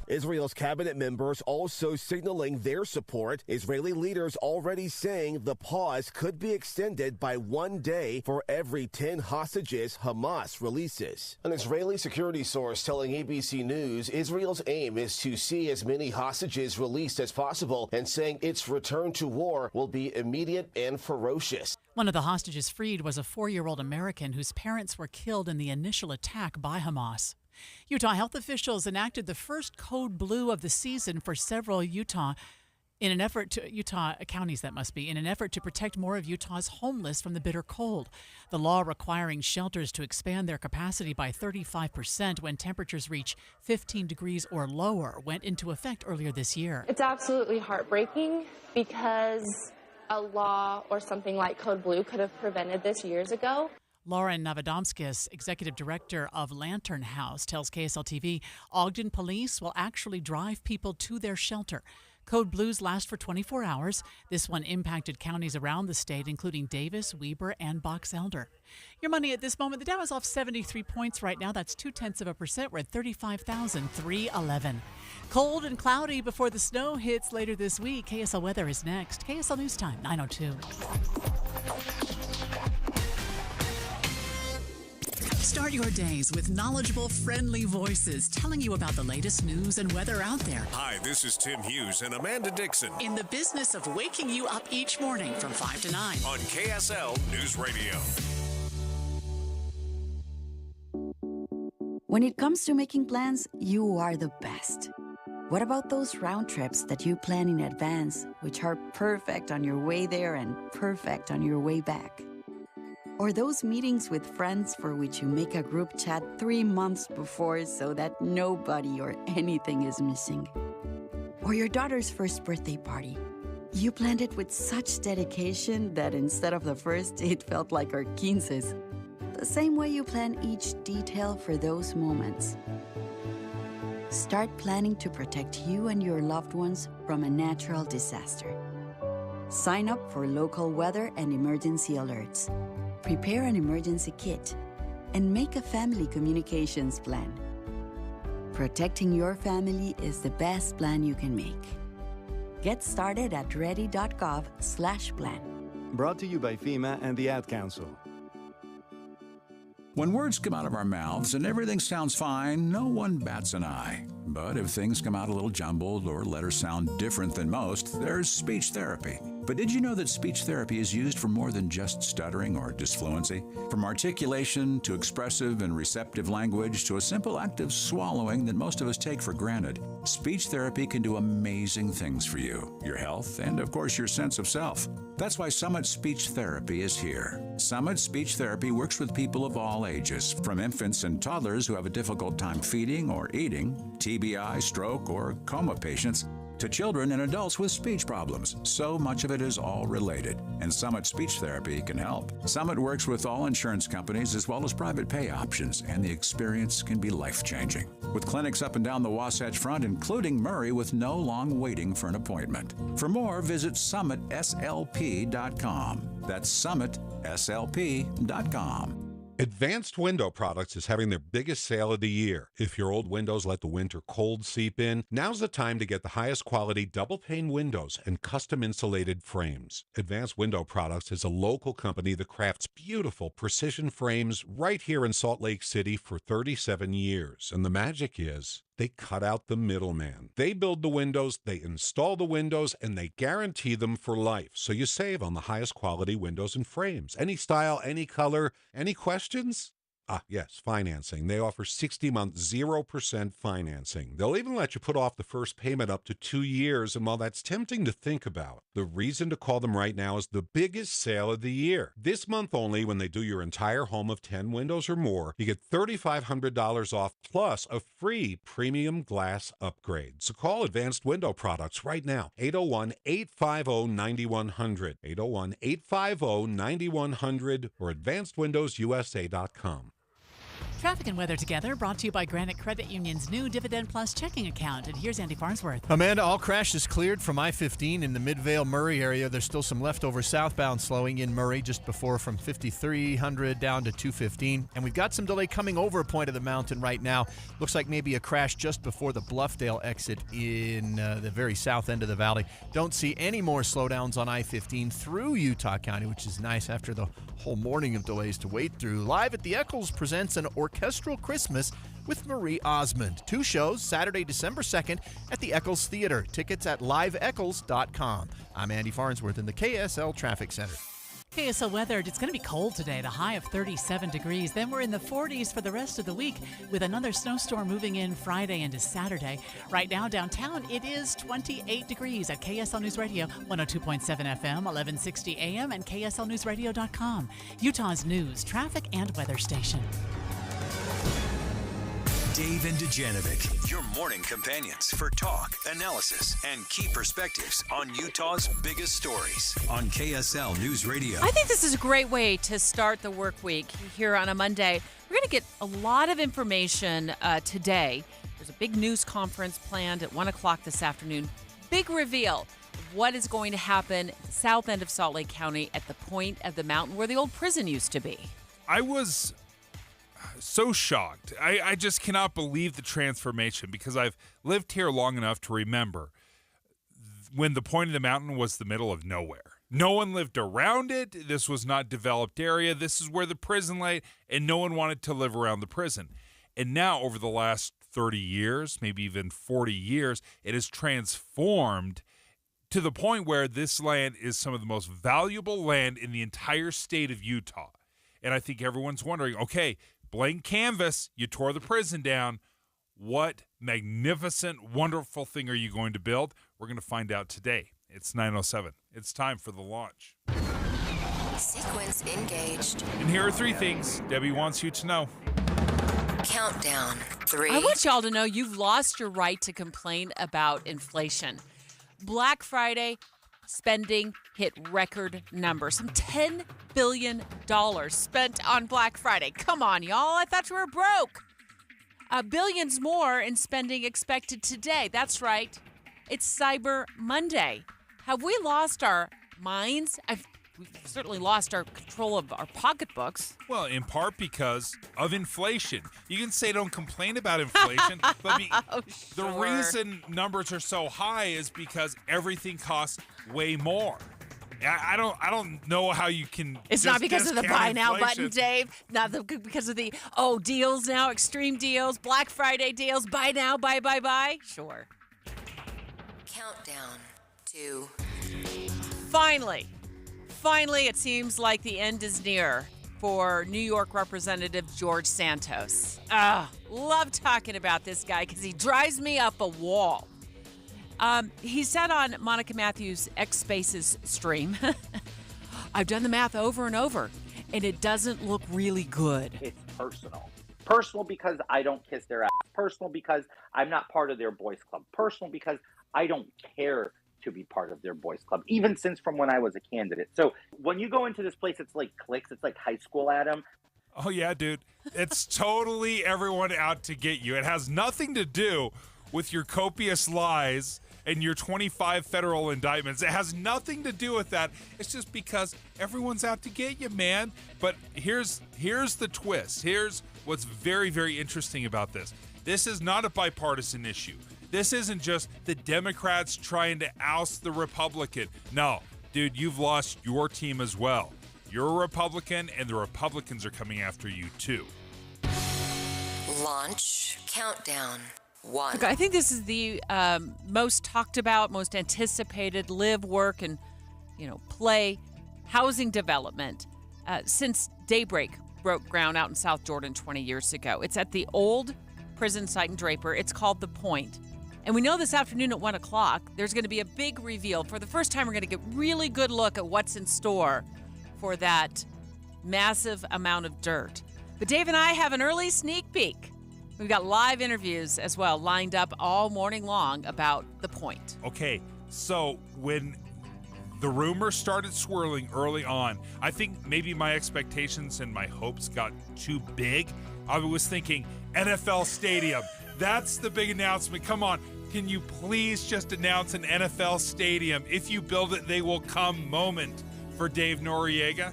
Israel's cabinet members also signaling their support. Israeli leaders already saying the pause could be extended by 1 day for every 10 hostages Hamas releases. An Israeli security source telling ABC News Israel's aim is to see as many hostages released as possible and saying its return to war will be immediate and ferocious. One of the hostages freed was a 4-year-old American whose parents were killed in the initial attack by Hamas. Utah health officials enacted the first code blue of the season for several Utah counties, in an effort to protect more of Utah's homeless from the bitter cold. The law requiring shelters to expand their capacity by 35% when temperatures reach 15 degrees or lower went into effect earlier this year. It's absolutely heartbreaking because a law or something like Code Blue could have prevented this years ago. Lauren Navadomskis, executive director of Lantern House, tells KSL-TV Ogden police will actually drive people to their shelter. Code Blues last for 24 hours. This one impacted counties around the state, including Davis, Weber, and Box Elder. Your money at this moment, the Dow is off 73 points right now. That's 0.2%. We're at 35,311. Cold and cloudy before the snow hits later this week. KSL weather is next. KSL News Time, 9:02. Start your days with knowledgeable, friendly voices telling you about the latest news and weather out there. Hi, this is Tim Hughes and Amanda Dixon. In the business of waking you up each morning from 5 to 9. On KSL News Radio. When it comes to making plans, you are the best. What about those round trips that you plan in advance, which are perfect on your way there and perfect on your way back? Or those meetings with friends for which you make a group chat 3 months before so that nobody or anything is missing. Or your daughter's first birthday party. You planned it with such dedication that instead of the first, it felt like our 15s. The same way you plan each detail for those moments. Start planning to protect you and your loved ones from a natural disaster. Sign up for local weather and emergency alerts. Prepare an emergency kit, and make a family communications plan. Protecting your family is the best plan you can make. Get started at ready.gov/plan. Brought to you by FEMA and the Ad Council. When words come out of our mouths and everything sounds fine, no one bats an eye. But if things come out a little jumbled or letters sound different than most, there's speech therapy. But did you know that speech therapy is used for more than just stuttering or disfluency? From articulation to expressive and receptive language to a simple act of swallowing that most of us take for granted, speech therapy can do amazing things for you, your health, and of course your sense of self. That's why Summit Speech Therapy is here. Summit Speech Therapy works with people of all ages, from infants and toddlers who have a difficult time feeding or eating, TBI, stroke, or coma patients, to children and adults with speech problems. So much of it is all related, and Summit Speech Therapy can help. Summit works with all insurance companies as well as private pay options, and the experience can be life-changing. With clinics up and down the Wasatch Front, including Murray, with no long waiting for an appointment. For more, visit summitslp.com. That's summitslp.com. Advanced Window Products is having their biggest sale of the year. If your old windows let the winter cold seep in, now's the time to get the highest quality double-pane windows and custom insulated frames. Advanced Window Products is a local company that crafts beautiful precision frames right here in Salt Lake City for 37 years. And the magic is, they cut out the middleman. They build the windows, they install the windows, and they guarantee them for life. So you save on the highest quality windows and frames. Any style, any color, any questions? Yes, financing. They offer 60-month 0% financing. They'll even let you put off the first payment up to 2 years, and while that's tempting to think about, the reason to call them right now is the biggest sale of the year. This month only, when they do your entire home of 10 windows or more, you get $3,500 off plus a free premium glass upgrade. So call Advanced Window Products right now, 801-850-9100, 801-850-9100, or advancedwindowsusa.com. Traffic and weather together, brought to you by Granite Credit Union's new Dividend Plus checking account. And here's Andy Farnsworth. Amanda, all crashes cleared from I-15 in the Midvale-Murray area. There's still some leftover southbound slowing in Murray just before from 5300 down to 215. And we've got some delay coming over a point of the mountain right now. Looks like maybe a crash just before the Bluffdale exit in the very south end of the valley. Don't see any more slowdowns on I-15 through Utah County, which is nice after the whole morning of delays to wait through. Live at the Eccles presents an orchestral Christmas with Marie Osmond. 2 shows Saturday, December 2nd at the Eccles Theater. Tickets at liveeccles.com. I'm Andy Farnsworth in the KSL Traffic Center. KSL weather, it's going to be cold today, the high of 37 degrees. Then we're in the 40s for the rest of the week with another snowstorm moving in Friday into Saturday. Right now downtown, it is 28 degrees at KSL News Radio, 102.7 FM, 1160 AM, and KSLNewsRadio.com. Utah's news, traffic, and weather station. Dave and Dujanovic, your morning companions for talk, analysis, and key perspectives on Utah's biggest stories on KSL News Radio. I think this is a great way to start the work week here on a Monday. We're going to get a lot of information today. There's a big news conference planned at 1 o'clock this afternoon. Big reveal of what is going to happen at the south end of Salt Lake County at the point of the mountain where the old prison used to be. I was so shocked. I just cannot believe the transformation, because I've lived here long enough to remember when the point of the mountain was the middle of nowhere. No one lived around it. This was not developed area. This is where the prison lay, and no one wanted to live around the prison. And now, over the last 30 years, maybe even 40 years, it has transformed to the point where this land is some of the most valuable land in the entire state of Utah. And I think everyone's wondering, okay, blank canvas, you tore the prison down. What magnificent, wonderful thing are you going to build? We're going to find out today. It's 9:07. It's time for the launch. Sequence engaged. And here are 3 things Debbie wants you to know. Countdown. 3. I want y'all to know you've lost your right to complain about inflation. Black Friday spending hit record numbers. Some $10 billion spent on Black Friday. Come on, y'all. I thought you were broke. Billions more in spending expected today. That's right. It's Cyber Monday. Have we lost our minds? We've certainly lost our control of our pocketbooks. Well, in part because of inflation. You can say don't complain about inflation, but the reason numbers are so high is because everything costs way more. I don't know how you can. It's not because of the buy now button, Dave. Not because of the deals now, extreme deals, Black Friday deals, buy now, buy. Sure. Countdown. 2. Finally, it seems like the end is near for New York Representative George Santos. Love talking about this guy because he drives me up a wall. He said on Monica Matthews' X Spaces stream, I've done the math over and over, and it doesn't look really good. It's personal. Personal because I don't kiss their ass. Personal because I'm not part of their boys club. Personal because I don't care to be part of their boys club, even since from when I was a candidate. So when you go into this place, it's like cliques. It's like high school, Adam. Oh, yeah, dude. It's totally everyone out to get you. It has nothing to do with your copious lies and your 25 federal indictments. It has nothing to do with that. It's just because everyone's out to get you, man. But here's the twist. Here's what's very, very interesting about this. This is not a bipartisan issue. This isn't just the Democrats trying to oust the Republican. No, dude, you've lost your team as well. You're a Republican, and the Republicans are coming after you, too. Launch countdown. 1. Okay, I think this is the most talked about, most anticipated live, work, and play housing development since Daybreak broke ground out in South Jordan 20 years ago. It's at the old prison site in Draper. It's called The Point. And we know this afternoon at 1 o'clock, there's going to be a big reveal. For the first time, we're going to get a really good look at what's in store for that massive amount of dirt. But Dave and I have an early sneak peek. We've got live interviews as well lined up all morning long about The Point. Okay, so when the rumors started swirling early on, I think maybe my expectations and my hopes got too big. I was thinking NFL Stadium. That's the big announcement. Come on. Can you please just announce an NFL Stadium? If you build it, they will come moment for Dave Noriega.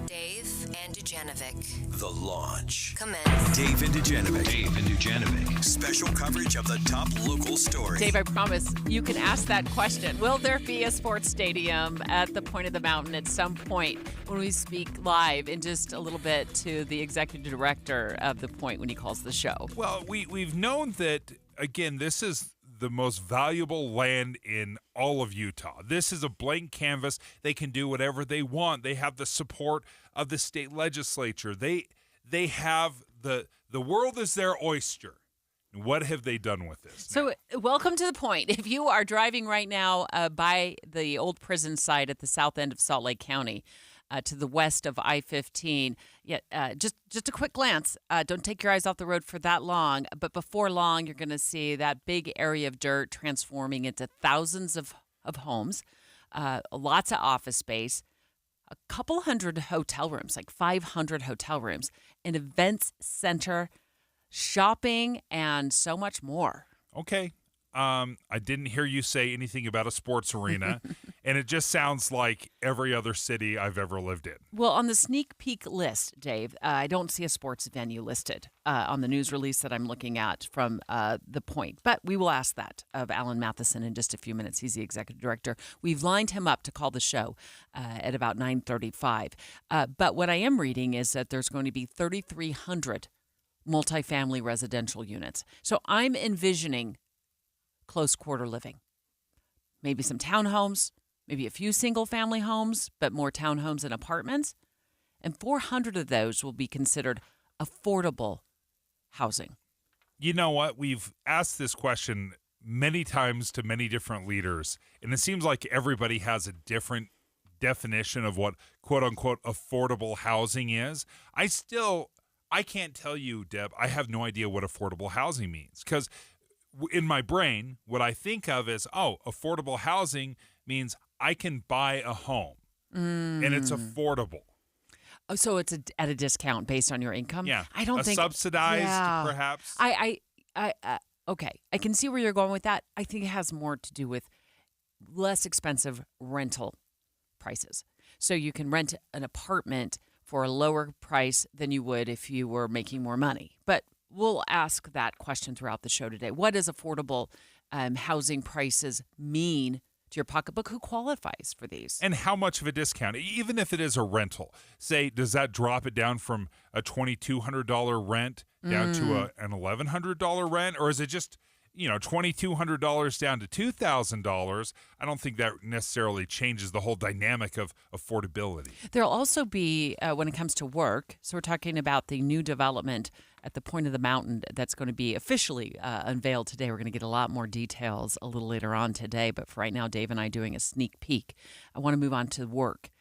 Dave and Dujanovic. The launch. Commence. Dave and Dujanovic. Special coverage of the top local story. Dave, I promise you can ask that question. Will there be a sports stadium at the point of the mountain at some point when we speak live in just a little bit to the executive director of the point when he calls the show? Well, we've known that, again, this is the most valuable land in all of Utah. This is a blank canvas. They can do whatever they want. They have the support of the state legislature. They have the world is their oyster. And what have they done with this? So, welcome to the point. If you are driving right now by the old prison site at the south end of Salt Lake County, to the west of I-15. Just a quick glance. Don't take your eyes off the road for that long. But before long, you're going to see that big area of dirt transforming into thousands of homes, lots of office space, a couple hundred hotel rooms, like 500 hotel rooms, an events center, shopping, and so much more. Okay. I didn't hear you say anything about a sports arena, and it just sounds like every other city I've ever lived in. Well, on the sneak peek list, Dave, I don't see a sports venue listed on the news release that I'm looking at from The Point. But we will ask that of Alan Matheson in just a few minutes. He's the executive director. We've lined him up to call the show at about 9:35. But what I am reading is that there's going to be 3,300 multifamily residential units. So I'm envisioning close quarter living. Maybe some townhomes, maybe a few single-family homes, but more townhomes and apartments. And 400 of those will be considered affordable housing. You know what? We've asked this question many times to many different leaders, and it seems like everybody has a different definition of what quote-unquote affordable housing is. I can't tell you, Deb, I have no idea what affordable housing means, because in my brain, what I think of is, affordable housing means I can buy a home and it's affordable. Oh, so it's at a discount based on your income? Yeah. I don't think subsidized, perhaps. Okay. I can see where you're going with that. I think it has more to do with less expensive rental prices. So you can rent an apartment for a lower price than you would if you were making more money. But we'll ask that question throughout the show today. What does affordable housing prices mean to your pocketbook? Who qualifies for these? And how much of a discount? Even if it is a rental, say, does that drop it down from a $2,200 rent down to an $1,100 rent? Or is it just, $2,200 down to $2,000? I don't think that necessarily changes the whole dynamic of affordability. There'll also be, when it comes to work, so we're talking about the new development at the point of the mountain that's going to be officially unveiled today. We're going to get a lot more details a little later on today. But for right now, Dave and I doing a sneak peek. I want to move on to work.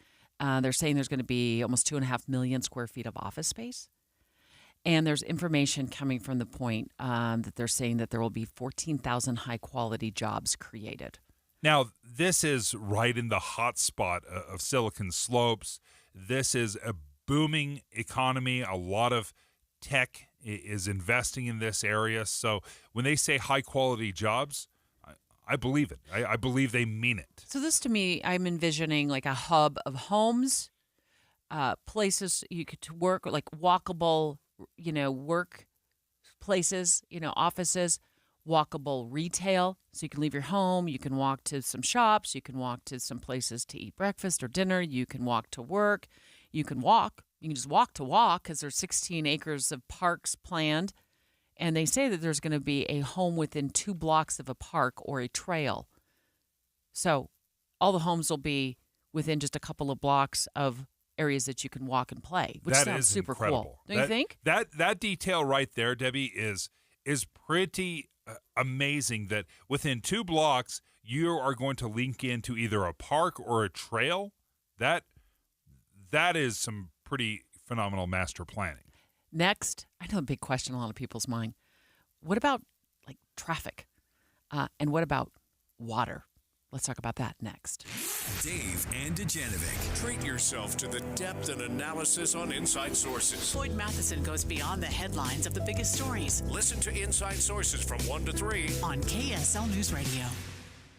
They're saying there's going to be almost 2.5 million square feet of office space. And there's information coming from the point that they're saying that there will be 14,000 high-quality jobs created. Now, this is right in the hot spot of Silicon Slopes. This is a booming economy. A lot of tech is investing in this area. So when they say high-quality jobs, I believe it. I believe they mean it. So this, to me, I'm envisioning like a hub of homes, places you could work, like walkable work places, offices, walkable retail. So you can leave your home, you can walk to some shops, you can walk to some places to eat breakfast or dinner, you can walk to work, you can just walk to walk because there's 16 acres of parks planned. And they say that there's going to be a home within 2 blocks of a park or a trail. So all the homes will be within just a couple of blocks of areas that you can walk and play, which sounds super cool. Don't you think? That detail right there, Debbie, is pretty amazing that within 2 blocks you are going to link into either a park or a trail. That is some pretty phenomenal master planning. Next, I know a big question in a lot of people's mind. What about like traffic? And what about water? Let's talk about that next. Dave and Dujanovic. Treat yourself to the depth and analysis on Inside Sources. Floyd Matheson goes beyond the headlines of the biggest stories. Listen to Inside Sources from 1 to 3 on KSL News Radio.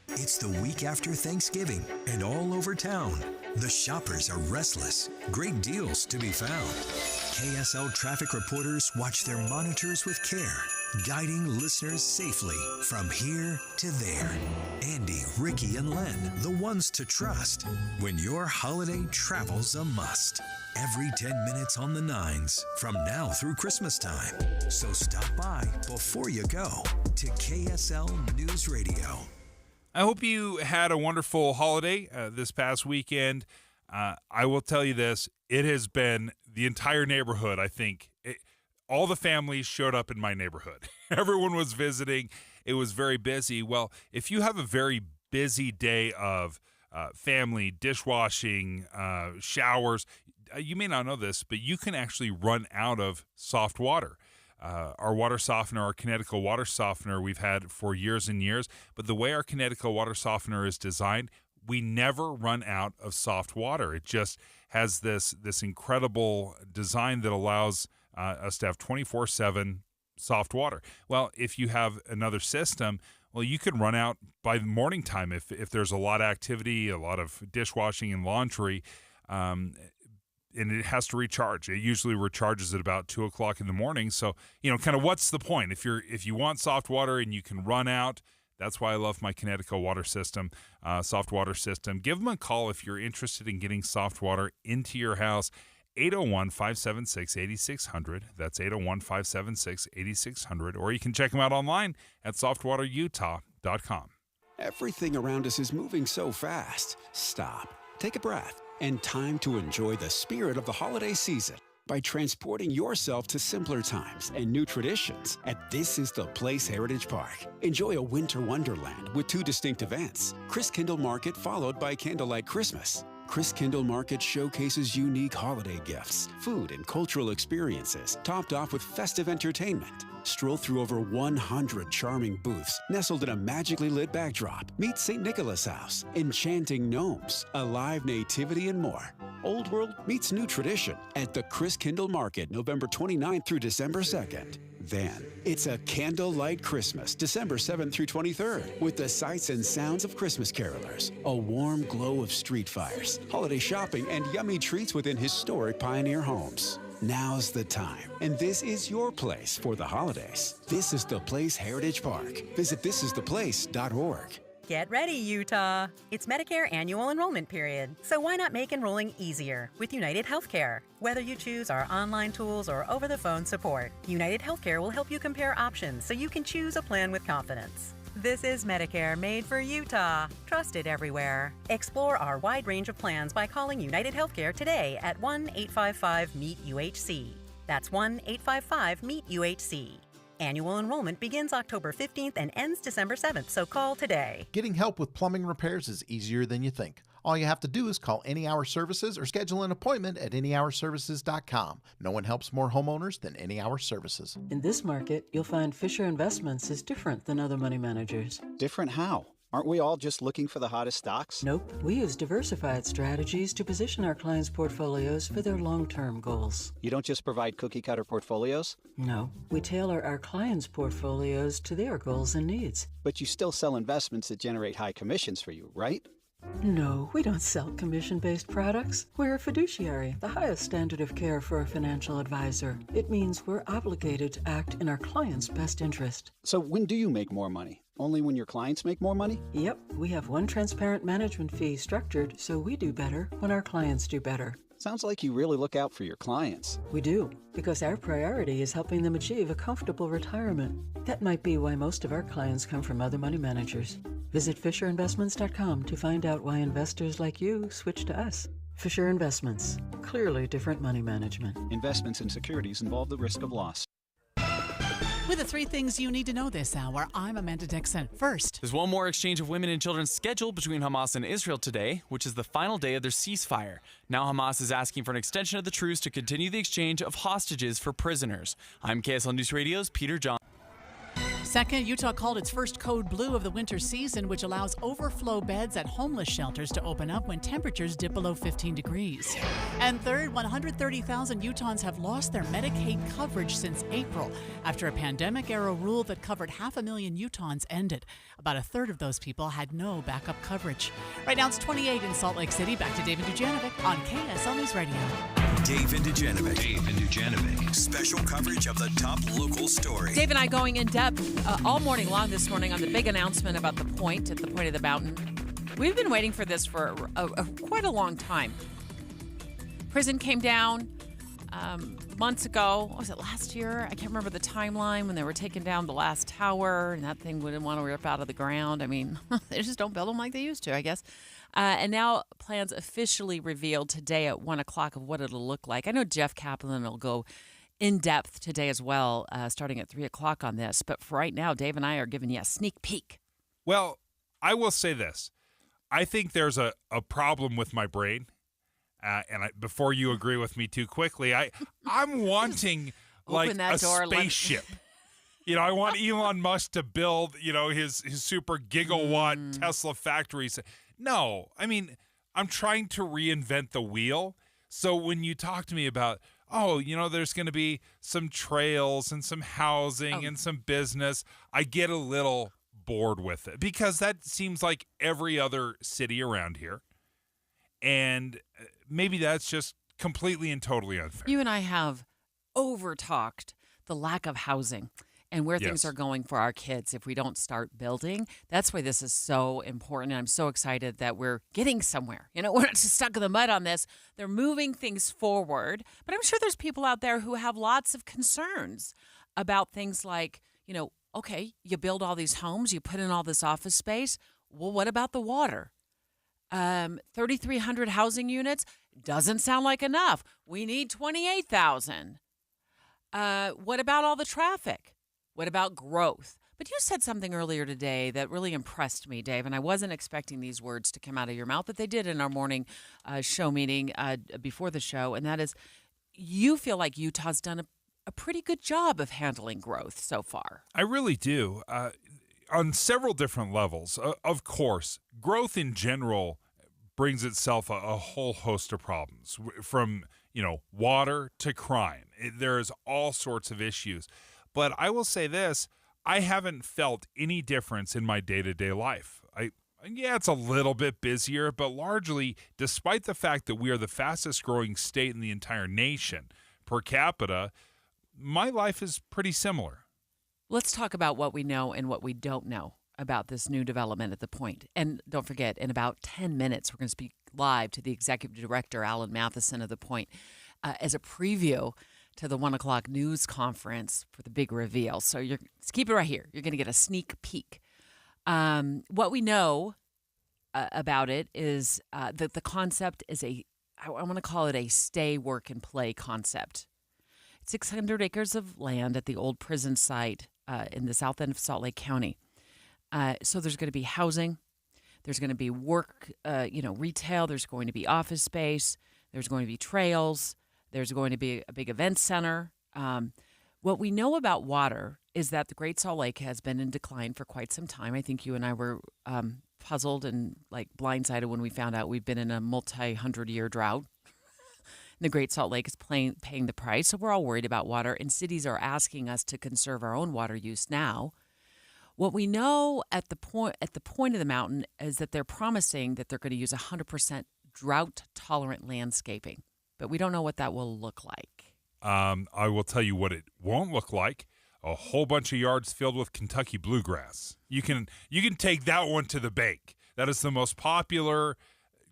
It's the week after Thanksgiving, and all over town, the shoppers are restless. Great deals to be found. KSL traffic reporters watch their monitors with care, guiding listeners safely from here to there. Andy, Ricky, and Len, the ones to trust when your holiday travel's a must. Every 10 minutes on the 9s from now through Christmas time. So stop by before you go to KSL News Radio. I hope you had a wonderful holiday this past weekend. I will tell you this, it has been the entire neighborhood, I think. All the families showed up in my neighborhood. Everyone was visiting. It was very busy. Well, if you have a very busy day of family, dishwashing, showers, you may not know this, but you can actually run out of soft water. Our water softener, our Kinetico water softener, we've had for years and years. But the way our Kinetico water softener is designed, we never run out of soft water. It just has this incredible design that allows us to have 24/7 soft water. Well, if you have another system, well, you can run out by the morning time if there's a lot of activity, a lot of dishwashing and laundry. And it has to recharge. It usually recharges at about 2 o'clock in the morning. So, kind of what's the point? If you want soft water and you can run out, that's why I love my Kinetico water system, soft water system. Give them a call if you're interested in getting soft water into your house. 801-576-8600. That's 801-576-8600. Or you can check them out online at softwaterutah.com. Everything around us is moving so fast. Stop. Take a breath. And time to enjoy the spirit of the holiday season by transporting yourself to simpler times and new traditions at This Is the Place Heritage Park. Enjoy a winter wonderland with 2 distinct events, Christkindle Market followed by Candlelight Christmas. Christkindle Market showcases unique holiday gifts, food, and cultural experiences, topped off with festive entertainment. Stroll through over 100 charming booths nestled in a magically lit backdrop. Meet St. Nicholas House, enchanting gnomes, a live nativity, and more. Old World meets new tradition at the Christkindle Market, November 29th through December 2nd. Then, it's a candlelight Christmas, December 7th through 23rd, with the sights and sounds of Christmas carolers, a warm glow of street fires, holiday shopping, and yummy treats within historic pioneer homes. Now's the time, and this is your place for the holidays. This is the Place Heritage Park. Visit thisistheplace.org. Get ready, Utah! It's Medicare annual enrollment period, so why not make enrolling easier with United Healthcare? Whether you choose our online tools or over-the-phone support, United Healthcare will help you compare options so you can choose a plan with confidence. This is Medicare made for Utah, trusted everywhere. Explore our wide range of plans by calling United Healthcare today at 1-855-MEET-UHC. That's 1-855-MEET-UHC. Annual enrollment begins October 15th and ends December 7th, so call today. Getting help with plumbing repairs is easier than you think. All you have to do is call Any Hour Services or schedule an appointment at anyhourservices.com. No one helps more homeowners than Any Hour Services. In this market, you'll find Fisher Investments is different than other money managers. Different how? Aren't we all just looking for the hottest stocks? Nope. We use diversified strategies to position our clients' portfolios for their long-term goals. You don't just provide cookie-cutter portfolios? No. We tailor our clients' portfolios to their goals and needs. But you still sell investments that generate high commissions for you, right? No, we don't sell commission-based products. We're a fiduciary, the highest standard of care for a financial advisor. It means we're obligated to act in our client's best interest. So when do you make more money? Only when your clients make more money? Yep, we have one transparent management fee structured so we do better when our clients do better. Sounds like you really look out for your clients. We do, because our priority is helping them achieve a comfortable retirement. That might be why most of our clients come from other money managers. Visit FisherInvestments.com to find out why investors like you switch to us. Fisher Investments. Clearly different money management. Investments in securities involve the risk of loss. With the 3 things you need to know this hour, I'm Amanda Dixon. First, there's one more exchange of women and children scheduled between Hamas and Israel today, which is the final day of their ceasefire. Now Hamas is asking for an extension of the truce to continue the exchange of hostages for prisoners. I'm KSL News Radio's Peter John. Second, Utah called its first code blue of the winter season, which allows overflow beds at homeless shelters to open up when temperatures dip below 15 degrees. And third, 130,000 Utahns have lost their Medicaid coverage since April after a pandemic-era rule that covered 500,000 Utahns ended. About a third of those people had no backup coverage. Right now it's 28 in Salt Lake City. Back to David Dujanovic on KSL News Radio. Dave and Dujanovic. Special coverage of the top local story. Dave and I going in depth all morning long this morning on the big announcement about the point at the point of the mountain. We've been waiting for this for quite a long time. Prison came down months ago. What was it, last year? I can't remember the timeline when they were taking down the last tower and that thing wouldn't want to rip out of the ground. I mean, they just don't build them like they used to, I guess. And now plans officially revealed today at 1 o'clock of what it'll look like. I know Jeff Kaplan will go in depth today as well, starting at 3 o'clock on this. But for right now, Dave and I are giving you a sneak peek. Well, I will say this. I think there's a problem with my brain. Before you agree with me too quickly, I'm wanting like a spaceship. I want Elon Musk to build, his super gigawatt Tesla factories. No, I mean, I'm trying to reinvent the wheel. So when you talk to me about, there's going to be some trails and some housing and some business, I get a little bored with it because that seems like every other city around here. And maybe that's just completely and totally unfair. You and I have over-talked the lack of housing and where things are going for our kids if we don't start building. That's why this is so important. And I'm so excited that we're getting somewhere. We're not just stuck in the mud on this. They're moving things forward. But I'm sure there's people out there who have lots of concerns about things like, okay, you build all these homes, you put in all this office space. Well, what about the water? 3,300 housing units doesn't sound like enough. We need 28,000. What about all the traffic? What about growth? But you said something earlier today that really impressed me, Dave, and I wasn't expecting these words to come out of your mouth, but they did in our morning show meeting before the show, and that is you feel like Utah's done a pretty good job of handling growth so far. I really do. On several different levels. Of course, growth in general brings itself a whole host of problems, from water to crime. There's all sorts of issues. But I will say this, I haven't felt any difference in my day-to-day life. It's a little bit busier, but largely, despite the fact that we are the fastest growing state in the entire nation per capita, my life is pretty similar. Let's talk about what we know and what we don't know about this new development at the point. And don't forget, in about 10 minutes, we're going to speak live to the executive director, Alan Matheson of the Point, as a preview to the 1 o'clock news conference for the big reveal. So just keep it right here. You're going to get a sneak peek. What we know about it is that the concept is I want to call it a stay, work, and play concept. 600 acres of land at the old prison site in the south end of Salt Lake County. So there's going to be housing. There's going to be work, retail. There's going to be office space. There's going to be trails. There's going to be a big event center. What we know about water is that the Great Salt Lake has been in decline for quite some time. I think you and I were puzzled and blindsided when we found out we've been in a multi-hundred-year drought. The Great Salt Lake is paying the price, so we're all worried about water, and cities are asking us to conserve our own water use now. What we know at the point of the mountain is that they're promising that they're going to use 100% drought-tolerant landscaping, but we don't know what that will look like. I will tell you what it won't look like. A whole bunch of yards filled with Kentucky bluegrass. You can take that one to the bank. That is the most popular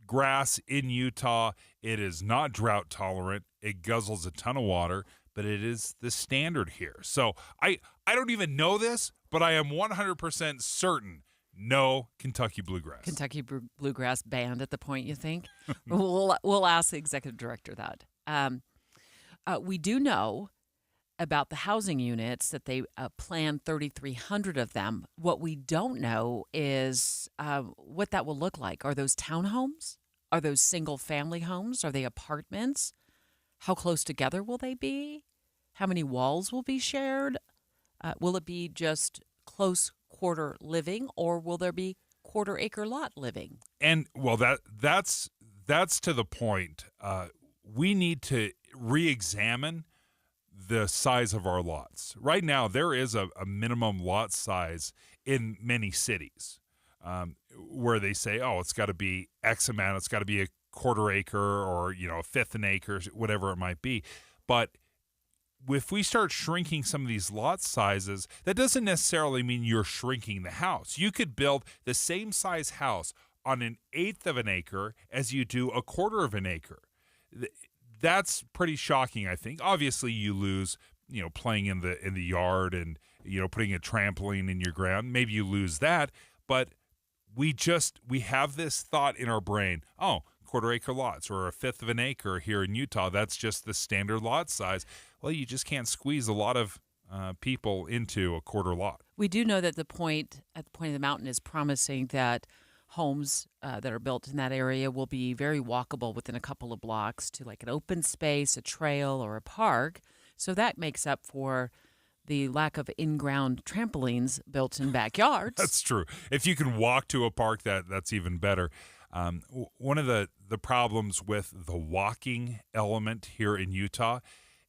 grass in Utah. It is not drought tolerant. It guzzles a ton of water, but it is the standard here. So I don't even know this, but I am 100% certain no Kentucky bluegrass. Kentucky bluegrass banned at the point, you think? We'll ask the executive director that. We do know about the housing units that they plan 3,300 of them. What we don't know is what that will look like. Are those townhomes? Are those single-family homes? Are they apartments? How close together will they be? How many walls will be shared? Will it be just close quarter living, or will there be quarter acre lot living? And well, that's to the point. We need to re-examine the size of our lots. Right now, there is a minimum lot size in many cities where they say, oh, it's got to be X amount. It's got to be a quarter acre or, a fifth an acre, whatever it might be. But if we start shrinking some of these lot sizes, that doesn't necessarily mean you're shrinking the house. You could build the same size house on an eighth of an acre as you do a quarter of an acre. That's pretty shocking, I think. Obviously, you lose, playing in the yard and, putting a trampoline in your ground. Maybe you lose that, but we have this thought in our brain, oh, quarter acre lots or a fifth of an acre here in Utah, that's just the standard lot size. Well, you just can't squeeze a lot of people into a quarter lot. We do know that at the point of the mountain is promising that homes that are built in that area will be very walkable within a couple of blocks to like an open space, a trail, or a park. So that makes up for the lack of in-ground trampolines built in backyards. That's true. If you can walk to a park, that's even better. One of the problems with the walking element here in Utah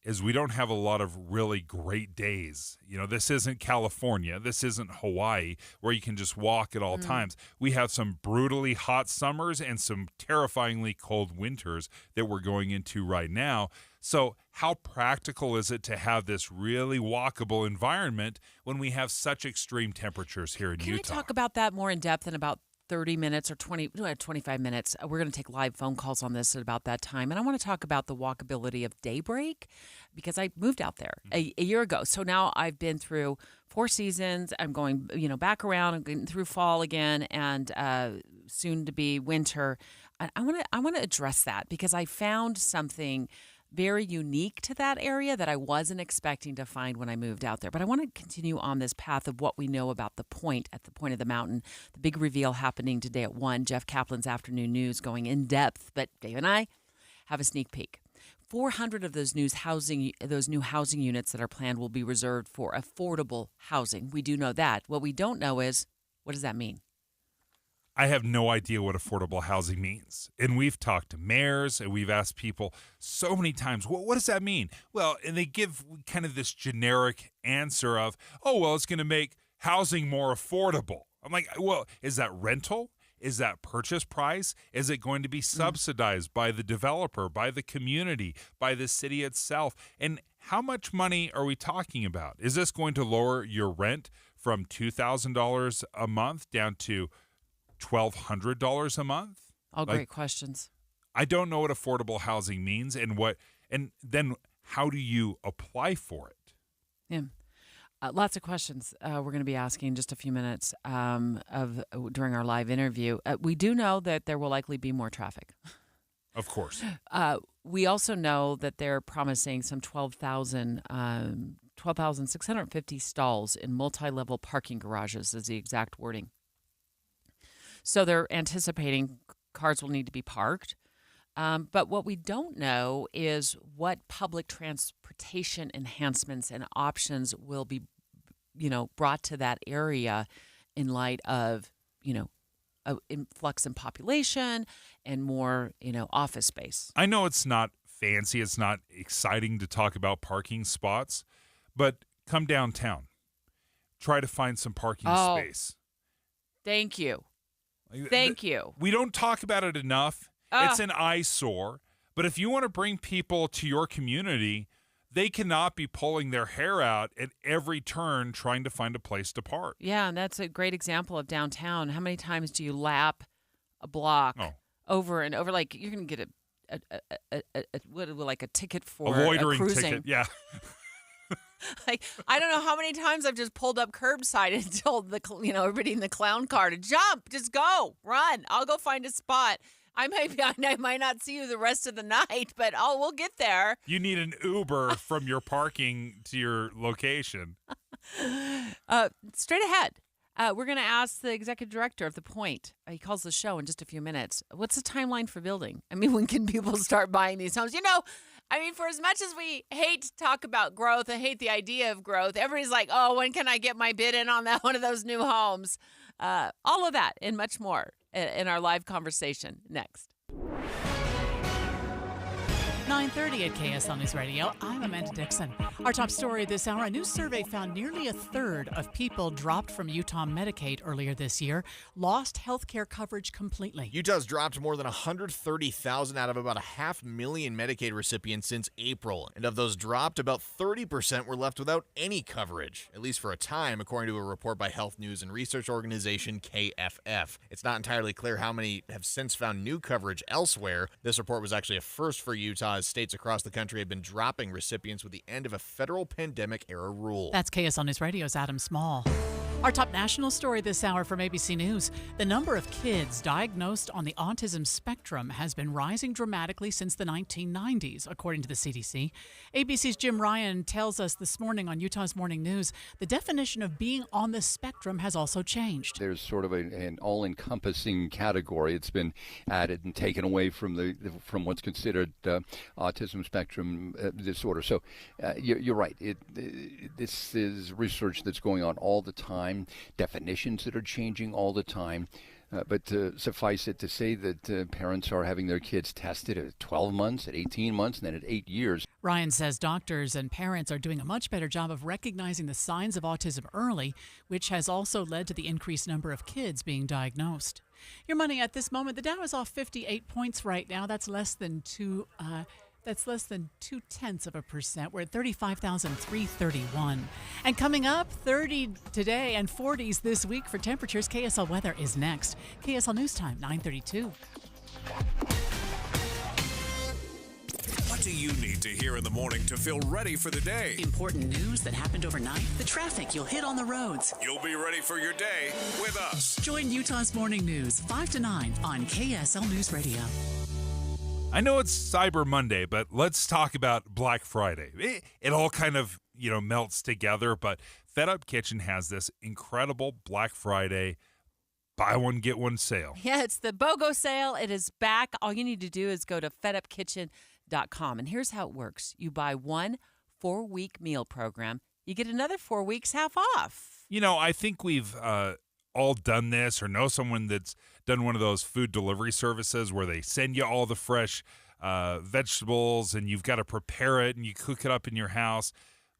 is we don't have a lot of really great days. This isn't California. This isn't Hawaii where you can just walk at all times. We have some brutally hot summers and some terrifyingly cold winters that we're going into right now. So how practical is it to have this really walkable environment when we have such extreme temperatures here in Utah? Can I talk about that more in depth in about 30 minutes or 25 minutes? We're going to take live phone calls on this at about that time. And I want to talk about the walkability of Daybreak because I moved out there a year ago. So now I've been through 4 seasons. I'm going, back around. I'm getting through fall again and soon to be winter. I want to address that because I found something very unique to that area that I wasn't expecting to find when I moved out there. But I want to continue on this path of what we know about the point at the point of the mountain. The big reveal happening today at 1. Jeff Kaplan's afternoon news going in depth. But Dave and I have a sneak peek. 400 of those new housing units that are planned will be reserved for affordable housing. We do know that. What we don't know is, what does that mean? I have no idea what affordable housing means. And we've talked to mayors and we've asked people so many times, what does that mean? Well, and they give kind of this generic answer of, it's going to make housing more affordable. I'm like, well, is that rental? Is that purchase price? Is it going to be subsidized by the developer, by the community, by the city itself? And how much money are we talking about? Is this going to lower your rent from $2,000 a month down to $1,200 a month? All great questions. I don't know what affordable housing means and then how do you apply for it? Yeah. Lots of questions we're going to be asking in just a few minutes during our live interview. We do know that there will likely be more traffic. Of course. We also know that they're promising some 12,650 stalls in multi-level parking garages is the exact wording. So they're anticipating cars will need to be parked. But what we don't know is what public transportation enhancements and options will be, brought to that area in light of, an influx in population and more, office space. I know it's not fancy. It's not exciting to talk about parking spots, but come downtown. Try to find some parking space. Thank you. Thank you. We don't talk about it enough. It's an eyesore. But if you want to bring people to your community, they cannot be pulling their hair out at every turn trying to find a place to park. Yeah, and that's a great example of downtown. How many times do you lap a block over and over? Like you're going to get a ticket for a loitering cruising. ticket. Yeah. Like I don't know how many times I've just pulled up curbside and told everybody in the clown car to jump, just go, run. I'll go find a spot. I might not see you the rest of the night, but we'll get there. You need an Uber from your parking to your location. Straight ahead. We're going to ask the executive director of The Point. He calls the show in just a few minutes. What's the timeline for building? I mean, when can people start buying these homes? I mean, for as much as we hate to talk about growth and hate the idea of growth, everybody's like, oh, when can I get my bid in on that one of those new homes? All of that and much more in our live conversation next. 9:30 at KSL News Radio. I'm Amanda Dixon. Our top story this hour, a new survey found nearly a third of people dropped from Utah Medicaid earlier this year lost health care coverage completely. Utah's dropped more than 130,000 out of about 500,000 Medicaid recipients since April. And of those dropped, about 30% were left without any coverage, at least for a time, according to a report by health news and research organization KFF. It's not entirely clear how many have since found new coverage elsewhere. This report was actually a first for Utah, as states across the country have been dropping recipients with the end of a federal pandemic-era rule. That's KSL News Radio's Adam Small. Our top national story this hour from ABC News. The number of kids diagnosed on the autism spectrum has been rising dramatically since the 1990s, according to the CDC. ABC's Jim Ryan tells us this morning on Utah's Morning News, the definition of being on the spectrum has also changed. There's sort of an all-encompassing category. It's been added and taken away from from what's considered autism spectrum disorder. So you're right. This is research that's going on all the time. Definitions that are changing all the time. But suffice it to say that parents are having their kids tested at 12 months, at 18 months, and then at 8 years. Ryan says doctors and parents are doing a much better job of recognizing the signs of autism early, which has also led to the increased number of kids being diagnosed. Your money at this moment, the Dow is off 58 points right now. That's less than 0.2%. We're at 35,331. And coming up, 30 today and 40s this week for temperatures. KSL weather is next. KSL News Time, 9:32. What do you need to hear in the morning to feel ready for the day? Important news that happened overnight, the traffic you'll hit on the roads. You'll be ready for your day with us. Join Utah's Morning News, 5 to 9 on KSL News Radio. I know it's Cyber Monday, but let's talk about Black Friday. It all kind of, melts together, but Fed Up Kitchen has this incredible Black Friday buy one, get one sale. Yeah, it's the BOGO sale. It is back. All you need to do is go to fedupkitchen.com. And here's how it works. You buy one 4-week meal program. You get another 4 weeks half off. I think we've all done this or know someone that's done one of those food delivery services where they send you all the fresh vegetables and you've got to prepare it and you cook it up in your house.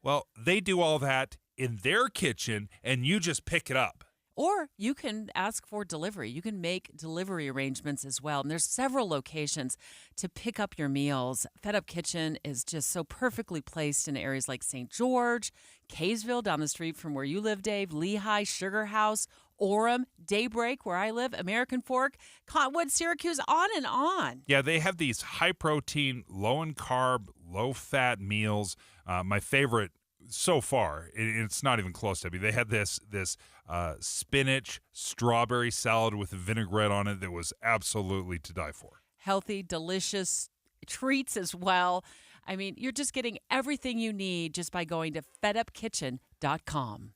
Well, they do all that in their kitchen and you just pick it up. Or you can ask for delivery. You can make delivery arrangements as well. And there's several locations to pick up your meals. Fed Up Kitchen is just so perfectly placed in areas like St. George, Kaysville, down the street from where you live, Dave, Lehigh, Sugar House, Orem, Daybreak, where I live, American Fork, Cottonwood, Syracuse, on and on. Yeah, they have these high-protein, low-in-carb, low-fat meals. My favorite so far, it's not even close to me. They had this spinach strawberry salad with a vinaigrette on it that was absolutely to die for. Healthy, delicious treats as well. I mean, you're just getting everything you need just by going to fedupkitchen.com.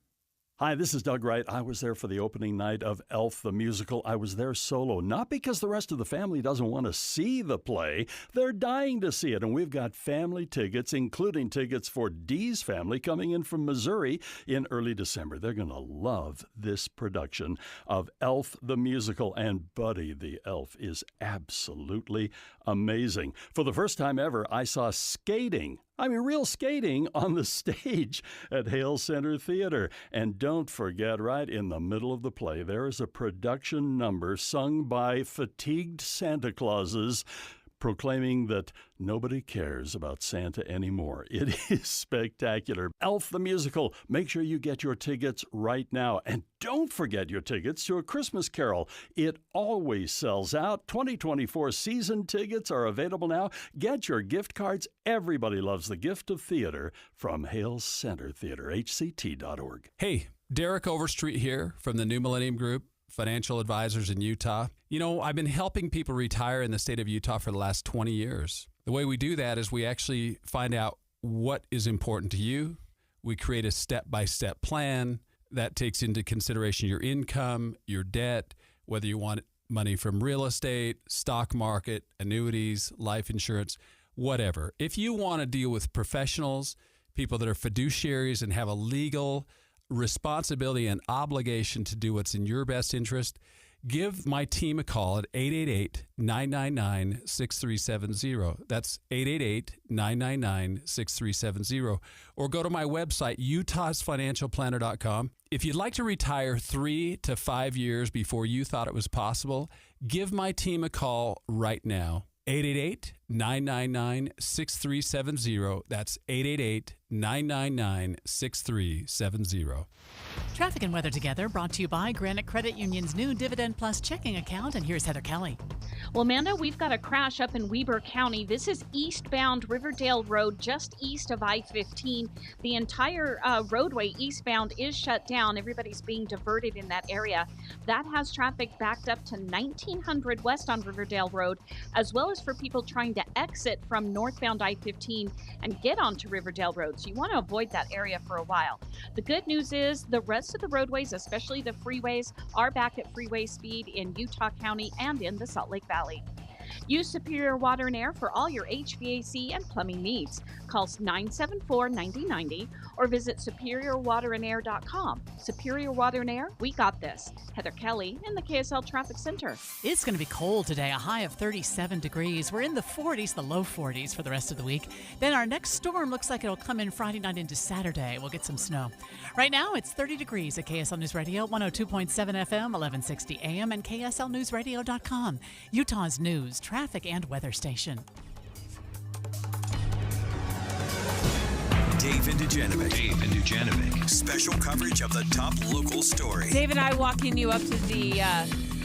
Hi, this is Doug Wright. I was there for the opening night of Elf the Musical. I was there solo, not because the rest of the family doesn't want to see the play. They're dying to see it, and we've got family tickets, including tickets for Dee's family coming in from Missouri in early December. They're going to love this production of Elf the Musical, and Buddy the Elf is absolutely amazing. For the first time ever, I saw skating. I mean, real skating on the stage at Hale Center Theater. And don't forget, right in the middle of the play, there is a production number sung by fatigued Santa Clauses proclaiming that nobody cares about Santa anymore. It is spectacular. Elf the Musical. Make sure you get your tickets right now. And don't forget your tickets to A Christmas Carol. It always sells out. 2024 season tickets are available now. Get your gift cards. Everybody loves the gift of theater from Hale Center Theater, hct.org. Hey, Derek Overstreet here from the New Millennium Group, financial advisors in Utah. I've been helping people retire in the state of Utah for the last 20 years. The way we do that is we actually find out what is important to you. We create a step-by-step plan that takes into consideration your income, your debt, whether you want money from real estate, stock market, annuities, life insurance. whatever. If you want to deal with professionals, people that are fiduciaries and have a legal responsibility and obligation to do what's in your best interest, give my team a call at 888-999-6370. That's 888-999-6370. Or go to my website, utahsfinancialplanner.com. If you'd like to retire 3 to 5 years before you thought it was possible, give my team a call right now. 888-999-6370. That's 888-999-6370. Traffic and weather together brought to you by Granite Credit Union's new Dividend Plus checking account. And here's Heather Kelly. Well, Amanda, we've got a crash up in Weber County. This is eastbound Riverdale Road, just east of I-15. The entire roadway eastbound is shut down. Everybody's being diverted in that area. That has traffic backed up to 1900 west on Riverdale Road, as well as for people trying to exit from northbound I-15 and get onto Riverdale Road. So you want to avoid that area for a while. The good news is the rest of the roadways, especially the freeways, are back at freeway speed in Utah County and in the Salt Lake Valley. Use Superior Water and Air for all your HVAC and plumbing needs. Call 974-9090 or visit superiorwaterandair.com. Superior Water and Air, we got this. Heather Kelly in the KSL Traffic Center. It's going to be cold today, a high of 37 degrees. We're in the 40s, the low 40s for the rest of the week. Then our next storm looks like it'll come in Friday night into Saturday. We'll get some snow. Right now, it's 30 degrees at KSL News Radio, 102.7 FM, 1160 AM, and KSLNewsRadio.com. Utah's news, traffic, and weather station. Dave and Dujanovic. Special coverage of the top local story. Dave and I walking you up to the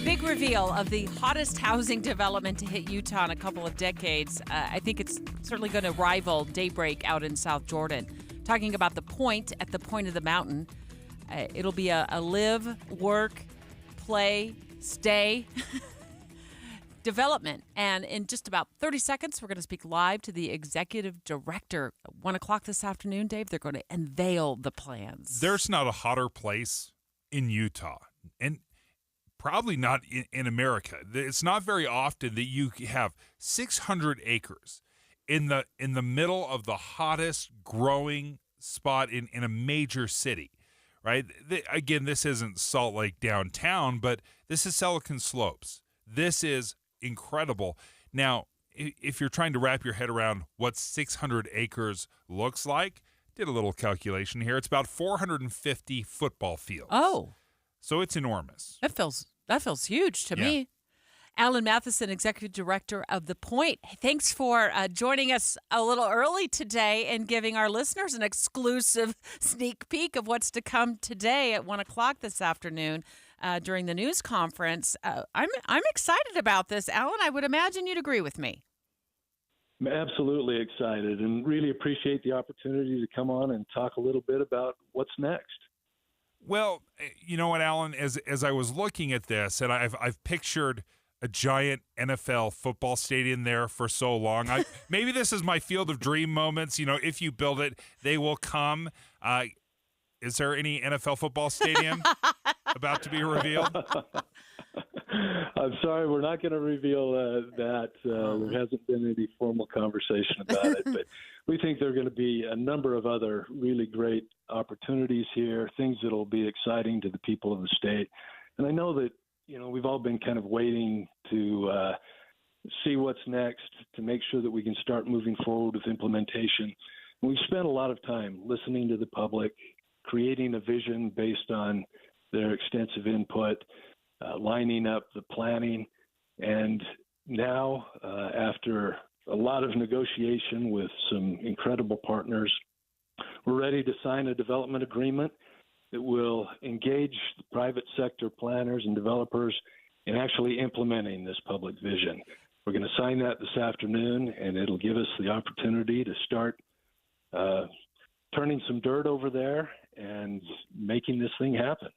big reveal of the hottest housing development to hit Utah in a couple of decades. I think it's certainly going to rival Daybreak out in South Jordan. Talking about the Point at the point of the mountain. It'll be a live, work, play, stay development. And in just about 30 seconds, we're going to speak live to the executive director. At 1 o'clock this afternoon, Dave, they're going to unveil the plans. There's not a hotter place in Utah, and probably not in America. It's not very often that you have 600 acres in the middle of the hottest growing spot in a major city, right? Again, this isn't Salt Lake downtown, but this is Silicon Slopes. This is incredible. Now, if you're trying to wrap your head around what 600 acres looks like, did a little calculation here. It's about 450 football fields. Oh. So it's enormous. That feels huge to me. Alan Matheson, Executive Director of The Point. Thanks for joining us a little early today and giving our listeners an exclusive sneak peek of what's to come today at 1 o'clock this afternoon during the news conference. I'm excited about this, Alan. I would imagine you'd agree with me. I'm absolutely excited and really appreciate the opportunity to come on and talk a little bit about what's next. Well, you know what, Alan, as I was looking at this, and I've pictured a giant NFL football stadium there for so long. Maybe this is my field of dream moments. You know, if you build it, they will come. Is there any NFL football stadium about to be revealed? I'm sorry, we're not going to reveal that. There hasn't been any formal conversation about it, but we think there are going to be a number of other really great opportunities here, things that will be exciting to the people of the state. And I know that, you know, we've all been kind of waiting to see what's next to make sure that we can start moving forward with implementation. We've spent a lot of time listening to the public, creating a vision based on their extensive input, lining up the planning. And now, after a lot of negotiation with some incredible partners, we're ready to sign a development agreement that will engage the private sector planners and developers in actually implementing this public vision. We're going to sign that this afternoon, and it'll give us the opportunity to start turning some dirt over there and making this thing happen.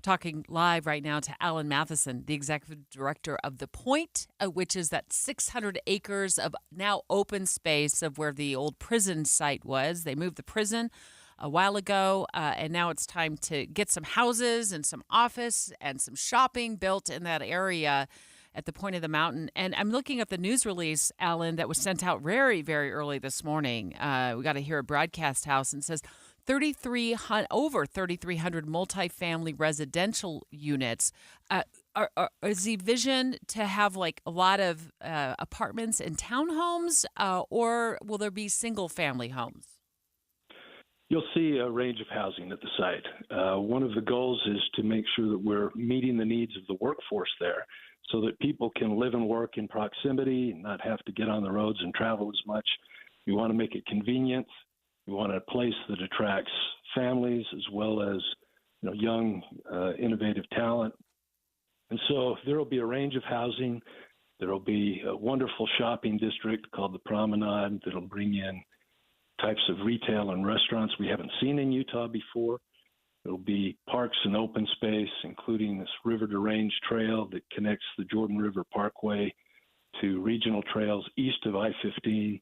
Talking live right now to Alan Matheson, the Executive Director of The Point, which is that 600 acres of now open space of where the old prison site was. They moved the prison a while ago, and now it's time to get some houses and some office and some shopping built in that area. at the point of the mountain. And I'm looking at the news release, Alan, that was sent out very, very early this morning. We got to hear a broadcast house, and it says over 3,300 multifamily residential units. Is the vision to have like a lot of apartments and townhomes, or will there be single-family homes? You'll see a range of housing at the site. One of the goals is to make sure that we're meeting the needs of the workforce there so that people can live and work in proximity and not have to get on the roads and travel as much. We want to make it convenient. We want a place that attracts families as well as young, innovative talent. And so there will be a range of housing. There will be a wonderful shopping district called the Promenade that will bring in types of retail and restaurants we haven't seen in Utah before. There will be parks and open space, including this River to Range trail that connects the Jordan River Parkway to regional trails east of I-15,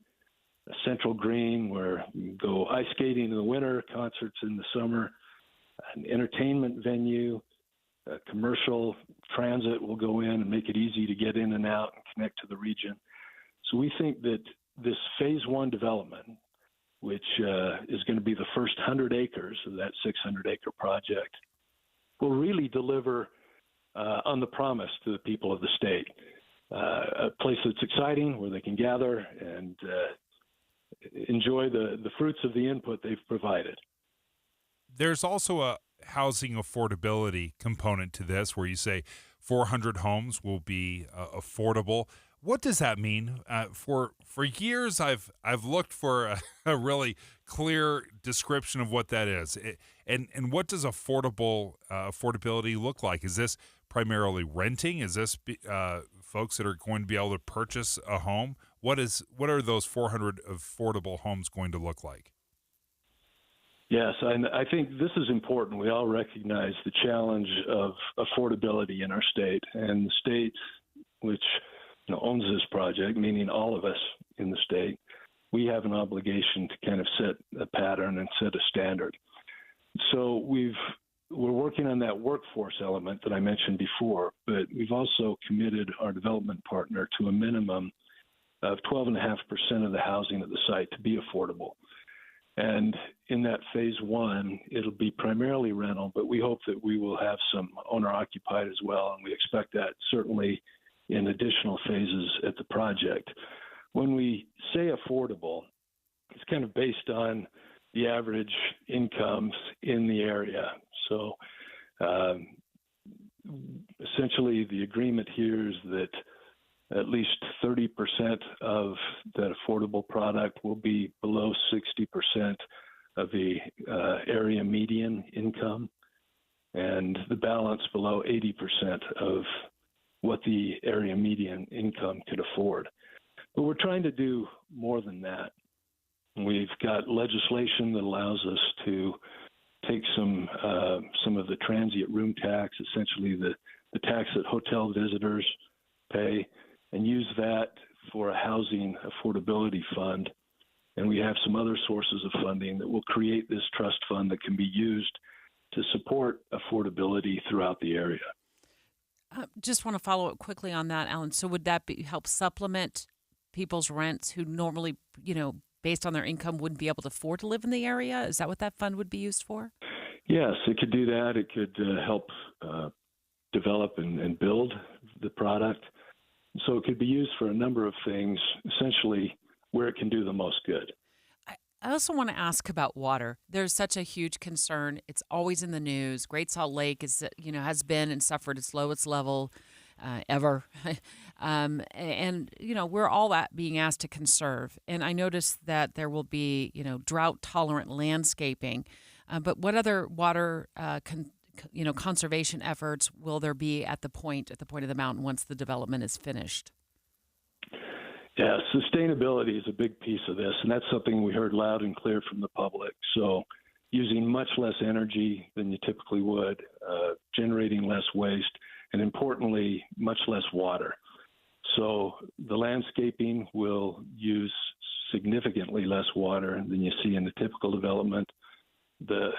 a central green where you go ice skating in the winter, concerts in the summer, an entertainment venue, commercial transit will go in and make it easy to get in and out and connect to the region. So we think that this phase one development, which is going to be the first 100 acres of that 600-acre project, will really deliver on the promise to the people of the state. A place that's exciting where they can gather and enjoy the fruits of the input they've provided. There's also a housing affordability component to this where you say 400 homes will be affordable. What does that mean? For years, I've looked for a really clear description of what that is. And what does affordability look like? Is this primarily renting? Is this folks that are going to be able to purchase a home? What are those 400 affordable homes going to look like? Yes, and I think this is important. We all recognize the challenge of affordability in our state, and the state, which owns this project, meaning all of us in the state, we have an obligation to kind of set a pattern and set a standard. So we're working on that workforce element that I mentioned before, but we've also committed our development partner to a minimum of 12.5% of the housing at the site to be affordable. And in that phase one, it'll be primarily rental, but we hope that we will have some owner-occupied as well, and we expect that certainly in additional phases at the project. When we say affordable, it's kind of based on the average incomes in the area. So essentially the agreement here is that at least 30% of that affordable product will be below 60% of the area median income, and the balance below 80% of what the area median income could afford. But we're trying to do more than that. We've got legislation that allows us to take some of the transient room tax, essentially the tax that hotel visitors pay, and use that for a housing affordability fund. And we have some other sources of funding that will create this trust fund that can be used to support affordability throughout the area. Just want to follow up quickly on that, Alan. So would that help supplement people's rents who normally, based on their income, wouldn't be able to afford to live in the area? Is that what that fund would be used for? Yes, it could do that. It could help develop and build the product. So it could be used for a number of things, essentially where it can do the most good. I also want to ask about water. There's such a huge concern. It's always in the news. Great Salt Lake has been and suffered its lowest level ever. We're all being asked to conserve. And I noticed that there will be, drought-tolerant landscaping. But what other water conservation efforts will there be at the point of the mountain once the development is finished? Yeah, sustainability is a big piece of this, and that's something we heard loud and clear from the public. So using much less energy than you typically would, generating less waste, and importantly, much less water. So the landscaping will use significantly less water than you see in the typical development. The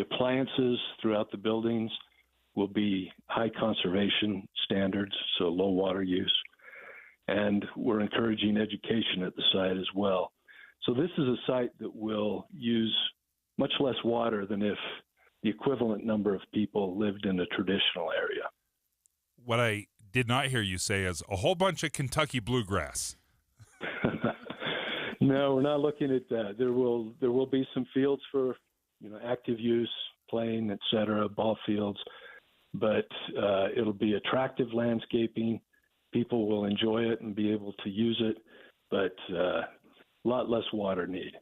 appliances throughout the buildings will be high conservation standards, so low water use. And we're encouraging education at the site as well. So this is a site that will use much less water than if the equivalent number of people lived in a traditional area. What I did not hear you say is a whole bunch of Kentucky bluegrass. No, we're not looking at that. There will be some fields for active use, playing, etc., ball fields, but it'll be attractive landscaping. People will enjoy it and be able to use it, but a lot less water need.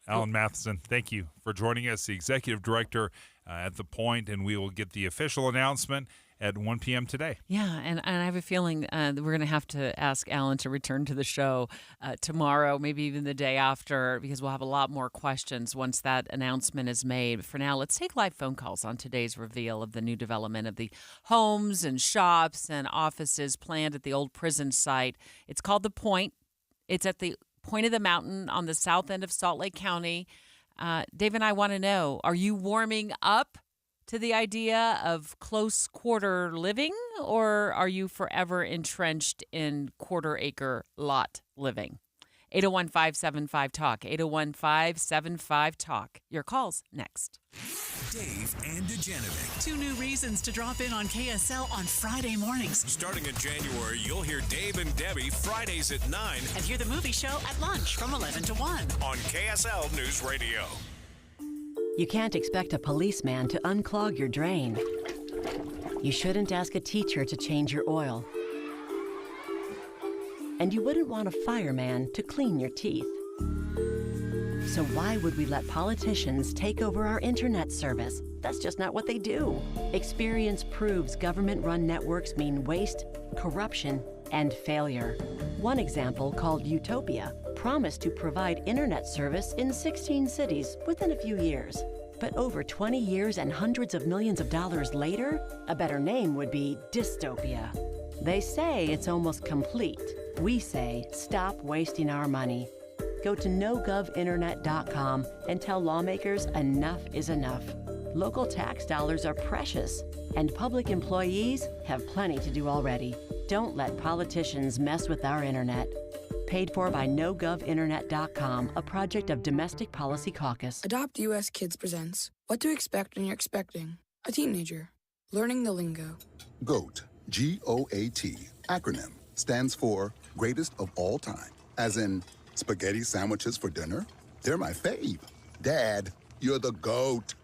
Alan Matheson, thank you for joining us, the executive director at The Point, and we will get the official announcement at 1 p.m. today. Yeah, and I have a feeling that we're going to have to ask Alan to return to the show tomorrow, maybe even the day after, because we'll have a lot more questions once that announcement is made. But for now, let's take live phone calls on today's reveal of the new development of the homes and shops and offices planned at the old prison site. It's called The Point. It's at the point of the mountain on the south end of Salt Lake County. Dave and I want to know, are you warming up to the idea of close quarter living, or are you forever entrenched in quarter-acre lot living? 801-575-TALK, 801-575-TALK. Your calls next. Dave and Dujanovic. 2 new reasons to drop in on KSL on Friday mornings. Starting in January, you'll hear Dave and Debbie Fridays at 9. And hear the movie show at lunch from 11 to 1. On KSL News Radio. You can't expect a policeman to unclog your drain. You shouldn't ask a teacher to change your oil. And you wouldn't want a fireman to clean your teeth. So why would we let politicians take over our internet service? That's just not what they do. Experience proves government-run networks mean waste, corruption, and failure. One example, called Utopia, promised to provide internet service in 16 cities within a few years. But over 20 years and hundreds of millions of dollars later, a better name would be dystopia. They say it's almost complete. We say stop wasting our money. Go to nogovinternet.com and tell lawmakers enough is enough. Local tax dollars are precious, and public employees have plenty to do already. Don't let politicians mess with our internet. Paid for by nogovinternet.com, a project of Domestic Policy Caucus. Adopt US Kids presents What to Expect When You're Expecting a Teenager. Learning the lingo. GOAT, G-O-A-T, acronym, stands for Greatest of All Time. As in, spaghetti sandwiches for dinner? They're my fave. Dad, you're the GOAT.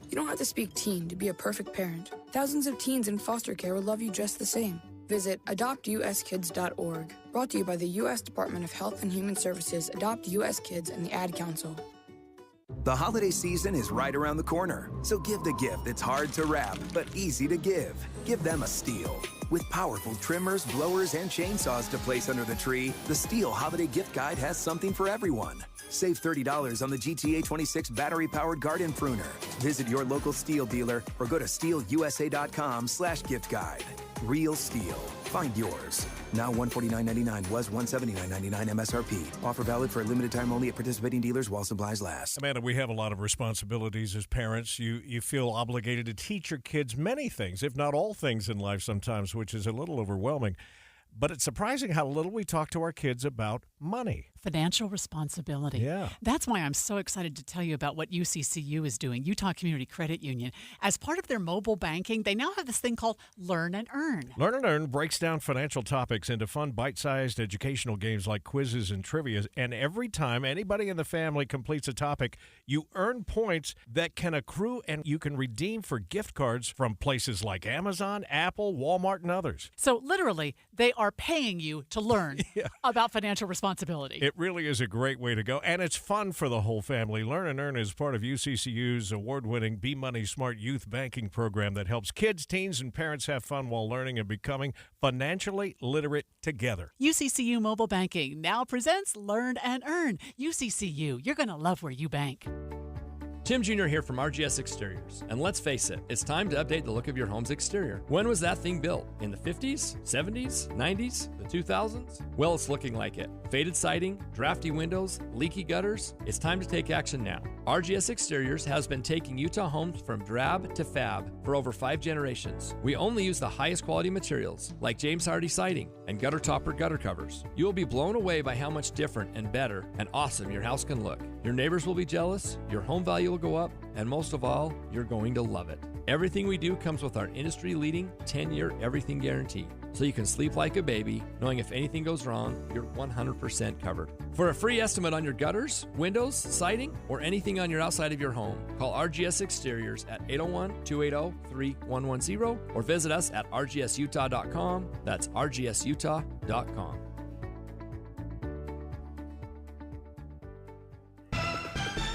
You don't have to speak teen to be a perfect parent. Thousands of teens in foster care will love you just the same. Visit adoptuskids.org. Brought to you by the U.S. Department of Health and Human Services, Adopt U.S. Kids, and the Ad Council. The holiday season is right around the corner, so give the gift that's hard to wrap, but easy to give. Give them a Stihl. With powerful trimmers, blowers, and chainsaws to place under the tree, the Stihl Holiday Gift Guide has something for everyone. Save $30 on the GTA 26 battery-powered garden pruner. Visit your local Stihl dealer or go to stihlusa.com/gift guide. Real Stihl. Find yours. Now $149.99 was $179.99 MSRP. Offer valid for a limited time only at participating dealers while supplies last. Amanda, we have a lot of responsibilities as parents. You feel obligated to teach your kids many things, if not all things in life sometimes, which is a little overwhelming. But it's surprising how little we talk to our kids about money. Financial responsibility. Yeah. That's why I'm so excited to tell you about what UCCU is doing, Utah Community Credit Union. As part of their mobile banking, they now have this thing called Learn and Earn. Learn and Earn breaks down financial topics into fun, bite-sized educational games like quizzes and trivia. And every time anybody in the family completes a topic, you earn points that can accrue and you can redeem for gift cards from places like Amazon, Apple, Walmart, and others. So literally, they are paying you to learn about financial responsibility. It really is a great way to go, and it's fun for the whole family. Learn and Earn is part of UCCU's award-winning Be Money Smart youth banking program that helps kids, teens, and parents have fun while learning and becoming financially literate together. UCCU Mobile Banking now presents Learn and Earn. UCCU, you're going to love where you bank. Tim Jr. here from RGS Exteriors. And let's face it, it's time to update the look of your home's exterior. When was that thing built? In the 50s, 70s, 90s, the 2000s? Well, it's looking like it. Faded siding, drafty windows, leaky gutters. It's time to take action now. RGS Exteriors has been taking Utah homes from drab to fab for over 5 generations. We only use the highest quality materials like James Hardie siding and gutter topper gutter covers. You will be blown away by how much different and better and awesome your house can look. Your neighbors will be jealous, your home value will go up, and most of all, you're going to love it. Everything we do comes with our industry-leading 10-year everything guarantee, so you can sleep like a baby, knowing if anything goes wrong, you're 100% covered. For a free estimate on your gutters, windows, siding, or anything on your outside of your home, call RGS Exteriors at 801-280-3110 or visit us at rgsutah.com. That's rgsutah.com.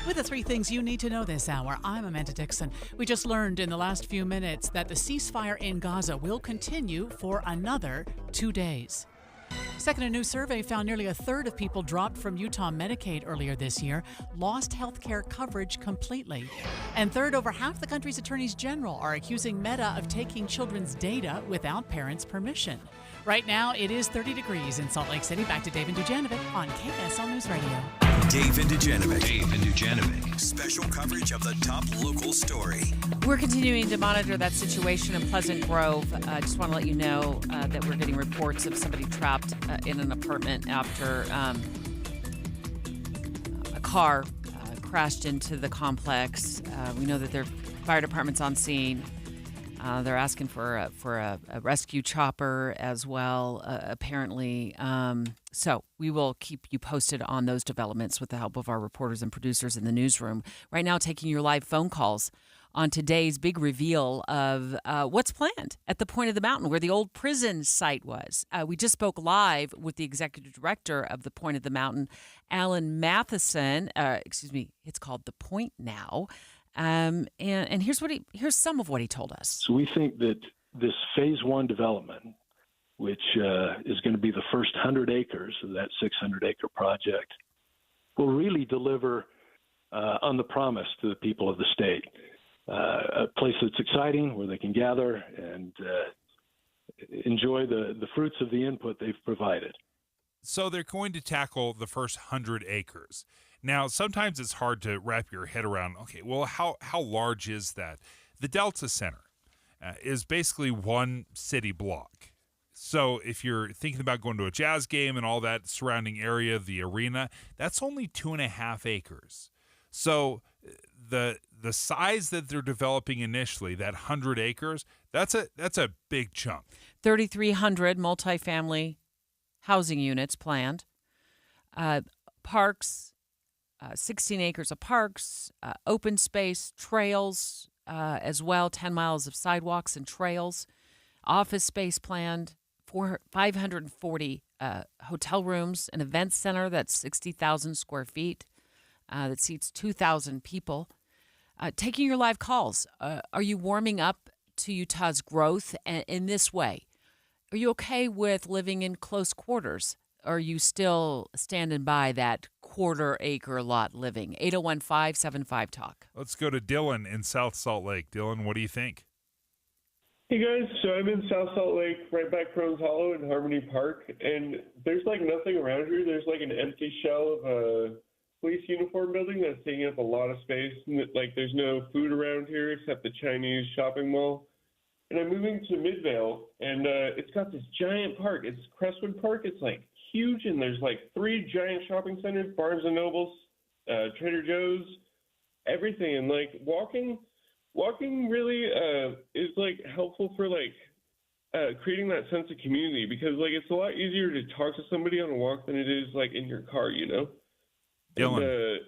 With the 3 things you need to know this hour, I'm Amanda Dixon. We just learned in the last few minutes that the ceasefire in Gaza will continue for another 2 days. Second, a new survey found nearly a third of people dropped from Utah Medicaid earlier this year lost health care coverage completely. And third, over half the country's attorneys general are accusing Meta of taking children's data without parents' permission. Right now, it is 30 degrees in Salt Lake City. Back to Dave and Dujanovic on KSL News Radio. Dave and Dujanovic. Dave and Dujanovic. Special coverage of the top local story. We're continuing to monitor that situation in Pleasant Grove. I just want to let you know that we're getting reports of somebody trapped in an apartment after a car crashed into the complex. We know that there are fire departments on scene. They're asking for a rescue chopper as well, apparently. So we will keep you posted on those developments with the help of our reporters and producers in the newsroom. Right now, taking your live phone calls on today's big reveal of what's planned at the Point of the Mountain, where the old prison site was. We just spoke live with the executive director of the Point of the Mountain, Alan Matheson. It's called The Point now. And here's some of what he told us. So we think that this phase 1 development, which is going to be the first 100 acres of that 600-acre project, will really deliver on the promise to the people of the state. A place that's exciting, where they can gather and enjoy the fruits of the input they've provided. So they're going to tackle the first 100 acres. Now, sometimes it's hard to wrap your head around, okay, well, how large is that? The Delta Center is basically one city block. So if you're thinking about going to a Jazz game and all that surrounding area, the arena, that's only 2.5 acres. So the size that they're developing initially, that 100 acres, that's a big chunk. 3,300 multifamily housing units planned. Parks, 16 acres of parks, open space, trails as well, 10 miles of sidewalks and trails, office space planned, 540 hotel rooms, an event center that's 60,000 square feet that seats 2,000 people. Taking your live calls, are you warming up to Utah's growth in this way? Are you okay with living in close quarters? Are you still standing by that quarter-acre lot living? 801-575-TALK. Let's go to Dylan in South Salt Lake. Dylan, what do you think? Hey, guys. So I'm in South Salt Lake, right by Crows Hollow in Harmony Park, and there's, nothing around here. There's, an empty shell of a police uniform building that's taking up a lot of space. There's no food around here except the Chinese shopping mall. And I'm moving to Midvale, and it's got this giant park. It's Crestwood Park. It's, huge, and there's 3 giant shopping centers, Barnes & Nobles, Trader Joe's, everything. And, walking really is, helpful for, creating that sense of community because, it's a lot easier to talk to somebody on a walk than it is, in your car, you know? Dylan. And,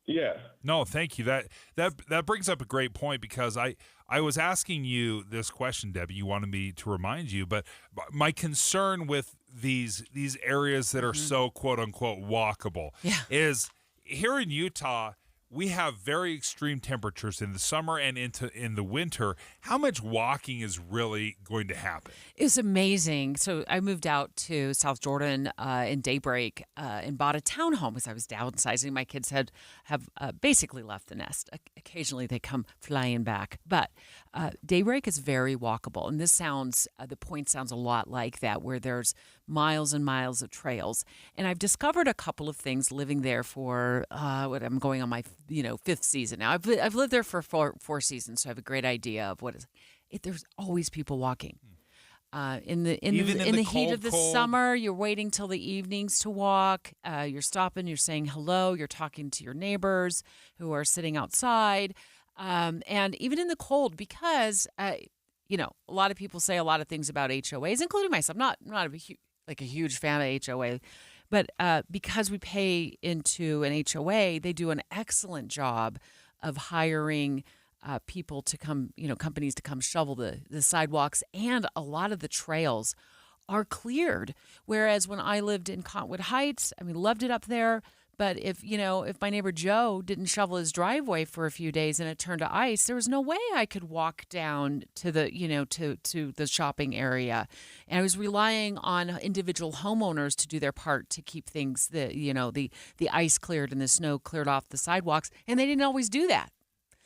yeah. No, thank you. That brings up a great point because I was asking you this question, Debbie. You wanted me to remind you, but my concern with these areas that are so quote unquote walkable is here in Utah. We have very extreme temperatures in the summer and in the winter. How much walking is really going to happen? It's amazing. So I moved out to South Jordan in Daybreak and bought a townhome as I was downsizing. My kids have basically left the nest. Occasionally they come flying back. But Daybreak is very walkable. And this sounds, the Point sounds a lot like that, where there's miles and miles of trails. And I've discovered a couple of things living there for I'm going on my fifth season now. I've lived there for four seasons, so I have a great idea of what is. There's always people walking. In the heat of the summer, you're waiting till the evenings to walk. You're stopping, you're saying hello, you're talking to your neighbors who are sitting outside. And even in the cold, because a lot of people say a lot of things about HOAs, including myself. I'm not a huge fan of HOA, but because we pay into an HOA, they do an excellent job of hiring people to come, companies to come shovel the sidewalks, and a lot of the trails are cleared. Whereas when I lived in Cottonwood Heights, loved it up there. But if my neighbor Joe didn't shovel his driveway for a few days and it turned to ice, there was no way I could walk down to the, to the shopping area. And I was relying on individual homeowners to do their part to keep things, the ice cleared and the snow cleared off the sidewalks. And they didn't always do that.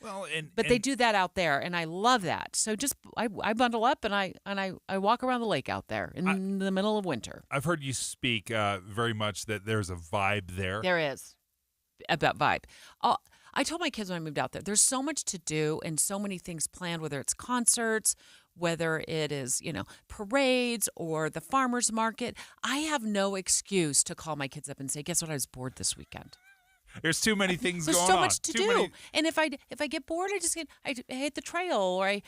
Well, but they do that out there, and I love that. So I bundle up and I walk around the lake out there in the middle of winter. I've heard you speak very much that there's a vibe there. There is about vibe. I told my kids when I moved out there, there's so much to do and so many things planned, whether it's concerts, whether it is, parades or the farmer's market. I have no excuse to call my kids up and say, guess what, I was bored this weekend. There's too many things going on. There's so much to do. And if I get bored, I hit the trail, or I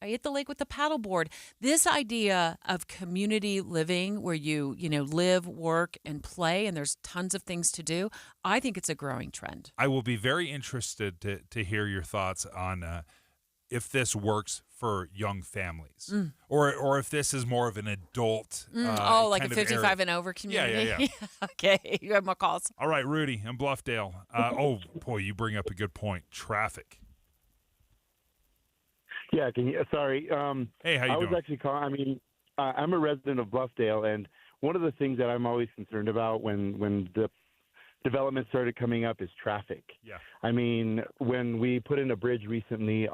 hit the lake with the paddleboard. This idea of community living where you live, work, and play, and there's tons of things to do, I think it's a growing trend. I will be very interested to hear your thoughts on if this works for young families, or if this is more of an adult. Like a 55 and over community. Yeah. Okay, you have more calls. All right, Rudy in Bluffdale. Oh boy, you bring up a good point. Traffic. Yeah, sorry. Hey, how you doing? I was actually calling. I'm a resident of Bluffdale, and one of the things that I'm always concerned about when the development started coming up is traffic. Yeah. When we put in a bridge recently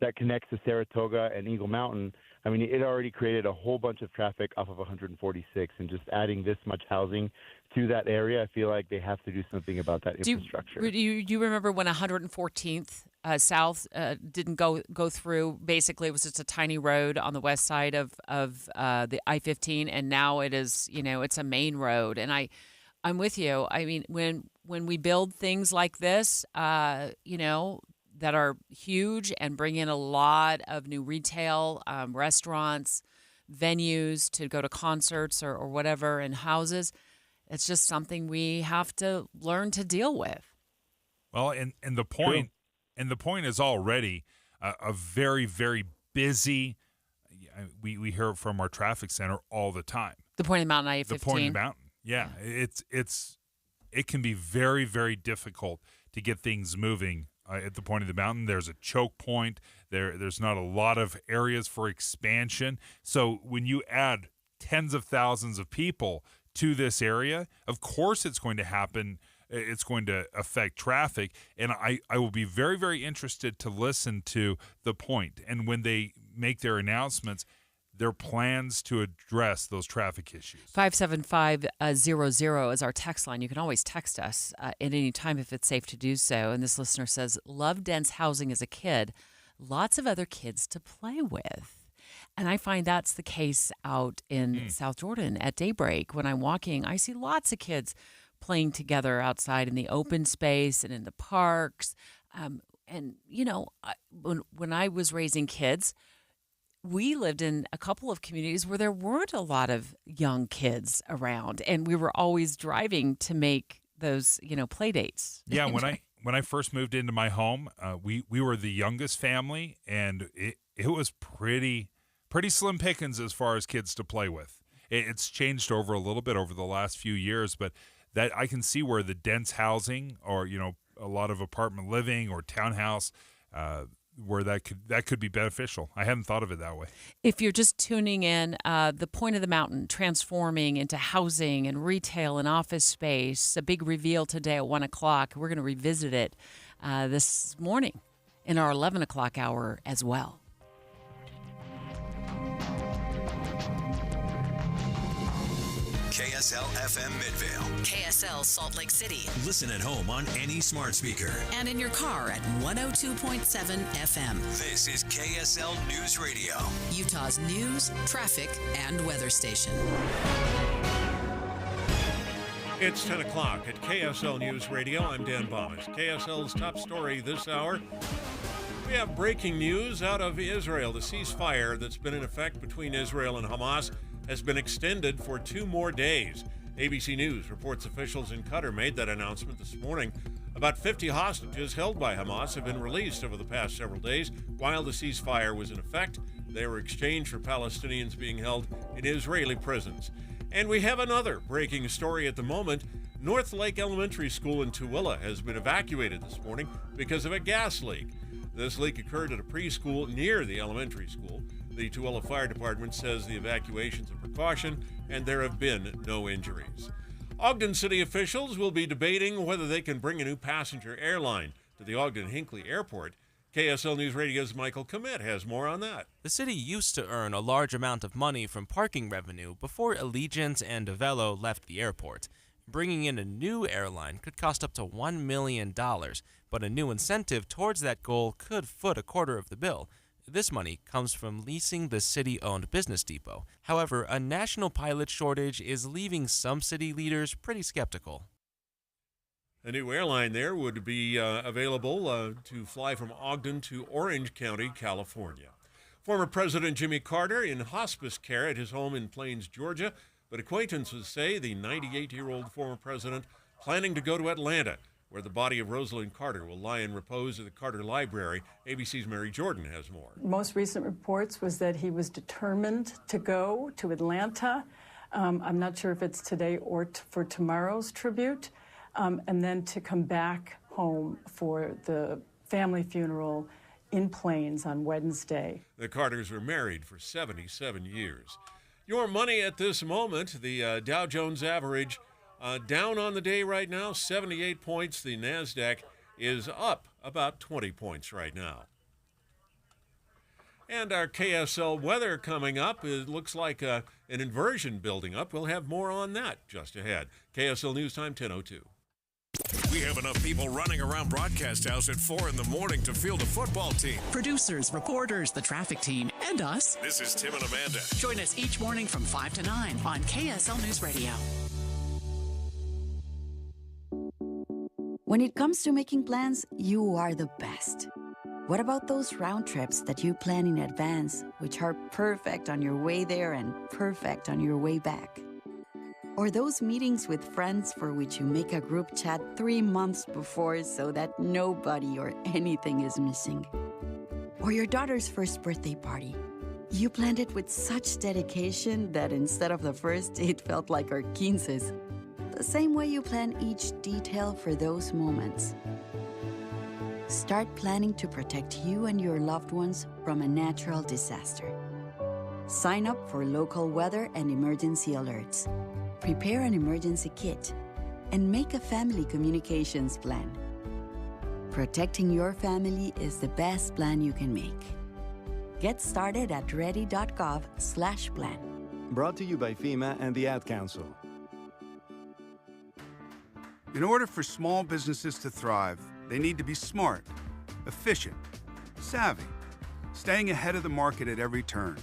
that connects to Saratoga and Eagle Mountain, it already created a whole bunch of traffic off of 146, and just adding this much housing to that area, I feel like they have to do something about that infrastructure. Do you remember when 114th South didn't go through? Basically, it was just a tiny road on the west side of the I-15, and now it is, it's a main road. And I'm with you. When we build things like this, that are huge and bring in a lot of new retail, restaurants, venues to go to concerts or whatever, and houses, it's just something we have to learn to deal with. Well, and the point, and the point is already a very, very busy. We hear it from our traffic center all the time. The point of the mountain, I-15. The point of the mountain. Yeah. It can be very, very difficult to get things moving. At the point of the mountain, there's a choke point. There's not a lot of areas for expansion. So when you add tens of thousands of people to this area, of course it's going to happen. It's going to affect traffic. And I will be very, very interested to listen to the point. And when they make their announcements, their plans to address those traffic issues. 57500 is our text line. You can always text us at any time if it's safe to do so. And this listener says, love dense housing as a kid. Lots of other kids to play with. And I find that's the case out in South Jordan at daybreak. When I'm walking, I see lots of kids playing together outside in the open space and in the parks. When I was raising kids, we lived in a couple of communities where there weren't a lot of young kids around, and we were always driving to make those, play dates. Yeah, when I first moved into my home, we were the youngest family, and it was pretty slim pickings as far as kids to play with. It's changed over a little bit over the last few years, but that I can see where the dense housing or a lot of apartment living or townhouse. Where that could be beneficial. I hadn't thought of it that way. If you're just tuning in, the point of the mountain transforming into housing and retail and office space, a big reveal today at 1 o'clock. We're going to revisit it this morning in our 11 o'clock hour as well. KSL FM Midvale. KSL Salt Lake City. Listen at home on any smart speaker. And in your car at 102.7 FM. This is KSL News Radio. Utah's news, traffic, and weather station. It's 10 o'clock at KSL News Radio. I'm Dan Bomas. KSL's top story this hour. We have breaking news out of Israel. The ceasefire that's been in effect between Israel and Hamas has been extended for 2 more days. ABC News reports officials in Qatar made that announcement this morning. About 50 hostages held by Hamas have been released over the past several days. While the ceasefire was in effect, they were exchanged for Palestinians being held in Israeli prisons. And we have another breaking story at the moment. North Lake Elementary School in Tooele has been evacuated this morning because of a gas leak. This leak occurred at a preschool near the elementary school. The Tooele Fire Department says the evacuation's a precaution and there have been no injuries. Ogden City officials will be debating whether they can bring a new passenger airline to the Ogden-Hinckley Airport. KSL News Radio's Michael Commett has more on that. The city used to earn a large amount of money from parking revenue before Allegiant and Avelo left the airport. Bringing in a new airline could cost up to $1 million, but a new incentive towards that goal could foot a quarter of the bill. This money comes from leasing the city-owned business depot. However, a national pilot shortage is leaving some city leaders pretty skeptical. A new airline there would be available to fly from Ogden to Orange County, California. Former President Jimmy Carter in hospice care at his home in Plains, Georgia, but acquaintances say the 98-year-old former president planning to go to Atlanta, where the body of Rosalind Carter will lie in repose at the Carter Library. ABC's Mary Jordan has more. Most recent reports was that he was determined to go to Atlanta. I'm not sure if it's today or for tomorrow's tribute. And then to come back home for the family funeral in Plains on Wednesday. The Carters were married for 77 years. Your money at this moment, the Dow Jones average down on the day right now, 78 points. The NASDAQ is up about 20 points right now. And our KSL weather coming up. It looks like an inversion building up. We'll have more on that just ahead. KSL News Time, 10:02. We have enough people running around Broadcast House at 4 in the morning to field a football team. Producers, reporters, the traffic team, and us. This is Tim and Amanda. Join us each morning from 5 to 9 on KSL News Radio. When it comes to making plans, you are the best. What about those round trips that you plan in advance, which are perfect on your way there and perfect on your way back? Or those meetings with friends for which you make a group chat 3 months before so that nobody or anything is missing? Or your daughter's first birthday party. You planned it with such dedication that instead of the first, it felt like our 15s. The same way you plan each detail for those moments. Start planning to protect you and your loved ones from a natural disaster. Sign up for local weather and emergency alerts. Prepare an emergency kit and make a family communications plan. Protecting your family is the best plan you can make. Get started at ready.gov/plan. Brought to you by FEMA and the Ad Council. In order for small businesses to thrive, they need to be smart, efficient, savvy, staying ahead of the market at every turn,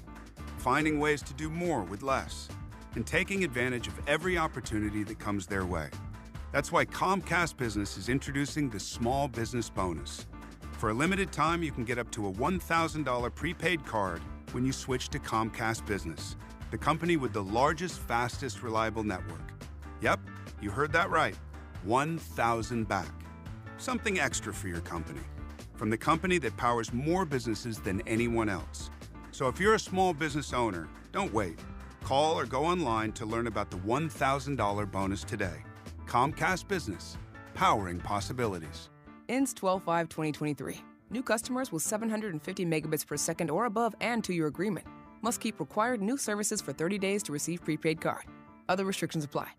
finding ways to do more with less, and taking advantage of every opportunity that comes their way. That's why Comcast Business is introducing the Small Business Bonus. For a limited time, you can get up to a $1,000 prepaid card when you switch to Comcast Business, the company with the largest, fastest, reliable network. Yep, you heard that right. 1,000 back. Something extra for your company. From the company that powers more businesses than anyone else. So if you're a small business owner, don't wait. Call or go online to learn about the $1,000 bonus today. Comcast Business, powering possibilities. Ends 12/5/2023. New customers with 750 megabits per second or above and 2-year agreement must keep required new services for 30 days to receive prepaid card. Other restrictions apply.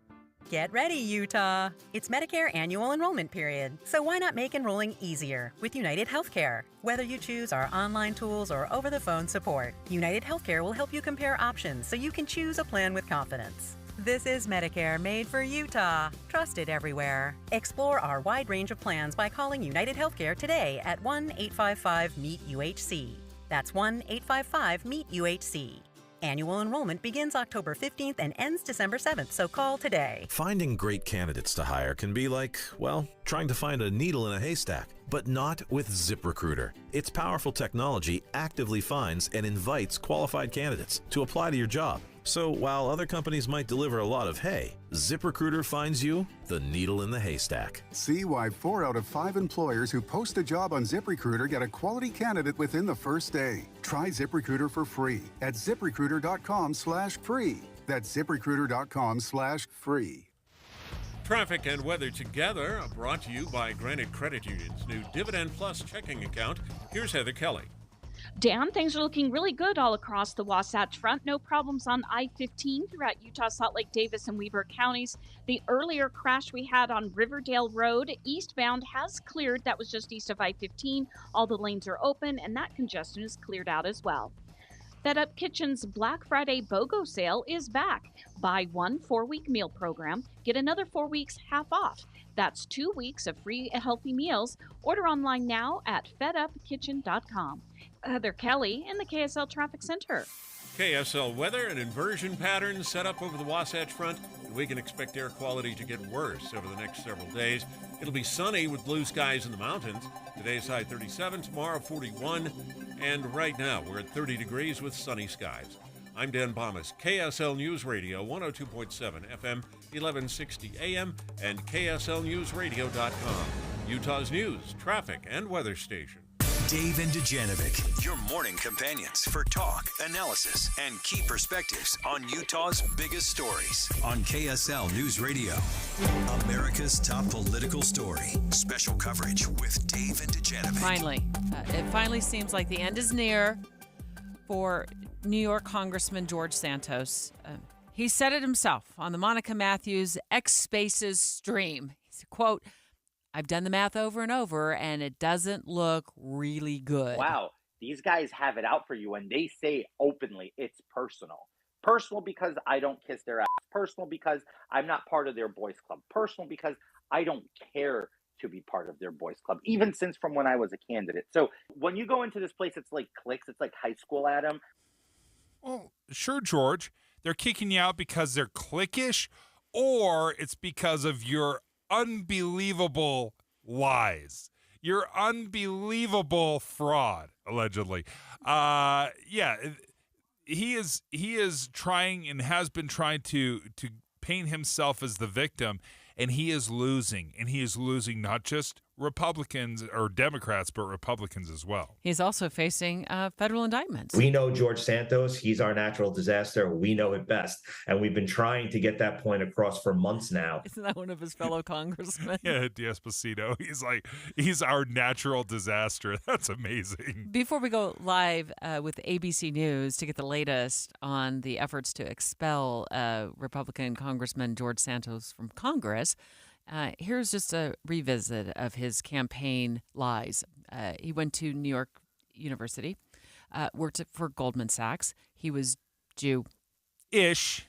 Get ready, Utah! It's Medicare annual enrollment period, so why not make enrolling easier with United Healthcare? Whether you choose our online tools or over-the-phone support, United Healthcare will help you compare options so you can choose a plan with confidence. This is Medicare made for Utah, trusted everywhere. Explore our wide range of plans by calling United Healthcare today at 1-855-MEET-UHC. That's 1-855-MEET-UHC. Annual enrollment begins October 15th and ends December 7th, so call today. Finding great candidates to hire can be like, well, trying to find a needle in a haystack, but not with ZipRecruiter. Its powerful technology actively finds and invites qualified candidates to apply to your job. So while other companies might deliver a lot of hay, ZipRecruiter finds you the needle in the haystack. See why 4 out of 5 employers who post a job on ZipRecruiter get a quality candidate within the first day. Try ZipRecruiter for free at ZipRecruiter.com/free. That's ZipRecruiter.com/free. Traffic and weather together, brought to you by Granite Credit Union's new Dividend Plus checking account. Here's Heather Kelly. Dan, things are looking really good all across the Wasatch Front. No problems on I-15 throughout Utah, Salt Lake, Davis, and Weber counties. The earlier crash we had on Riverdale Road eastbound has cleared. That was just east of I-15. All the lanes are open, and that congestion is cleared out as well. Fed Up Kitchen's Black Friday BOGO sale is back. Buy one 4-week meal program, get another 4 weeks half off. That's 2 weeks of free healthy meals. Order online now at fedupkitchen.com. Heather Kelly in the KSL Traffic Center. KSL weather and inversion patterns set up over the Wasatch Front, and we can expect air quality to get worse over the next several days. It'll be sunny with blue skies in the mountains. Today's high 37, tomorrow 41, and right now we're at 30 degrees with sunny skies. I'm Dan Bomas, KSL News Radio, 102.7 FM, 1160 AM, and KSLNewsRadio.com, Utah's news, traffic, and weather station. Dave and Dujanovic, your morning companions for talk, analysis, and key perspectives on Utah's biggest stories on KSL News Radio. America's top political story. Special coverage with Dave and Dujanovic. Finally, it finally seems like the end is near for New York Congressman George Santos. He said it himself on the Monica Matthews X Spaces stream. He said, quote, "I've done the math over and over, and it doesn't look really good." Wow, these guys have it out for you, and they say openly it's personal. Personal because I don't kiss their ass. Personal because I'm not part of their boys club. Personal because I don't care to be part of their boys club, even since from when I was a candidate. So when you go into this place, it's like cliques. It's like high school, Adam. Well, sure, George. They're kicking you out because they're cliquish, or it's because of your unbelievable lies, your unbelievable fraud, allegedly. He is trying and has been trying to paint himself as the victim, and he is losing. And he is losing not just Republicans or Democrats, but Republicans as well. He's also facing federal indictments. We know George Santos. He's our natural disaster. We know it best. And we've been trying to get that point across for months now. Isn't that one of his fellow congressmen? Yeah, D'Esposito. He's our natural disaster. That's amazing. Before we go live with ABC News to get the latest on the efforts to expel Republican Congressman George Santos from Congress, here's just a revisit of his campaign lies. He went to New York University, worked for Goldman Sachs. He was Jew-ish,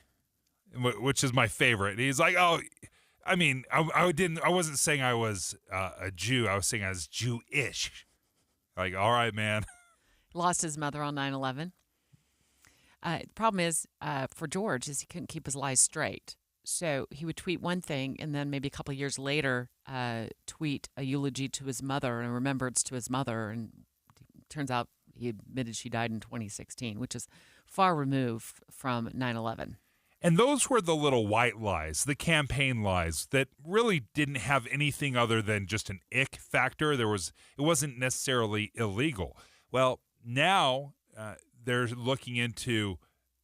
which is my favorite. He's like, oh, I mean, I wasn't saying I was a Jew. I was saying I was Jew-ish. Like, all right, man. Lost his mother on 9/11. The problem is for George is he couldn't keep his lies straight. So he would tweet one thing and then maybe a couple of years later tweet a eulogy to his mother and a remembrance to his mother. And it turns out he admitted she died in 2016, which is far removed from 9/11. And those were the little white lies, the campaign lies that really didn't have anything other than just an ick factor. It wasn't necessarily illegal. Well, now they're looking into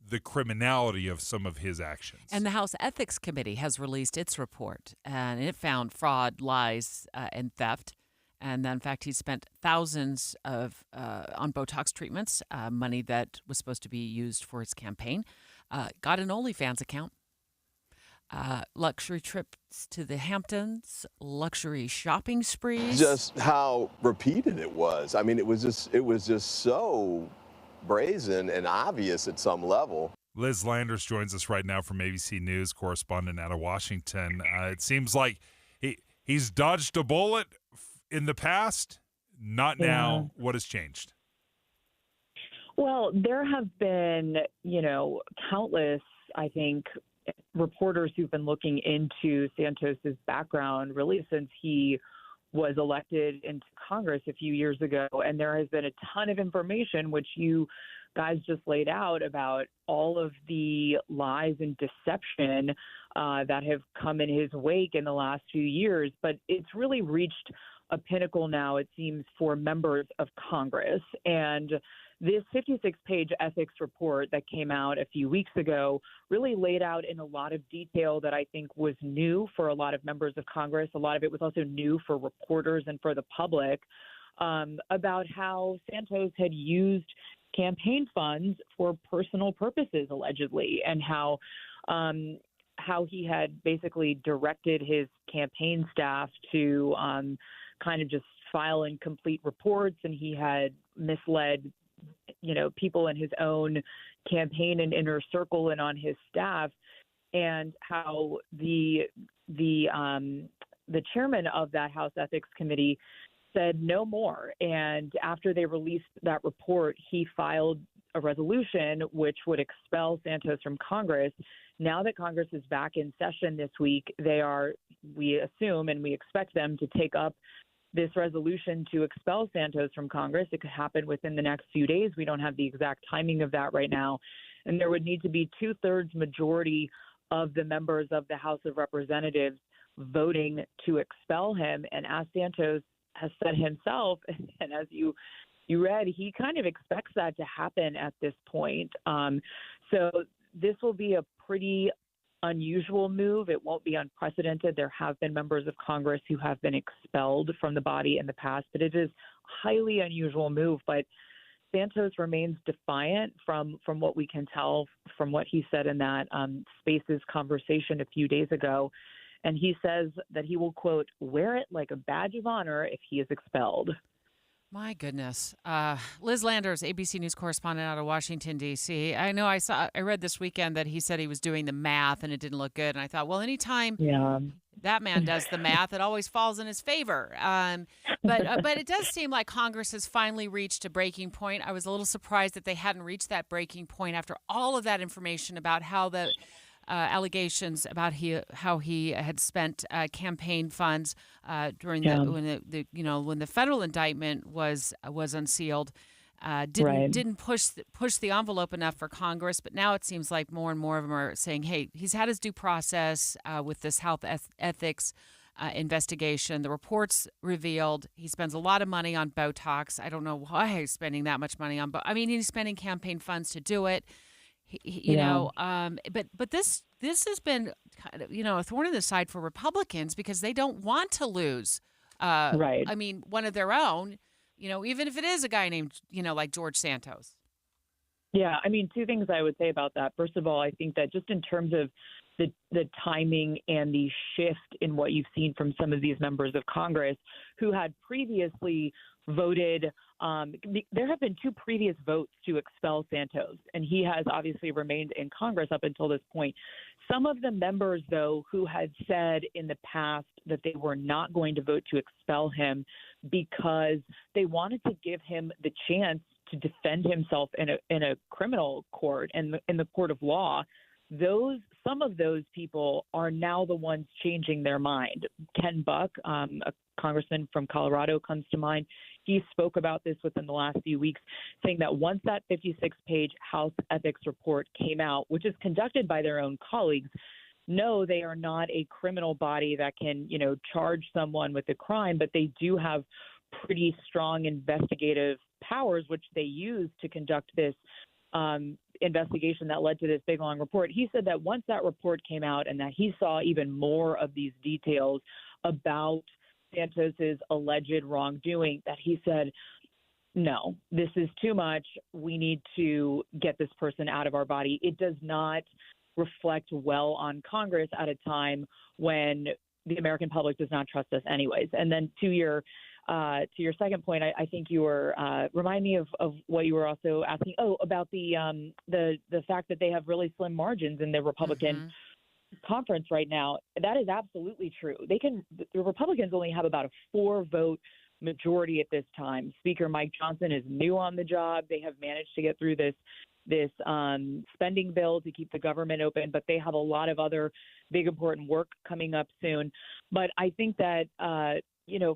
the criminality of some of his actions. And the House Ethics Committee has released its report, and it found fraud, lies, and theft. And then, in fact, he spent thousands of on Botox treatments, money that was supposed to be used for his campaign. Got an OnlyFans account, luxury trips to the Hamptons, luxury shopping sprees. Just how repeated it was. I mean, it was just so brazen and obvious at some level. Liz Landers joins us right now from ABC News, correspondent out of Washington. It seems like he's dodged a bullet in the past, not now. What has changed? Well, there have been, countless, I think, reporters who've been looking into Santos's background really since he was elected into Congress a few years ago. And there has been a ton of information, which you guys just laid out, about all of the lies and deception that have come in his wake in the last few years. But it's really reached a pinnacle now, it seems, for members of Congress. And this 56-page ethics report that came out a few weeks ago really laid out in a lot of detail that I think was new for a lot of members of Congress. A lot of it was also new for reporters and for the public, about how Santos had used campaign funds for personal purposes, allegedly, and how he had basically directed his campaign staff to kind of just file incomplete reports, and he had misled people in his own campaign and inner circle and on his staff, and how the chairman of that House Ethics Committee said no more. And after they released that report, he filed a resolution which would expel Santos from Congress. Now that Congress is back in session this week, we assume and we expect them to take up this resolution to expel Santos from Congress. It could happen within the next few days. We don't have the exact timing of that right now. And there would need to be 2/3 majority of the members of the House of Representatives voting to expel him. And as Santos has said himself, and as you read, he kind of expects that to happen at this point. So this will be a pretty unusual move. It won't be unprecedented. There have been members of Congress who have been expelled from the body in the past, but it is a highly unusual move. But Santos remains defiant from what we can tell from what he said in that Spaces conversation a few days ago. And he says that he will, quote, wear it like a badge of honor if he is expelled. My goodness. Liz Landers, ABC News correspondent out of Washington, D.C. I know I read this weekend that he said he was doing the math and it didn't look good. And I thought, well, anytime that man does the math, it always falls in his favor. But it does seem like Congress has finally reached a breaking point. I was a little surprised that they hadn't reached that breaking point after all of that information about how the allegations about how he had spent campaign funds during when the federal indictment was unsealed. Didn't push the envelope enough for Congress, but now it seems like more and more of them are saying, hey, he's had his due process with this health ethics investigation. The reports revealed he spends a lot of money on Botox. I don't know why he's spending that much money on, but I mean, he's spending campaign funds to do it. But this has been kind of, a thorn in the side for Republicans because they don't want to lose. I mean, one of their own, even if it is a guy named, like George Santos. Yeah, I mean, two things I would say about that. First of all, I think that just in terms of the timing and the shift in what you've seen from some of these members of Congress who had previously voted. There have been 2 previous votes to expel Santos, and he has obviously remained in Congress up until this point. Some of the members, though, who had said in the past that they were not going to vote to expel him because they wanted to give him the chance to defend himself in a criminal court and in the court of law, some of those people are now the ones changing their mind. Ken Buck, a congressman from Colorado, comes to mind. He spoke about this within the last few weeks, saying that once that 56-page House ethics report came out, which is conducted by their own colleagues, no, they are not a criminal body that can, charge someone with a crime, but they do have pretty strong investigative powers, which they use to conduct this investigation that led to this big, long report. He said that once that report came out and that he saw even more of these details about Santos's alleged wrongdoing, that he said, no, this is too much. We need to get this person out of our body. It does not reflect well on Congress at a time when the American public does not trust us anyways. And then to your to your second point, I think you were remind me of what you were also asking. Oh, about the fact that they have really slim margins in the Republican conference right now. That is absolutely true. The Republicans only have about a 4-vote majority at this time. Speaker Mike Johnson is new on the job. They have managed to get through this spending bill to keep the government open, but they have a lot of other big important work coming up soon. But I think that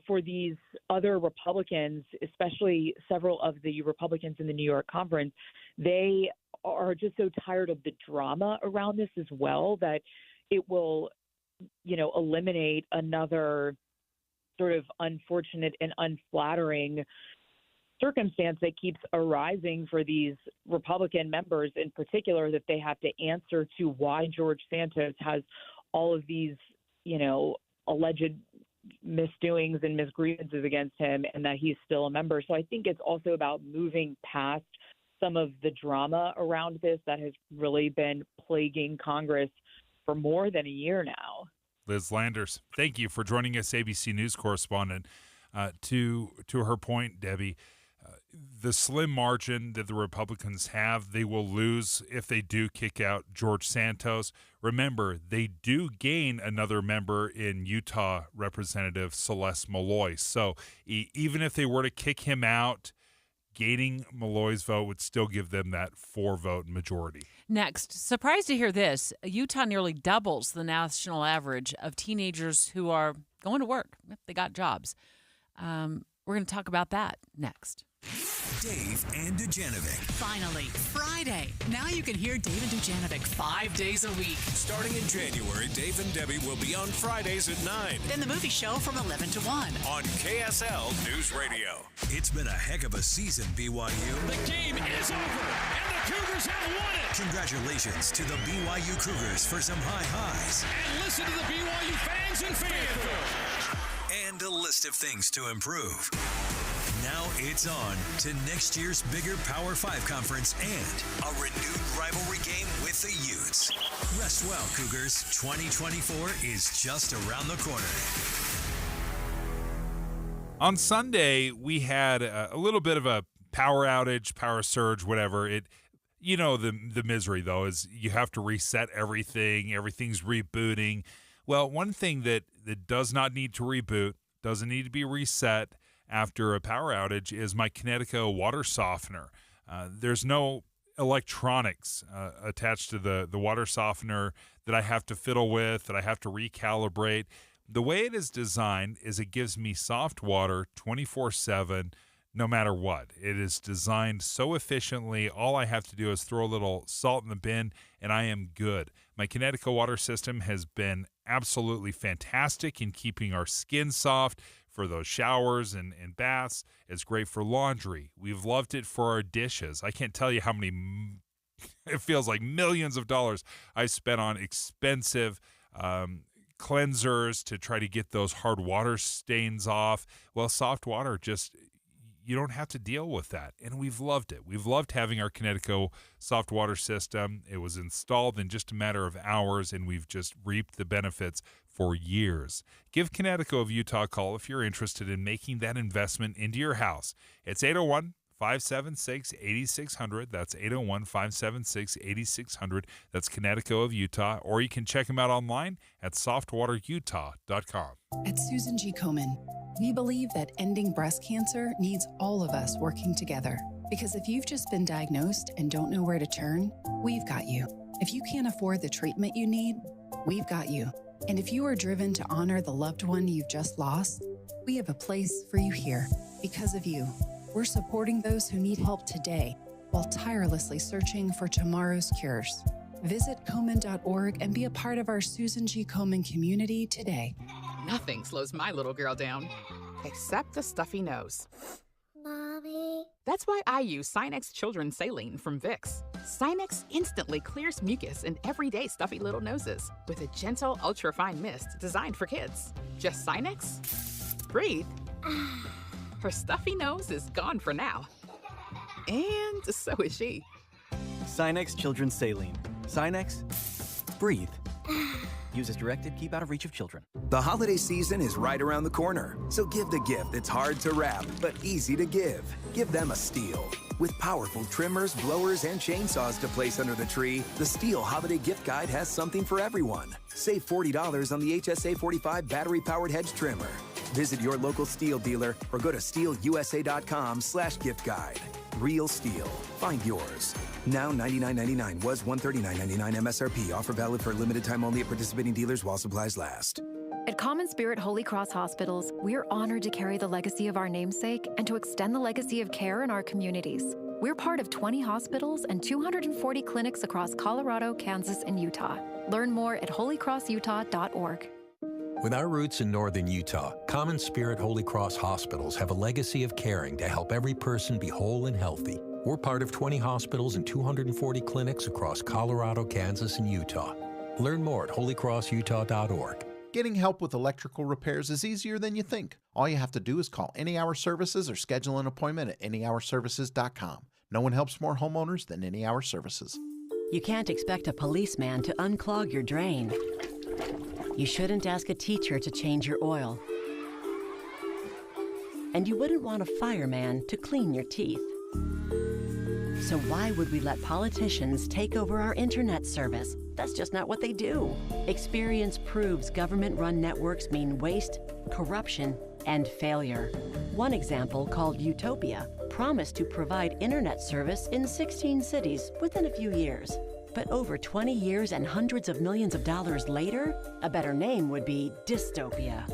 for these other Republicans, especially several of the Republicans in the New York conference, they are just so tired of the drama around this as well that it will, eliminate another sort of unfortunate and unflattering circumstance that keeps arising for these Republican members in particular, that they have to answer to why George Santos has all of these, alleged misdoings and misgrievances against him, and that he's still a member. So I think it's also about moving past some of the drama around this that has really been plaguing Congress for more than a year now. Liz Landers, thank you for joining us, ABC News correspondent. To her point, Debbie, the slim margin that the Republicans have, they will lose if they do kick out George Santos. Remember, they do gain another member in Utah, Representative Celeste Malloy. So even if they were to kick him out, gaining Malloy's vote would still give them that 4-vote majority. Next, surprised to hear this, Utah nearly doubles the national average of teenagers who are going to work. They got jobs. We're going to talk about that next. Dave and Dujanovic. Finally, Friday. Now you can hear Dave and Dujanovic 5 days a week. Starting in January, Dave and Debbie will be on Fridays at 9. Then the movie show from 11 to 1. On KSL News Radio. It's been a heck of a season, BYU. The game is over, and the Cougars have won it. Congratulations to the BYU Cougars for some high highs. And listen to the BYU fans in Fayetteville. And a list of things to improve. Now it's on to next year's bigger Power 5 conference and a renewed rivalry game with the Utes. Rest well, Cougars. 2024 is just around the corner. On Sunday, we had a little bit of a power outage, power surge, whatever. The misery, though, is you have to reset everything. Everything's rebooting. Well, one thing that does not need to reboot, doesn't need to be reset after a power outage is my Kinetico water softener. There's no electronics attached to the water softener that I have to fiddle with, that I have to recalibrate. The way it is designed is it gives me soft water 24/7, no matter what. It is designed so efficiently, all I have to do is throw a little salt in the bin, and I am good. My Kinetico water system has been absolutely fantastic in keeping our skin soft for those showers and baths. It's great for laundry. We've loved it for our dishes. I can't tell you how many, it feels like millions of dollars I spent on expensive cleansers to try to get those hard water stains off. Well, soft water just, you don't have to deal with that. And we've loved it. We've loved having our Kinetico soft water system. It was installed in just a matter of hours, and we've just reaped the benefits for years. Give Kinetico of Utah a call if you're interested in making that investment into your house. It's 801-576-8600. That's 801-576-8600. That's Kinetico of Utah. Or you can check them out online at softwaterutah.com. At Susan G. Komen, we believe that ending breast cancer needs all of us working together. Because if you've just been diagnosed and don't know where to turn, we've got you. If you can't afford the treatment you need, we've got you. And if you are driven to honor the loved one you've just lost, we have a place for you here. Because of you, we're supporting those who need help today while tirelessly searching for tomorrow's cures. Visit Komen.org and be a part of our Susan G. Komen community today. Nothing slows my little girl down, except the stuffy nose. Mommy. That's why I use Sinex Children's Saline from Vicks. Sinex instantly clears mucus in everyday stuffy little noses with a gentle, ultra-fine mist designed for kids. Just Sinex? Breathe. Her stuffy nose is gone for now. And so is she. Sinex Children's Saline. Sinex, breathe. Use as directed. Keep out of reach of children. The holiday season is right around the corner, so give the gift that's hard to wrap but easy to give. Give them a Stihl. With powerful trimmers, blowers, and chainsaws to place under the tree, the Stihl Holiday Gift Guide has something for everyone. Save $40 on the HSA 45 battery-powered hedge trimmer. Visit your local Stihl dealer or go to stihlusa.com/gift guide. Real Stihl. Find yours. Now $99.99 was $139.99 MSRP. Offer valid for a limited time only at participating dealers while supplies last. At Common Spirit Holy Cross Hospitals, we're honored to carry the legacy of our namesake and to extend the legacy of care in our communities. We're part of 20 hospitals and 240 clinics across Colorado, Kansas, and Utah. Learn more at holycrossutah.org. With our roots in northern Utah, Common Spirit Holy Cross Hospitals have a legacy of caring to help every person be whole and healthy. We're part of 20 hospitals and 240 clinics across Colorado, Kansas, and Utah. Learn more at holycrossutah.org. Getting help with electrical repairs is easier than you think. All you have to do is call Any Hour Services or schedule an appointment at anyhourservices.com. No one helps more homeowners than Any Hour Services. You can't expect a policeman to unclog your drain. You shouldn't ask a teacher to change your oil. And you wouldn't want a fireman to clean your teeth. So why would we let politicians take over our internet service? That's just not what they do. Experience proves government-run networks mean waste, corruption, and failure. One example, called Utopia, promised to provide internet service in 16 cities within a few years. But over 20 years and hundreds of millions of dollars later, a better name would be dystopia.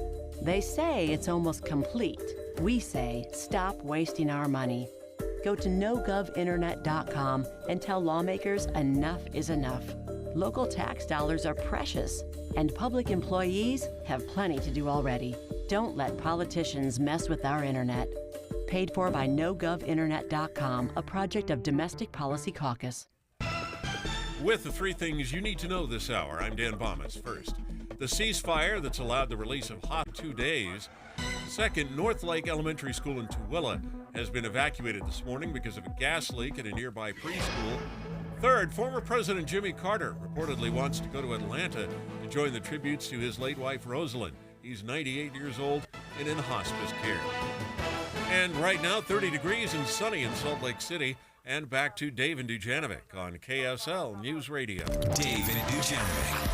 They say it's almost complete. We say stop wasting our money. Go to nogovinternet.com and tell lawmakers enough is enough. Local tax dollars are precious, and public employees have plenty to do already. Don't let politicians mess with our internet. Paid for by nogovinternet.com, a project of Domestic Policy Caucus. With the three things you need to know this hour, I'm Dan Bomas. First, the ceasefire that's allowed the release of hot 2 days. Second, North Lake Elementary School in Tooele has been evacuated this morning because of a gas leak at a nearby preschool. Third, former President Jimmy Carter reportedly wants to go to Atlanta to join the tributes to his late wife, Rosalind. He's 98 years old and in hospice care. And right now, 30 degrees and sunny in Salt Lake City. And back to Dave and Dujanovic on KSL News Radio. Dave and Dujanovic.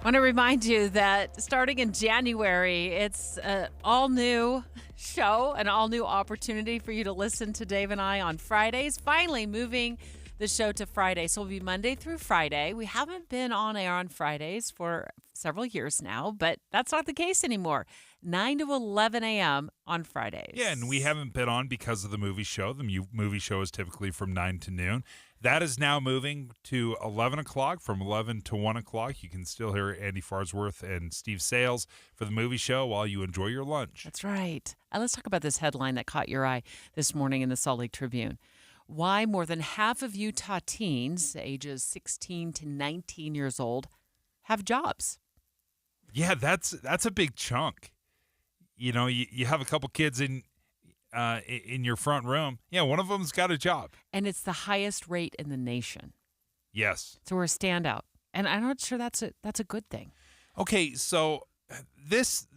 I want to remind you that starting in January, it's an all-new show, an all-new opportunity for you to listen to Dave and I on Fridays. Finally moving the show to Friday. So it'll be Monday through Friday. We haven't been on air on Fridays for several years now, but that's not the case anymore. 9 to 11 a.m. on Fridays. Yeah, and we haven't been on because of the movie show. The movie show is typically from 9 to noon. That is now moving to 11 o'clock, from 11 to 1 o'clock. You can still hear Andy Farnsworth and Steve Sales for the movie show while you enjoy your lunch. That's right. Let's talk about this headline that caught your eye this morning in the Salt Lake Tribune. Why more than half of Utah teens, ages 16 to 19 years old, have jobs. Yeah, that's a big chunk. You know, you have a couple kids in your front room. Yeah, one of them's got a job. And it's the highest rate in the nation. Yes. So we're a standout. And I'm not sure that's a good thing. Okay, so this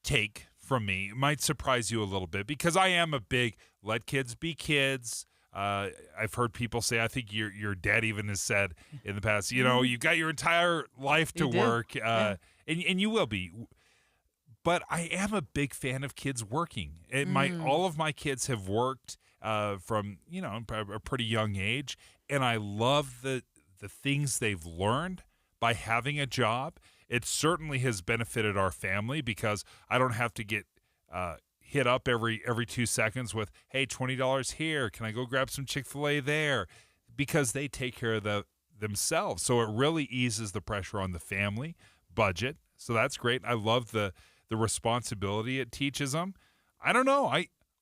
take from me might surprise you a little bit because I am a big let kids be kids. I've heard people say, I think your dad even has said in the past, you know, you've got your entire life to work, and you will be. But I am a big fan of kids working. All of my kids have worked from, a pretty young age, and I love the things they've learned by having a job. It certainly has benefited our family because I don't have to get hit up every 2 seconds with, hey, $20 here. Can I go grab some Chick-fil-A there? Because they take care of themselves. So it really eases the pressure on the family budget. So that's great. I love the responsibility it teaches them. I don't know.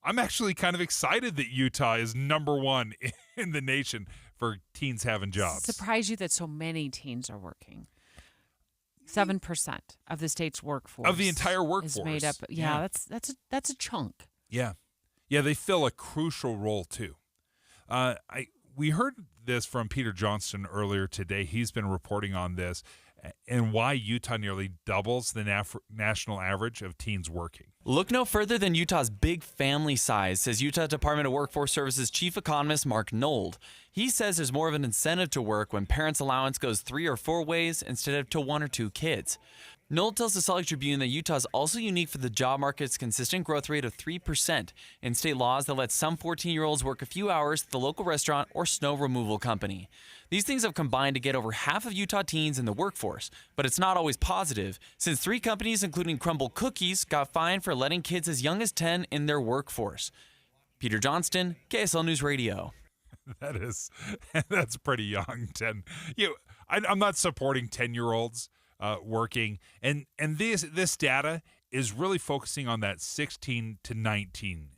I'm actually kind of excited that Utah is number one in the nation for teens having jobs. Surprise you that so many teens are working. 7% of the state's workforce of the entire workforce is made up. Yeah. That's a chunk. Yeah, they fill a crucial role too. we heard this from Peter Johnston earlier today. He's been reporting on this and why Utah nearly doubles the national average of teens working. Look no further than Utah's big family size, says Utah Department of Workforce Services chief economist Mark Nold. He says there's more of an incentive to work when parents' allowance goes 3 or 4 ways instead of to 1 or 2 kids. Nold tells the Salt Lake Tribune that Utah is also unique for the job market's consistent growth rate of 3% in state laws that let some 14-year-olds work a few hours at the local restaurant or snow removal company. These things have combined to get over half of Utah teens in the workforce, but it's not always positive, since 3 companies, including Crumble Cookies, got fined for letting kids as young as 10 in their workforce. Peter Johnston, KSL News Radio. That's pretty young. 10. I'm not supporting 10-year-olds working, and this data is really focusing on that 16 to 19,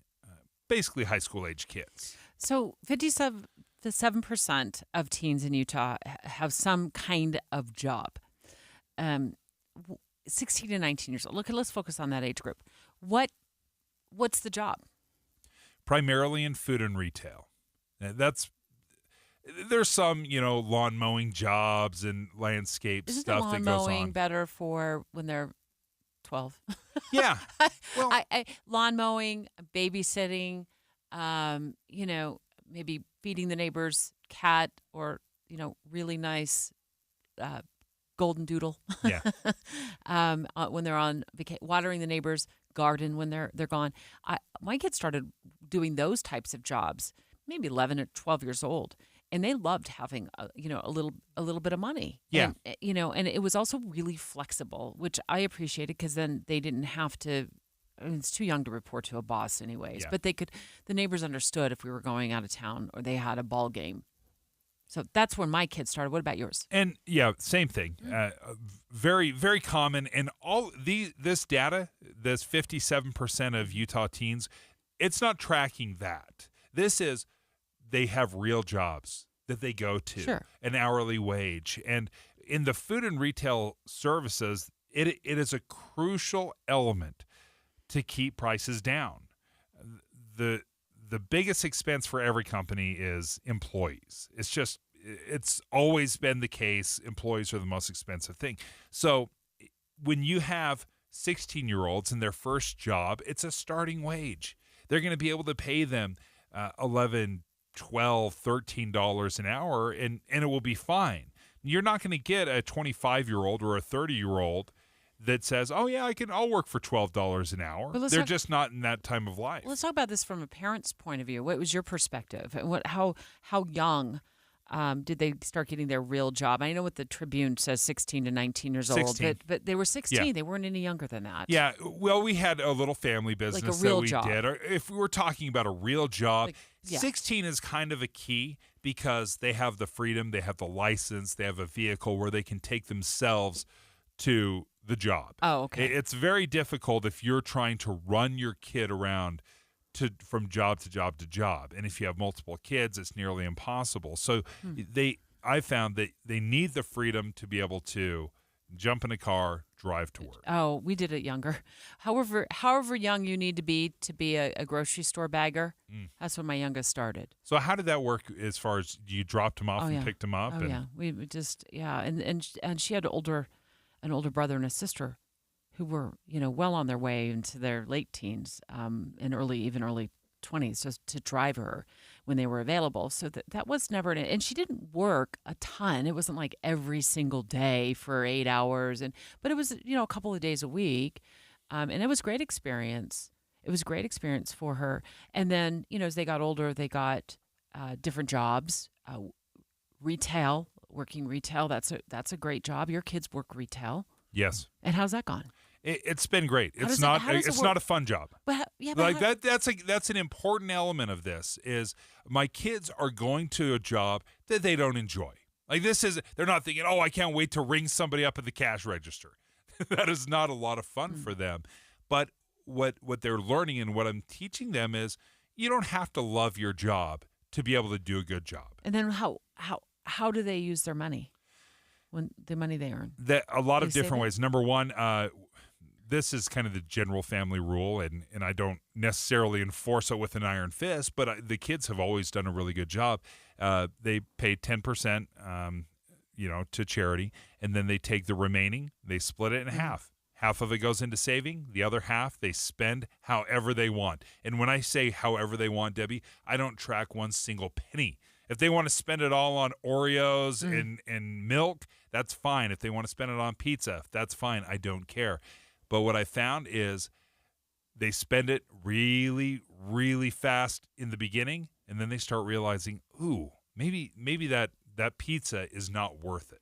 basically high school age kids. So 57% of teens in Utah have some kind of job. 16 to 19 years old. Let's focus on that age group. What's the job? Primarily in food and retail. There's some, lawn mowing jobs and landscape Isn't stuff the lawn that goes mowing on. better for when they're 12? Yeah. Well, lawn mowing, babysitting, maybe feeding the neighbor's cat or, really nice golden doodle. Yeah. When they're on vacation, watering the neighbor's garden when they're gone. My kids started doing those types of jobs maybe 11 or 12 years old. And they loved having, a little bit of money. Yeah. And it was also really flexible, which I appreciated because then they didn't have to. I mean, it's too young to report to a boss, anyways. Yeah. But the neighbors understood if we were going out of town or they had a ball game. So that's when my kids started. What about yours? And yeah, same thing. Very, very common. And all this data, this 57% of Utah teens, it's not tracking that. This is. They have real jobs that they go to, sure. An hourly wage. And in the food and retail services, it is a crucial element to keep prices down. The biggest expense for every company is employees. It's always been the case. Employees are the most expensive thing. So when you have 16-year-olds in their first job, it's a starting wage. They're going to be able to pay them $11, $12, $13 an hour, and it will be fine. You're not going to get a 25-year-old or a 30-year-old that says, "Oh yeah, I'll work for $12 an hour." They're just not in that time of life. Let's talk about this from a parent's point of view. What was your perspective, and how young did they start getting their real job? I know what the Tribune says, 16 to 19 years 16. old, but they were 16. Yeah. They weren't any younger than that. Yeah, well, we had a little family business like a real that we job. did. Or if we were talking about a real job, yeah. 16 is kind of a key because they have the freedom, they have the license, they have a vehicle where they can take themselves to the job. Oh, okay. It's very difficult if you're trying to run your kid around from job to job to job. And if you have multiple kids, it's nearly impossible. So I found that they need the freedom to be able to jump in a car, drive to work. Oh, we did it younger. However young you need to be a grocery store bagger, that's when my youngest started. So how did that work as far as you dropped him off and picked him up? Oh, yeah. We just, and she had an older brother and a sister who were, well on their way into their late teens and early 20s just to drive her when they were available. So that was never and she didn't work a ton. It wasn't like every single day for 8 hours, but it was, a couple of days a week. And it was a great experience. It was a great experience for her. And then, as they got older, they got different jobs, working retail. That's a great job. Your kids work retail. Yes. And how's that gone? It's been great. It's not a fun job. That's an important element of this is my kids are going to a job that they don't enjoy. They're not thinking, "Oh, I can't wait to ring somebody up at the cash register." That is not a lot of fun for them. But what they're learning and what I'm teaching them is you don't have to love your job to be able to do a good job. And then how do they use their money? When the money they earn? A lot of different ways. Number one, this is kind of the general family rule, and I don't necessarily enforce it with an iron fist, but the kids have always done a really good job. They pay 10%, to charity, and then they take the remaining, they split it in half. Half of it goes into saving. The other half they spend however they want. And when I say however they want, Debbie, I don't track one single penny. If they want to spend it all on Oreos and milk, that's fine. If they want to spend it on pizza, that's fine. I don't care. But what I found is they spend it really, really fast in the beginning, and then they start realizing, ooh, maybe that pizza is not worth it.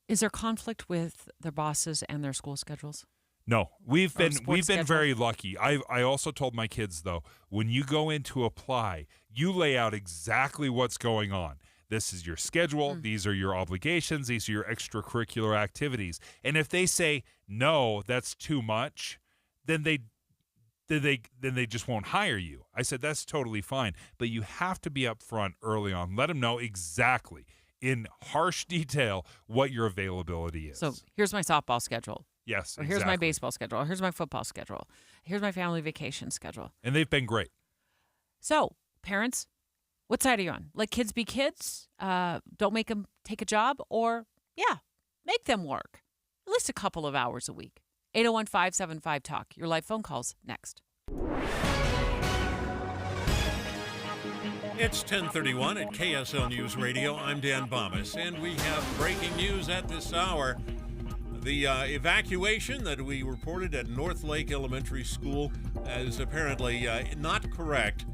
Is there conflict with their bosses and their school schedules? No, we've been schedule? very lucky. I also told my kids, though, when you go in to apply, you lay out exactly what's going on. This is your schedule. These are your obligations. These are your extracurricular activities. And if they say no, that's too much, then they just won't hire you. I said that's totally fine, but you have to be upfront early on. Let them know exactly in harsh detail what your availability is. So here's my softball schedule. Yes, or here's my baseball schedule. Or here's my football schedule. Here's my family vacation schedule. And they've been great. So, parents, what side are you on? Let kids be kids. Don't make them take a job. Or, make them work. At least a couple of hours a week. 801-575-TALK. Your live phone calls next. It's 10:31 at KSL News Radio. I'm Dan Bomas, and we have breaking news at this hour. The evacuation that we reported at North Lake Elementary School is apparently not correct.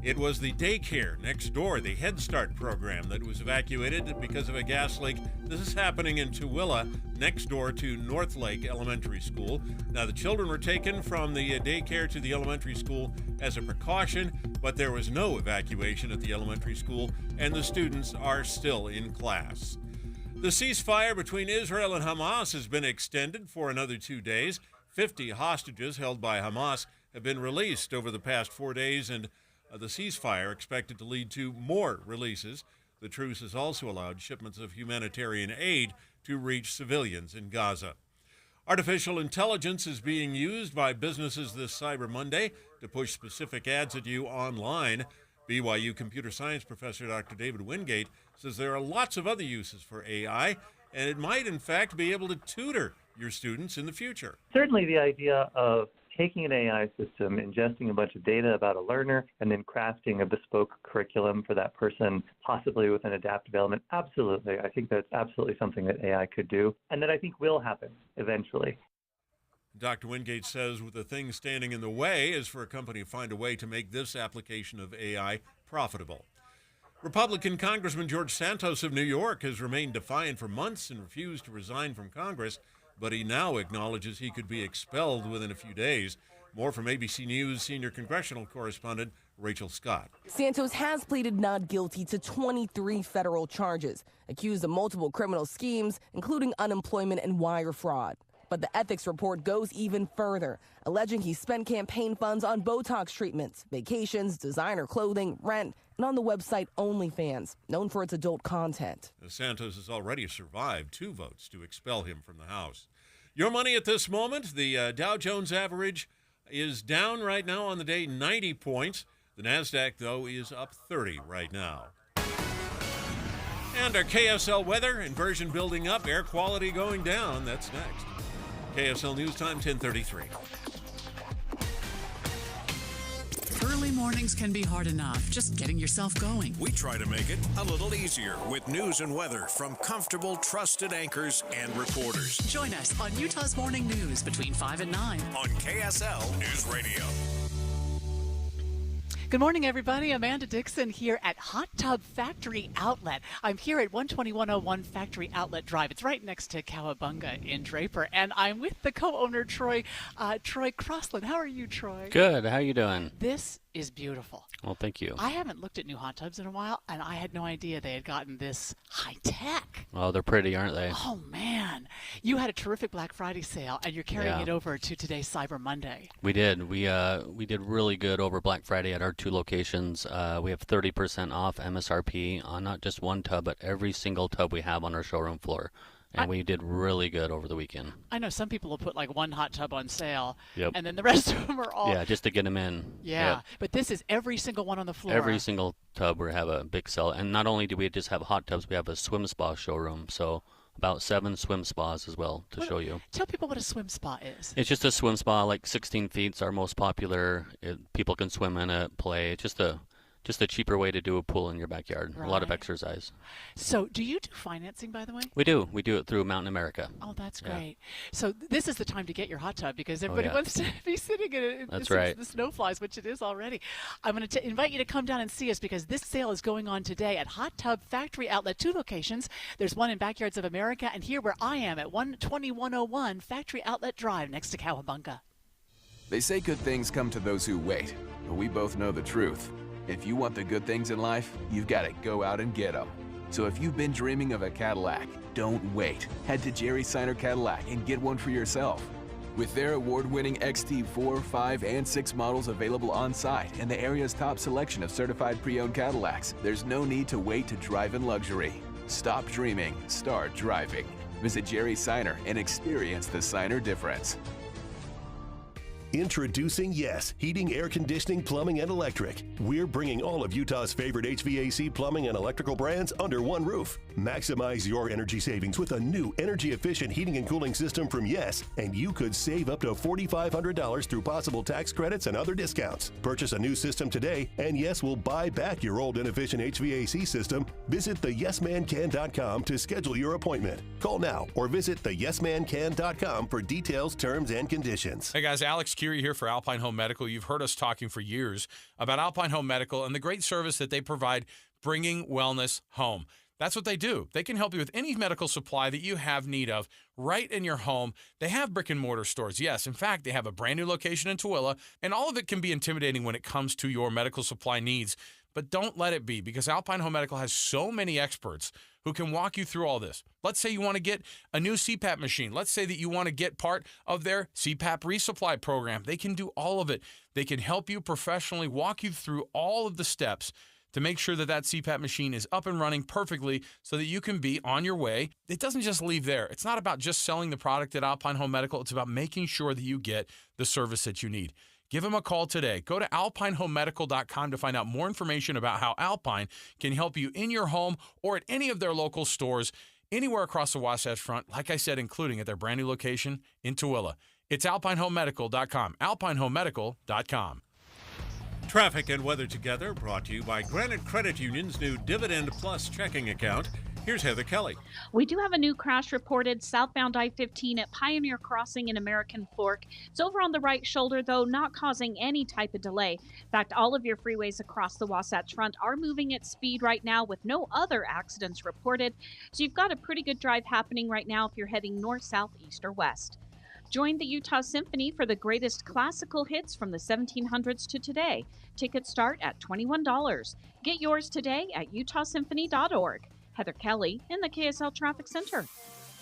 It was the daycare next door, the Head Start program, that was evacuated because of a gas leak. This is happening in Tooele, next door to North Lake Elementary School. Now, the children were taken from the daycare to the elementary school as a precaution, but there was no evacuation at the elementary school, and the students are still in class. The ceasefire between Israel and Hamas has been extended for another 2 days. 50 hostages held by Hamas have been released over the past 4 days, and the ceasefire expected to lead to more releases. The truce has also allowed shipments of humanitarian aid to reach civilians in Gaza. Artificial intelligence is being used by businesses this Cyber Monday to push specific ads at you online. BYU computer science professor Dr. David Wingate says there are lots of other uses for AI, and it might, in fact, be able to tutor your students in the future. Certainly the idea of taking an AI system, ingesting a bunch of data about a learner, and then crafting a bespoke curriculum for that person, possibly with an adaptive element. Absolutely. I think that's absolutely something that AI could do, and that I think will happen eventually. Dr. Wingate says the thing standing in the way is for a company to find a way to make this application of AI profitable. Republican Congressman George Santos of New York has remained defiant for months and refused to resign from Congress, but he now acknowledges he could be expelled within a few days. More from ABC News senior congressional correspondent Rachel Scott. Santos has pleaded not guilty to 23 federal charges, accused of multiple criminal schemes, including unemployment and wire fraud. But the ethics report goes even further, alleging he spent campaign funds on Botox treatments, vacations, designer clothing, rent, and on the website OnlyFans, known for its adult content. Santos has already survived 2 votes to expel him from the House. Your money at this moment, the Dow Jones average is down right now on the day 90 points. The NASDAQ, though, is up 30 right now. And our KSL weather, inversion building up, air quality going down. That's next. KSL News Time, 10:33. Early mornings can be hard enough, just getting yourself going. We try to make it a little easier with news and weather from comfortable, trusted anchors and reporters. Join us on Utah's Morning News between 5 and 9 on KSL News Radio. Good morning, everybody. Amanda Dixon here at Hot Tub Factory Outlet. I'm here at 12101 Factory Outlet Drive. It's right next to Cowabunga in Draper, and I'm with the co-owner, Troy Crossland. How are you, Troy? Good. How you doing? This is beautiful. Well, thank you. I haven't looked at new hot tubs in a while, and I had no idea they had gotten this high-tech. Oh, they're pretty, aren't they? Oh, man. You had a terrific Black Friday sale, and you're carrying it over to today's Cyber Monday. We did. We did really good over Black Friday at our 2 locations. We have 30% off MSRP on not just one tub, but every single tub we have on our showroom floor. and we did really good over the weekend. I know some people will put like one hot tub on sale, Yep. and then the rest of them are all. Yeah, just to get them in. Yeah, Yep. but this is every single one on the floor. Every single tub we have a big sale, and not only do we just have hot tubs, we have a swim spa showroom. So about 7 swim spas as well to show you. Tell people what a swim spa is. It's just a swim spa, like 16 feet's our most popular. People can swim in it, play. It's just a cheaper way to do a pool in your backyard. Right. A lot of exercise. So do you do financing, by the way? We do. We do it through Mountain America. Oh, that's Yeah. great. So this is the time to get your hot tub because everybody yeah. wants to be sitting in it. That's since right. The snow flies, which it is already. I'm going to invite you to come down and see us because this sale is going on today at Hot Tub Factory Outlet, 2 locations. There's one in Backyards of America and here where I am at 12101 Factory Outlet Drive next to Cowabunga. They say good things come to those who wait, but we both know the truth. If you want the good things in life, you've got to go out and get them. So if you've been dreaming of a Cadillac, don't wait. Head to Jerry Seiner Cadillac and get one for yourself. With their award-winning XT4, 5, and 6 models available on-site and the area's top selection of certified pre-owned Cadillacs, there's no need to wait to drive in luxury. Stop dreaming, start driving. Visit Jerry Seiner and experience the Seiner difference. Introducing Yes, heating, air conditioning, plumbing, and electric. We're bringing all of Utah's favorite HVAC, plumbing, and electrical brands under one roof. Maximize your energy savings with a new energy-efficient heating and cooling system from Yes, and you could save up to $4,500 through possible tax credits and other discounts. Purchase a new system today, and Yes will buy back your old inefficient HVAC system. Visit theyesmancan.com to schedule your appointment. Call now or visit theyesmancan.com for details, terms, and conditions. Hey guys, Alex Curie here for Alpine Home Medical. You've heard us talking for years about Alpine Home Medical and the great service that they provide, bringing wellness home. That's what they do. They can help you with any medical supply that you have need of right in your home. They have brick and mortar stores. Yes, in fact, they have a brand new location in Tooele, and all of it can be intimidating when it comes to your medical supply needs. But don't let it be, because Alpine Home Medical has so many experts who can walk you through all this. Let's say you want to get a new CPAP machine. Let's say that you want to get part of their CPAP resupply program. They can do all of it. They can help you professionally, walk you through all of the steps to make sure that that CPAP machine is up and running perfectly so that you can be on your way. It doesn't just leave there. It's not about just selling the product at Alpine Home Medical. It's about making sure that you get the service that you need. Give them a call today. Go to alpinehomemedical.com to find out more information about how Alpine can help you in your home or at any of their local stores anywhere across the Wasatch Front, like I said, including at their brand new location in Tooele. It's alpinehomemedical.com, alpinehomemedical.com. Traffic and weather together, brought to you by Granite Credit Union's new Dividend Plus checking account. Here's Heather Kelly. We do have a new crash reported southbound I-15 at Pioneer Crossing in American Fork. It's over on the right shoulder, though, not causing any type of delay. In fact, all of your freeways across the Wasatch Front are moving at speed right now with no other accidents reported. So you've got a pretty good drive happening right now if you're heading north, south, east, or west. Join the Utah Symphony for the greatest classical hits from the 1700s to today. Tickets start at $21. Get yours today at utahsymphony.org. Heather Kelly in the KSL Traffic Center.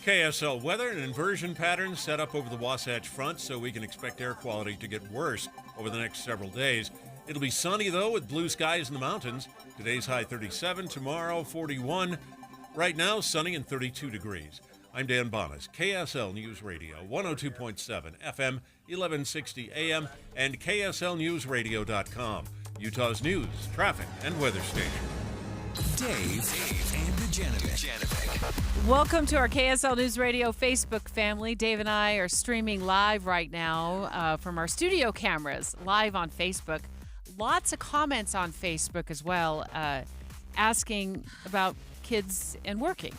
KSL weather, an inversion pattern set up over the Wasatch Front, so we can expect air quality to get worse over the next several days. It'll be sunny, though, with blue skies in the mountains. Today's high 37, tomorrow 41. Right now, sunny and 32 degrees. I'm Dan Bonas, KSL News Radio, 102.7 FM, 1160 AM, and KSLNewsRadio.com, Utah's news, traffic, and weather station. Dave and Dujanovic. Welcome to our KSL News Radio Facebook family. Dave and I are streaming live right now from our studio cameras, live on Facebook. Lots of comments on Facebook as well, asking about kids and working,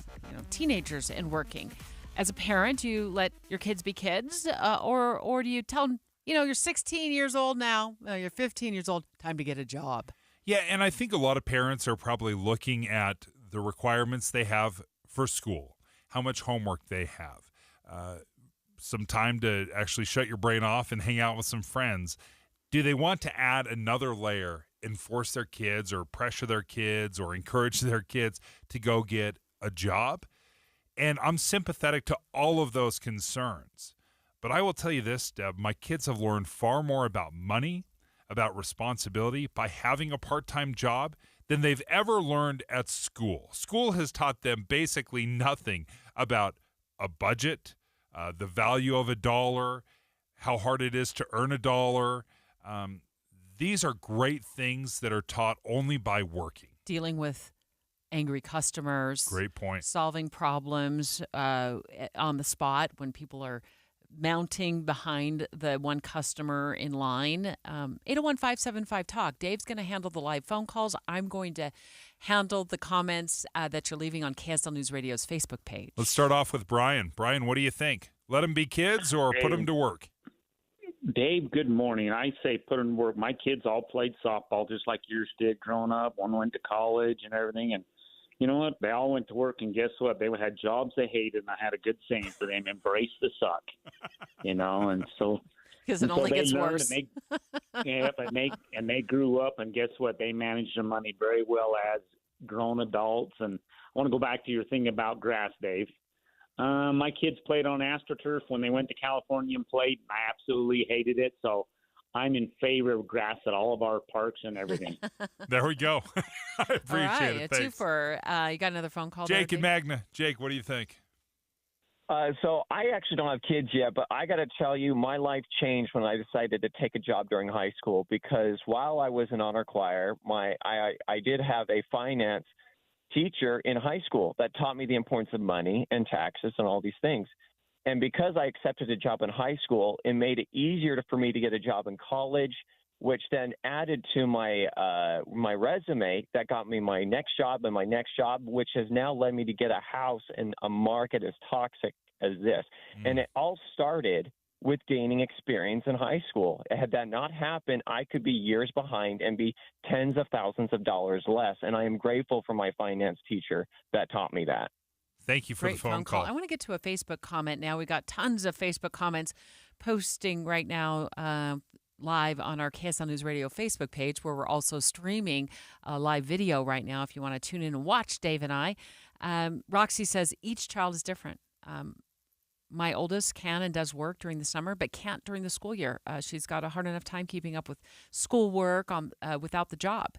teenagers and working. As a parent, you let your kids be kids, or do you tell them, you're 16 years old now, you're 15 years old, time to get a job? Yeah, and I think a lot of parents are probably looking at the requirements they have for school, how much homework they have, some time to actually shut your brain off and hang out with some friends. Do they want to add another layer and force their kids or pressure their kids or encourage their kids to go get a job? And I'm sympathetic to all of those concerns. But I will tell you this, Deb, my kids have learned far more about money, about responsibility by having a part-time job than they've ever learned at school. School has taught them basically nothing about a budget, the value of a dollar, how hard it is to earn a dollar. These are great things that are taught only by working. Dealing with angry customers. Great point. Solving problems on the spot when people are mounting behind the one customer in line. 801-575-TALK. Dave's going to handle the live phone calls. I'm going to handle the comments that you're leaving on KSL News Radio's Facebook page. Let's start off with Brian. Brian, what do you think? Let them be kids or put them to work? Dave, good morning. I say put them to work. My kids all played softball just like yours did growing up. One went to college and everything. And you know what? They all went to work, and guess what? They had jobs they hated, and I had a good saying for them: embrace the suck. And so because it only gets learned, worse. And they grew up, and guess what? They managed their money very well as grown adults. And I want to go back to your thing about grass, Dave. My kids played on AstroTurf when they went to California and played. And I absolutely hated it. So I'm in favor of grass at all of our parks and everything. There we go. I appreciate All right, it. a Thanks. twofer. You got another phone call? Jake there, and Magna. Jake, what do you think? So I actually don't have kids yet, but I got to tell you, my life changed when I decided to take a job during high school, because while I was in honor choir, I did have a finance teacher in high school that taught me the importance of money and taxes and all these things. And because I accepted a job in high school, it made it easier for me to get a job in college, which then added to my my resume that got me my next job and my next job, which has now led me to get a house in a market as toxic as this. And it all started with gaining experience in high school. Had that not happened, I could be years behind and be tens of thousands of dollars less. And I am grateful for my finance teacher that taught me that. Thank you for Great the phone call. I want to get to a Facebook comment now. We got tons of Facebook comments posting right now live on our KSL News Radio Facebook page, where we're also streaming a live video right now if you want to tune in and watch Dave and I. Roxy says each child is different. My oldest can and does work during the summer, but can't during the school year. She's got a hard enough time keeping up with schoolwork without the job.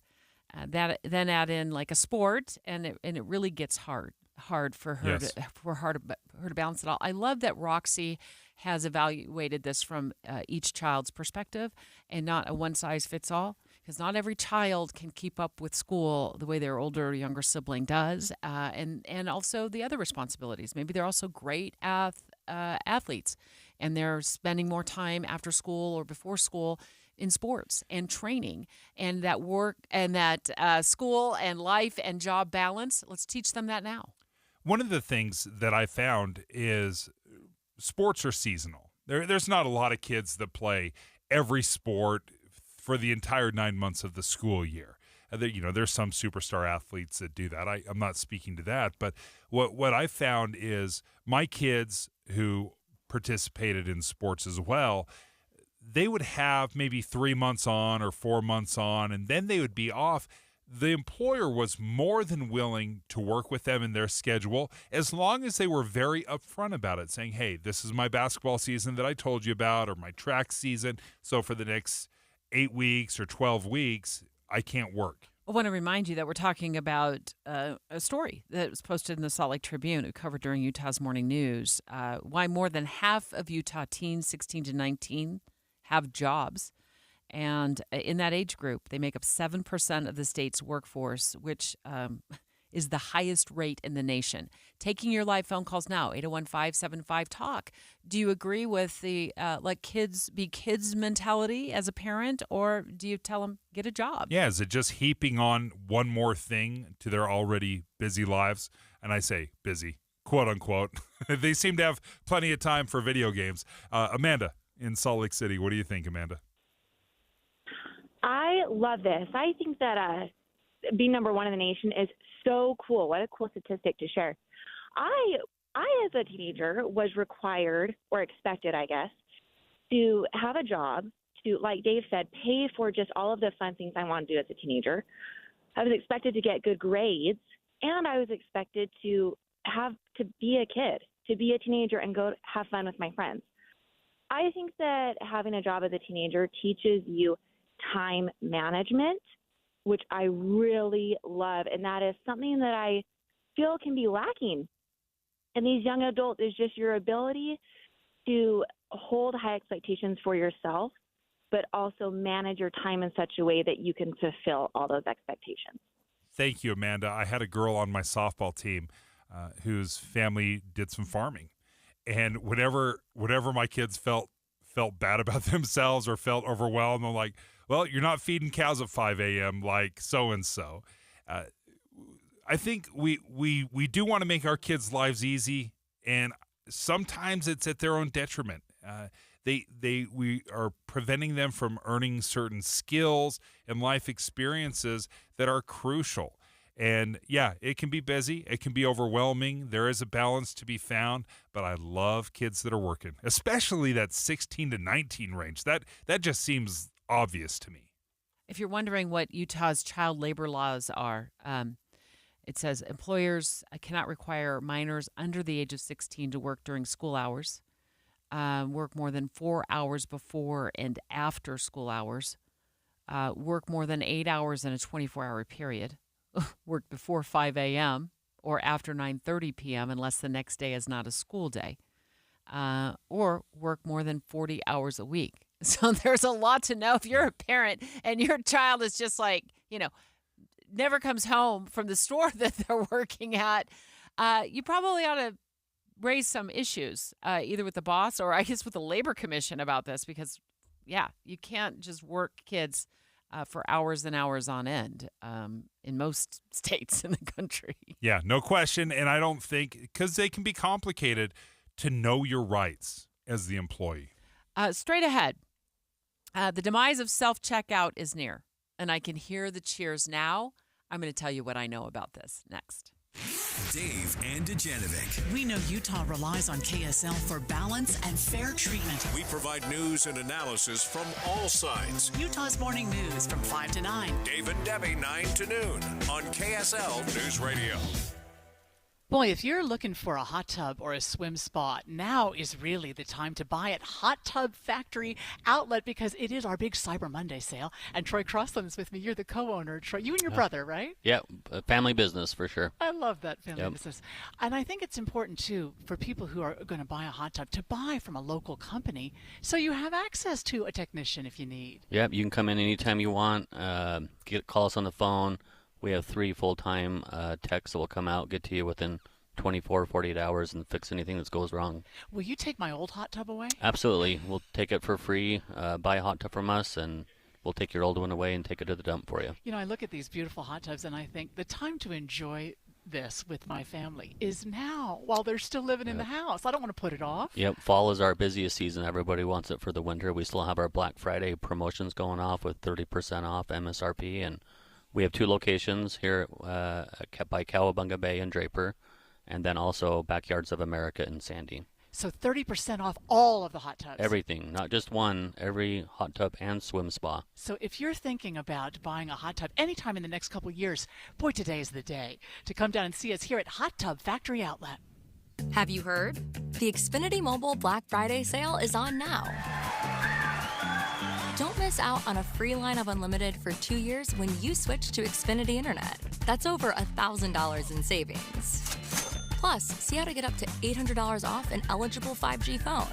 Then add in like a sport, and it really gets hard for her to balance it all. I love that Roxy has evaluated this from each child's perspective and not a one-size-fits-all, because not every child can keep up with school the way their older or younger sibling does, and also the other responsibilities. Maybe they're also great athletes, and they're spending more time after school or before school in sports and training, and that work and that school and life and job balance. Let's teach them that now. One of the things that I found is sports are seasonal. There's not a lot of kids that play every sport for the entire 9 months of the school year. There's some superstar athletes that do that. I'm not speaking to that, but what I found is my kids who participated in sports as well, they would have maybe 3 months on or 4 months on, and then they would be off. The employer was more than willing to work with them in their schedule as long as they were very upfront about it, saying, hey, this is my basketball season that I told you about, or my track season. So for the next 8 weeks or 12 weeks, I can't work. I want to remind you that we're talking about a story that was posted in the Salt Lake Tribune, who covered during Utah's morning news, why more than half of Utah teens 16 to 19 have jobs. And in that age group, they make up 7% of the state's workforce, which is the highest rate in the nation. Taking your live phone calls now, 801-575-TALK. Do you agree with the let kids be kids mentality as a parent, or do you tell them get a job? Yeah, is it just heaping on one more thing to their already busy lives? And I say busy, quote unquote. They seem to have plenty of time for video games. Amanda in Salt Lake City, what do you think, Amanda? I love this. I think that being number one in the nation is so cool. What a cool statistic to share. I as a teenager, was required or expected, I guess, to have a job, to, like Dave said, pay for just all of the fun things I wanted to do as a teenager. I was expected to get good grades, and I was expected to be a kid, to be a teenager and go have fun with my friends. I think that having a job as a teenager teaches you time management, which I really love, and that is something that I feel can be lacking And these young adults is just your ability to hold high expectations for yourself, but also manage your time in such a way that you can fulfill all those expectations. Thank you, Amanda. I had a girl on my softball team whose family did some farming. And whenever my kids felt bad about themselves or felt overwhelmed, I'm like, well, you're not feeding cows at 5 a.m. like so-and-so. I think we do want to make our kids' lives easy, and sometimes it's at their own detriment. We are preventing them from earning certain skills and life experiences that are crucial. And yeah, it can be busy. It can be overwhelming. There is a balance to be found, but I love kids that are working, especially that 16 to 19 range. That just seems obvious to me. If you're wondering what Utah's child labor laws are, it says employers cannot require minors under the age of 16 to work during school hours, work more than 4 hours before and after school hours, work more than 8 hours in a 24-hour period, work before 5 a.m. or after 9:30 p.m. unless the next day is not a school day, or work more than 40 hours a week. So there's a lot to know if you're a parent and your child is just like, never comes home from the store that they're working at. You probably ought to raise some issues, either with the boss or I guess with the Labor Commission about this, because, yeah, you can't just work kids for hours and hours on end in most states in the country. Yeah, no question. And I don't think, because they can be complicated, to know your rights as the employee. Straight ahead, the demise of self-checkout is near, and I can hear the cheers now. I'm going to tell you what I know about this next. Dave and Dujanovic. We know Utah relies on KSL for balance and fair treatment. We provide news and analysis from all sides. Utah's Morning News from 5 to 9. Dave and Debbie, 9 to noon on KSL News Radio. Boy, if you're looking for a hot tub or a swim spa, now is really the time to buy at Hot Tub Factory Outlet, because it is our big Cyber Monday sale. And Troy Crossland is with me. You're the co-owner. Troy, you and your brother, right? Yeah, family business for sure. I love that family business. And I think it's important, too, for people who are going to buy a hot tub to buy from a local company so you have access to a technician if you need. Yeah, you can come in anytime you want. Call us on the phone. We have 3 full-time techs that will come out, get to you within 24, 48 hours and fix anything that goes wrong. Will you take my old hot tub away? Absolutely. We'll take it for free. Buy a hot tub from us, and we'll take your old one away and take it to the dump for you. I look at these beautiful hot tubs, and I think the time to enjoy this with my family is now, while they're still living in the house. I don't want to put it off. Yep. Fall is our busiest season. Everybody wants it for the winter. We still have our Black Friday promotions going off with 30% off MSRP, and we have 2 locations here by Cowabunga Bay and Draper, and then also Backyards of America in Sandy. So 30% off all of the hot tubs? Everything, not just one, every hot tub and swim spa. So if you're thinking about buying a hot tub anytime in the next couple of years, boy, today is the day to come down and see us here at Hot Tub Factory Outlet. Have you heard? The Xfinity Mobile Black Friday sale is on now. Don't miss out on a free line of unlimited for 2 years when you switch to Xfinity Internet. That's over $1,000 in savings. Plus, see how to get up to $800 off an eligible 5G phone.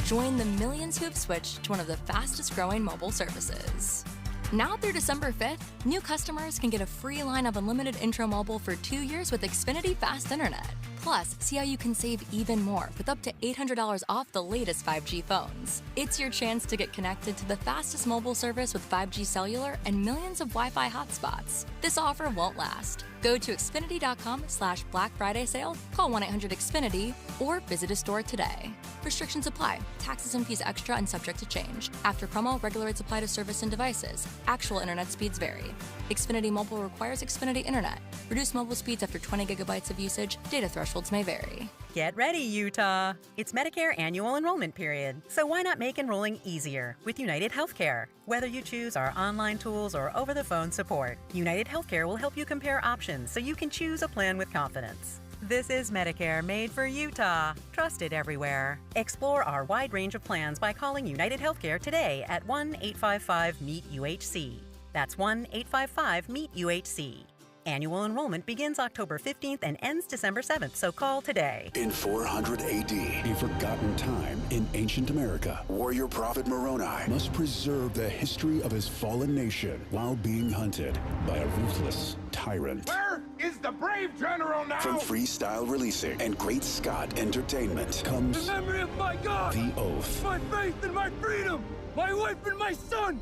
Join the millions who have switched to one of the fastest growing mobile services. Now through December 5th, new customers can get a free line of unlimited intro mobile for 2 years with Xfinity Fast Internet. Plus, see how you can save even more with up to $800 off the latest 5G phones. It's your chance to get connected to the fastest mobile service with 5G cellular and millions of Wi-Fi hotspots. This offer won't last. Go to Xfinity.com/Black Friday sale, call 1-800-XFINITY, or visit a store today. Restrictions apply. Taxes and fees extra and subject to change. After promo, regular rates apply to service and devices. Actual internet speeds vary. Xfinity Mobile requires Xfinity Internet. Reduced mobile speeds after 20 gigabytes of usage. Data thresholds may vary. Get ready, Utah! It's Medicare annual enrollment period, so why not make enrolling easier with United Healthcare? Whether you choose our online tools or over-the-phone support, United Healthcare will help you compare options so you can choose a plan with confidence. This is Medicare made for Utah, trusted everywhere. Explore our wide range of plans by calling United Healthcare today at 1-855-MEET-UHC. That's 1-855-MEET-UHC. Annual enrollment begins October 15th and ends December 7th, so call today. In 400 AD, a forgotten time in ancient America, warrior prophet Moroni must preserve the history of his fallen nation while being hunted by a ruthless tyrant. Where is the brave general now? From Freestyle Releasing and Great Scott Entertainment comes The memory of my God, The Oath. my faith and my freedom, my wife and my son.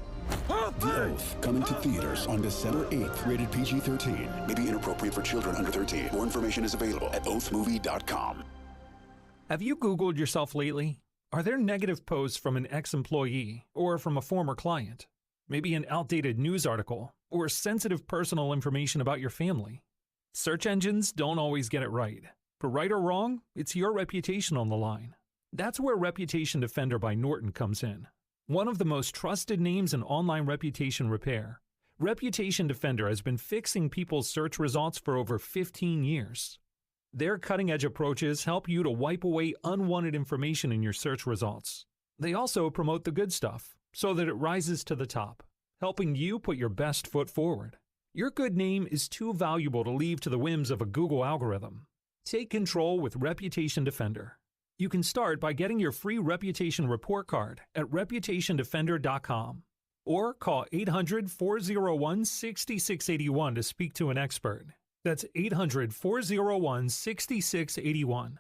The Oath, coming to theaters on December 8th, rated PG-13. May be inappropriate for children under 13. More information is available at oathmovie.com. Have you Googled yourself lately? Are there negative posts from an ex-employee or from a former client? Maybe an outdated news article or sensitive personal information about your family? Search engines don't always get it right. But right or wrong, it's your reputation on the line. That's where Reputation Defender by Norton comes in. One of the most trusted names in online reputation repair, Reputation Defender has been fixing people's search results for over 15 years. Their cutting-edge approaches help you to wipe away unwanted information in your search results. They also promote the good stuff so that it rises to the top, helping you put your best foot forward. Your good name is too valuable to leave to the whims of a Google algorithm. Take control with Reputation Defender. You can start by getting your free reputation report card at reputationdefender.com or call 800-401-6681 to speak to an expert. That's 800-401-6681.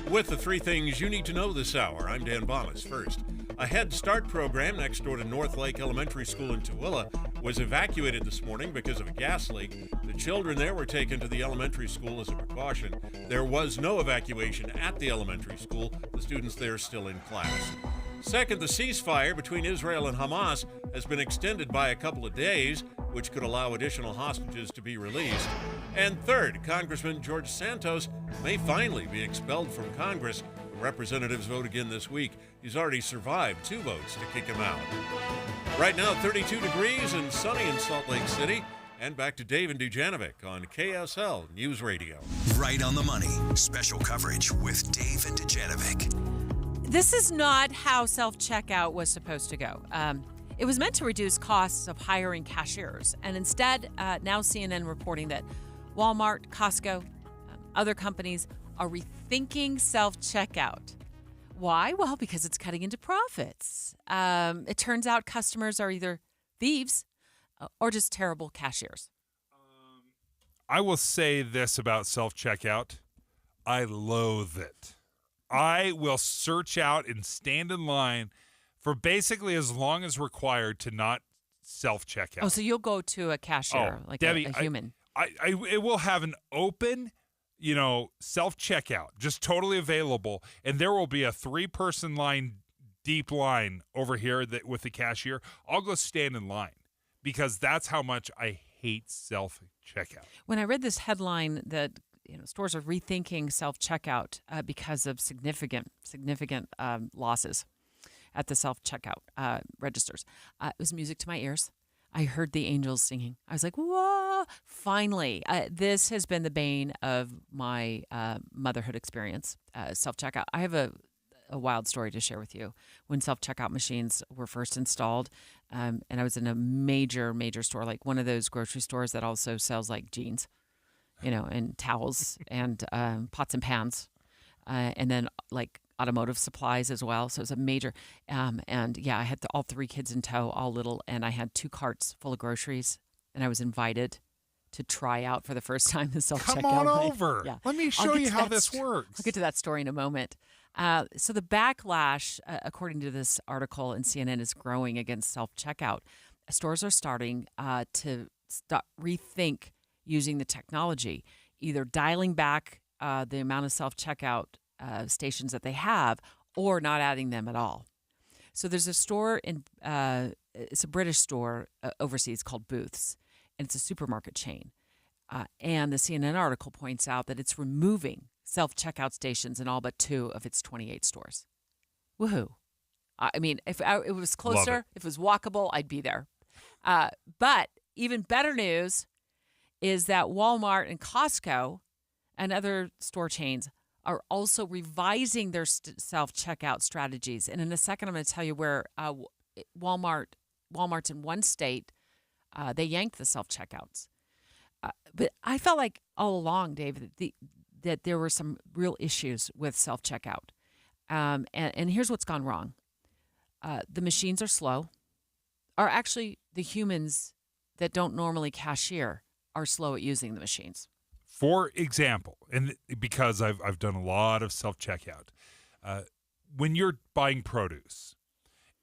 With the three things you need to know this hour, I'm Dan Bomas. First, a Head Start program next door to North Lake Elementary School in Tooele was evacuated this morning because of a gas leak. The children there were taken to the elementary school as a precaution. There was no evacuation at the elementary school. The students there are still in class. Second, the ceasefire between Israel and Hamas has been extended by a couple of days, which could allow additional hostages to be released. And third, Congressman George Santos may finally be expelled from Congress. Representatives vote again this week. He's already survived 2 votes to kick him out. Right now, 32 degrees and sunny in Salt Lake City. And back to Dave and Dujanovic on KSL News Radio. Right on the money. Special coverage with Dave and Dujanovic. This is not how self-checkout was supposed to go. It was meant to reduce costs of hiring cashiers. And instead, now CNN reporting that Walmart, Costco, other companies are rethinking self-checkout. Why? Well, because it's cutting into profits. It turns out customers are either thieves or just terrible cashiers. I will say this about self-checkout. I loathe it. I will search out and stand in line for basically as long as required to not self-checkout. Oh, so you'll go to a cashier, like Debbie, a human. It will have an open, self-checkout, just totally available, and there will be a 3-person line, deep line over here with the cashier. I'll go stand in line because that's how much I hate self-checkout. When I read this headline that stores are rethinking self-checkout because of significant losses at the self-checkout registers, it was music to my ears. I heard the angels singing. I was like, whoa, finally. This has been the bane of my motherhood experience, self-checkout. I have a wild story to share with you. When self-checkout machines were first installed, and I was in a major store, like one of those grocery stores that also sells like jeans, and towels and pots and pans, and then like automotive supplies as well. So it was a major, I had all 3 kids in tow, all little, and I had 2 carts full of groceries, and I was invited to try out for the first time the self-checkout. Come on over. Yeah. Let me show you how this works. I'll get to that story in a moment. So the backlash, according to this article in CNN, is growing against self-checkout. Stores are starting to rethink using the technology, either dialing back the amount of self-checkout stations that they have or not adding them at all. So there's a store it's a British store overseas called Booths, and it's a supermarket chain. And the CNN article points out that it's removing self-checkout stations in all but 2 of its 28 stores. Woohoo. I mean, if it was closer, if it was walkable, I'd be there. But even better news is that Walmart and Costco and other store chains are also revising their self-checkout strategies. And in a second, I'm going to tell you where Walmart's in one state, they yanked the self-checkouts. But I felt like all along, Dave, that there were some real issues with self-checkout. And here's what's gone wrong. The machines are slow. Or actually, the humans that don't normally cashier are slow at using the machines. For example, and because I've done a lot of self-checkout, when you're buying produce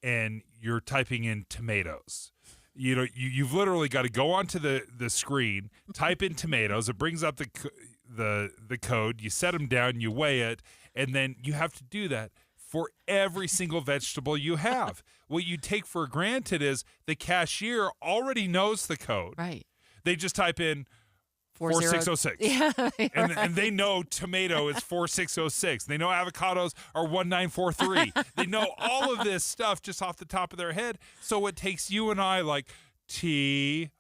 and you're typing in tomatoes, you've literally got to go onto the screen, type in tomatoes. It brings up the code. You set them down, you weigh it, and then you have to do that for every single vegetable you have. What you take for granted is the cashier already knows the code. Right. They just type in 4606. Yeah, and they know tomato is 4606. They know avocados are 1943. They know all of this stuff just off the top of their head. So it takes you and I like T-O-M-A.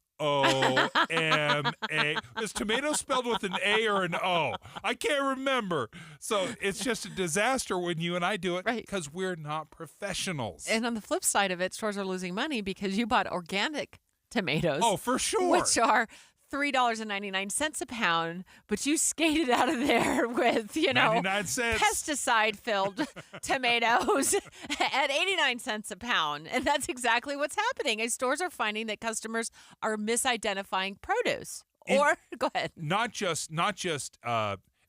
Is tomato spelled with an A or an O? I can't remember. So it's just a disaster when you and I do it because we're not professionals. And on the flip side of it, stores are losing money because you bought organic tomatoes. Oh, for sure. Which are $3.99 a pound, but you skated out of there with, 99 cents. pesticide-filled tomatoes at 89 cents a pound. And that's exactly what's happening. And stores are finding that customers are misidentifying produce. Go ahead. Not just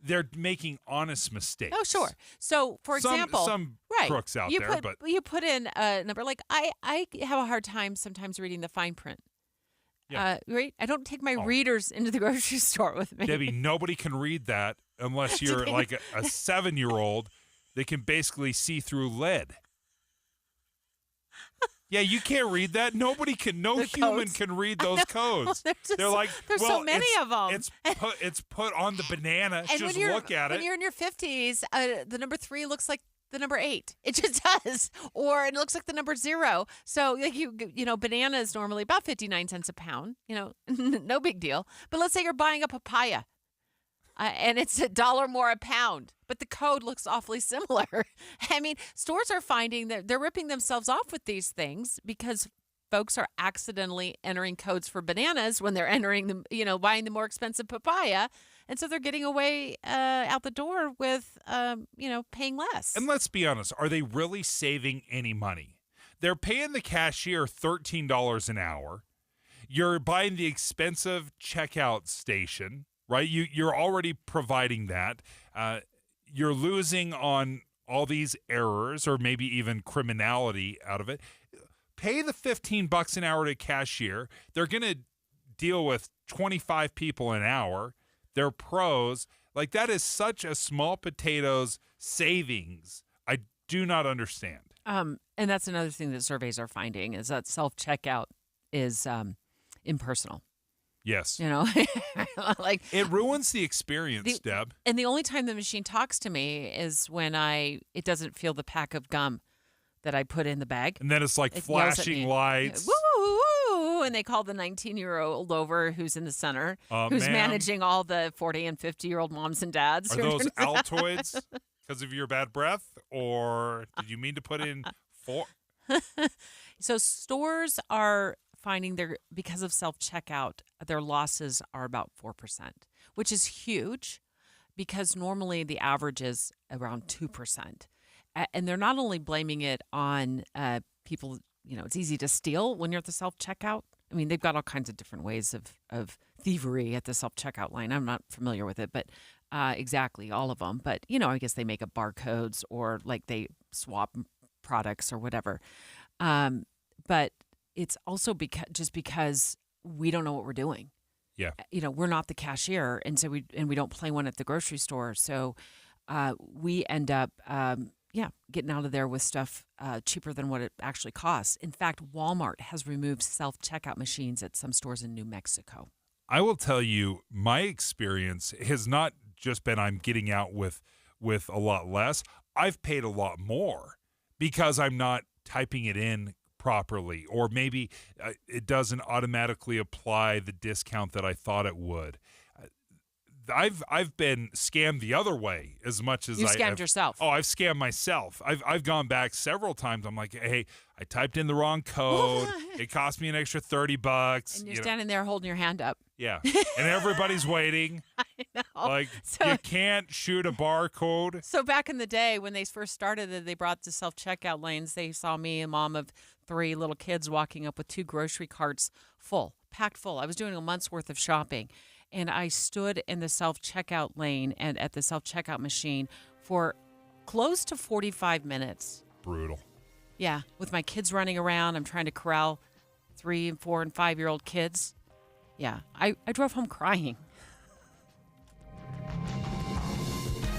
they're making honest mistakes. Oh, sure. So, for example, some crooks out there, but you put in a number like I have a hard time sometimes reading the fine print. Yeah. Right? I don't take my readers into the grocery store with me. Debbie, nobody can read that unless you're like a 7-year-old. They can basically see through lead. Yeah, you can't read that. Nobody can. No human can read those codes. They're like, there's so many of them. It's put on the banana. And just look at it. When you're in your 50s, the number 3 looks like the number 8. It just does. Or it looks like the number 0. So like banana is normally about 59 cents a pound. No big deal. But let's say you're buying a papaya. And it's $1 more a pound, but the code looks awfully similar. I mean, stores are finding that they're ripping themselves off with these things because folks are accidentally entering codes for bananas when they're entering them, buying the more expensive papaya. And so they're getting away out the door with, paying less. And let's be honest, are they really saving any money? They're paying the cashier $13 an hour. You're buying the expensive checkout station, right? You're already providing that. You're losing on all these errors or maybe even criminality out of it. Pay the $15 an hour to cashier. They're going to deal with 25 people an hour. They're pros. Like, that is such a small potatoes savings. I do not understand. And that's another thing that surveys are finding is that self-checkout is impersonal. Yes. Like it ruins the experience, Deb. And the only time the machine talks to me is when it doesn't feel the pack of gum that I put in the bag. And then it's like flashing lights. Woo, woo, woo. And they call the 19-year-old over who's in the center, who's managing all the 40 and 50-year-old moms and dads. Are those Altoids because of your bad breath? Or did you mean to put in 4? So stores are finding because of self-checkout, their losses are about 4%, which is huge because normally the average is around 2%. And they're not only blaming it on people, it's easy to steal when you're at the self-checkout. I mean, they've got all kinds of different ways of thievery at the self-checkout line. I'm not familiar with it, but exactly all of them. But, I guess they make up barcodes or like they swap products or whatever. But it's also because we don't know what we're doing. Yeah. We're not the cashier, and so we don't play one at the grocery store. So we end up getting out of there with stuff cheaper than what it actually costs. In fact, Walmart has removed self-checkout machines at some stores in New Mexico. I will tell you, my experience has not just been I'm getting out with a lot less. I've paid a lot more because I'm not typing it in properly, or maybe it doesn't automatically apply the discount that I thought it would. I've been scammed the other way as much as You scammed yourself. Oh, I've scammed myself. I've gone back several times. I'm like, hey, I typed in the wrong code. It cost me an extra $30. And you're standing there holding your hand up. Yeah, and everybody's waiting. I know. Like, you can't shoot a barcode. So back in the day when they first started it, they brought the self-checkout lanes. They saw me, a mom of 3 little kids, walking up with 2 grocery carts packed full. I was doing a month's worth of shopping, and I stood in the self-checkout lane and at the self-checkout machine for close to 45 minutes. Brutal. Yeah, with my kids running around. I'm trying to corral 3 and 4 and 5-year-old kids. Yeah, I drove home crying.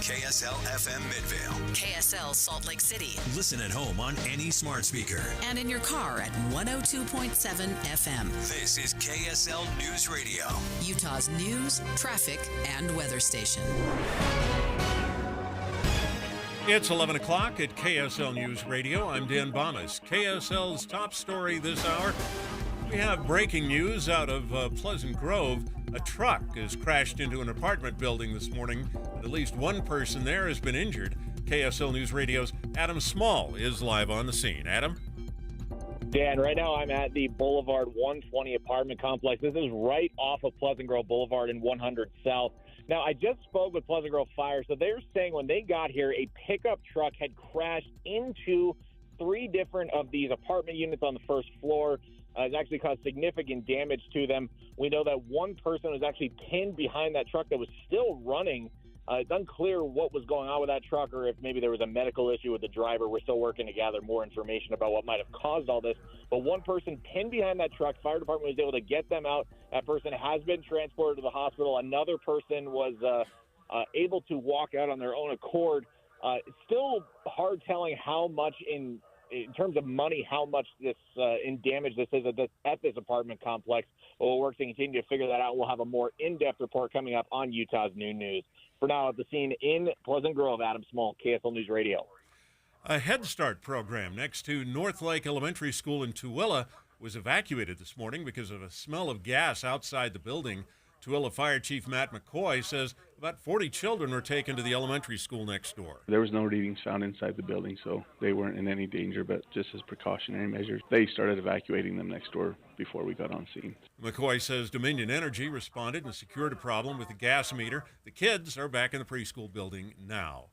KSL FM Midvale. KSL Salt Lake City. Listen at home on any smart speaker. And in your car at 102.7 FM. This is KSL News Radio. Utah's news, traffic, and weather station. It's 11 o'clock at KSL News Radio. I'm Dan Bonas. KSL's top story this hour. We have breaking news out of Pleasant Grove. A truck has crashed into an apartment building this morning, and at least one person there has been injured. KSL News Radio's Adam Small is live on the scene. Adam? Dan, right now I'm at the Boulevard 120 apartment complex. This is right off of Pleasant Grove Boulevard in 100 South. Now, I just spoke with Pleasant Grove Fire, so they're saying when they got here, a pickup truck had crashed into 3 different of these apartment units on the first floor. It's actually caused significant damage to them. We know that one person was actually pinned behind that truck that was still running. It's unclear what was going on with that truck or if maybe there was a medical issue with the driver. We're still working to gather more information about what might have caused all this. But one person pinned behind that truck, fire department was able to get them out. That person has been transported to the hospital. Another person was able to walk out on their own accord. It's still hard telling how much in terms of money, how much this in damage this is at this apartment complex. We'll work to continue to figure that out. We'll have a more in-depth report coming up on Utah's Noon News. For now, at the scene in Pleasant Grove, Adam Small, KSL News Radio. A Head Start program next to North Lake Elementary School in Tooele was evacuated this morning because of a smell of gas outside the building. Tooele Fire Chief Matt McCoy says about 40 children were taken to the elementary school next door. There was no readings found inside the building, so they weren't in any danger, but just as precautionary measures, they started evacuating them next door before we got on scene. McCoy says Dominion Energy responded and secured a problem with the gas meter. The kids are back in the preschool building now.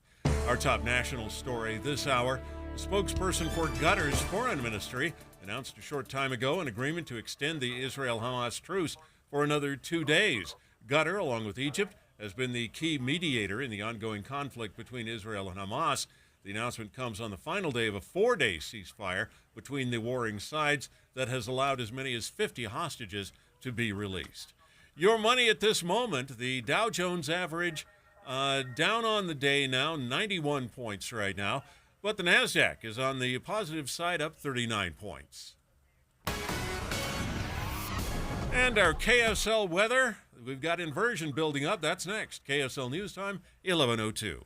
Our top national story this hour, the spokesperson for Qatar's foreign ministry announced a short time ago an agreement to extend the Israel-Hamas truce for another 2 days. Qatar, along with Egypt, has been the key mediator in the ongoing conflict between Israel and Hamas. The announcement comes on the final day of a 4-day ceasefire between the warring sides that has allowed as many as 50 hostages to be released. Your money at this moment, the Dow Jones average down on the day now, 91 points right now, but the NASDAQ is on the positive side, up 39 points. And our KSL weather, we've got inversion building up. That's next. KSL News Time, 11:02.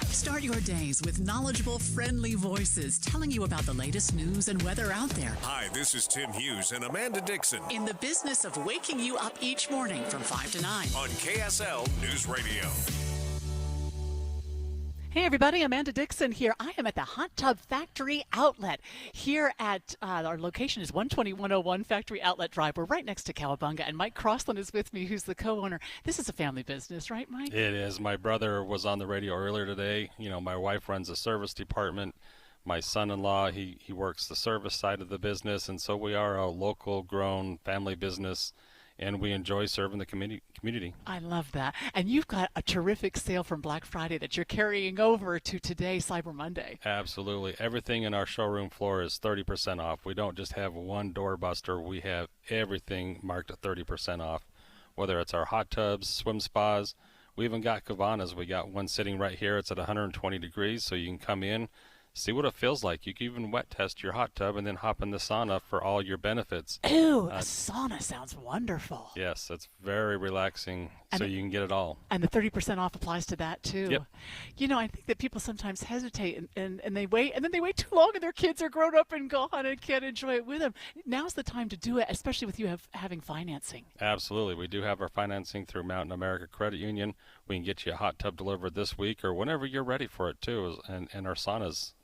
Start your days with knowledgeable, friendly voices telling you about the latest news and weather out there. Hi, this is Tim Hughes and Amanda Dixon In the business of waking you up each morning from 5 to 9. on KSL News Radio. Hey everybody, Amanda Dixon here. I am at the Hot Tub Factory Outlet here at our location is 12101 Factory Outlet Drive. We're right next to Cowabunga, and Mike Crossland is with me, who's the co-owner. This is a family business, right, Mike? It is. My brother was on the radio earlier today. You know, my wife runs the service department. My son-in-law, he works the service side of the business, and so we are a local grown family business, and we enjoy serving the community. I love that. And you've got a terrific sale from Black Friday that you're carrying over to today, Cyber Monday. Absolutely. Everything in our showroom floor is 30% off. We don't just have one doorbuster. We have everything marked at 30% off, whether it's our hot tubs, swim spas. We even got cabanas. We got one sitting right here. It's at 120 degrees, so you can come in, see what it feels like. You can even wet test your hot tub and then hop in the sauna for all your benefits. Ew, a sauna sounds wonderful. Yes, it's very relaxing, And so you can get it all. And the 30% off applies to that, too. Yep. You know, I think that people sometimes hesitate and they wait, and then they wait too long, and their kids are grown up and gone and can't enjoy it with them. Now's the time to do it, especially with you having financing. Absolutely. We do have our financing through Mountain America Credit Union. We can get you a hot tub delivered this week or whenever you're ready for it, too, and our saunas.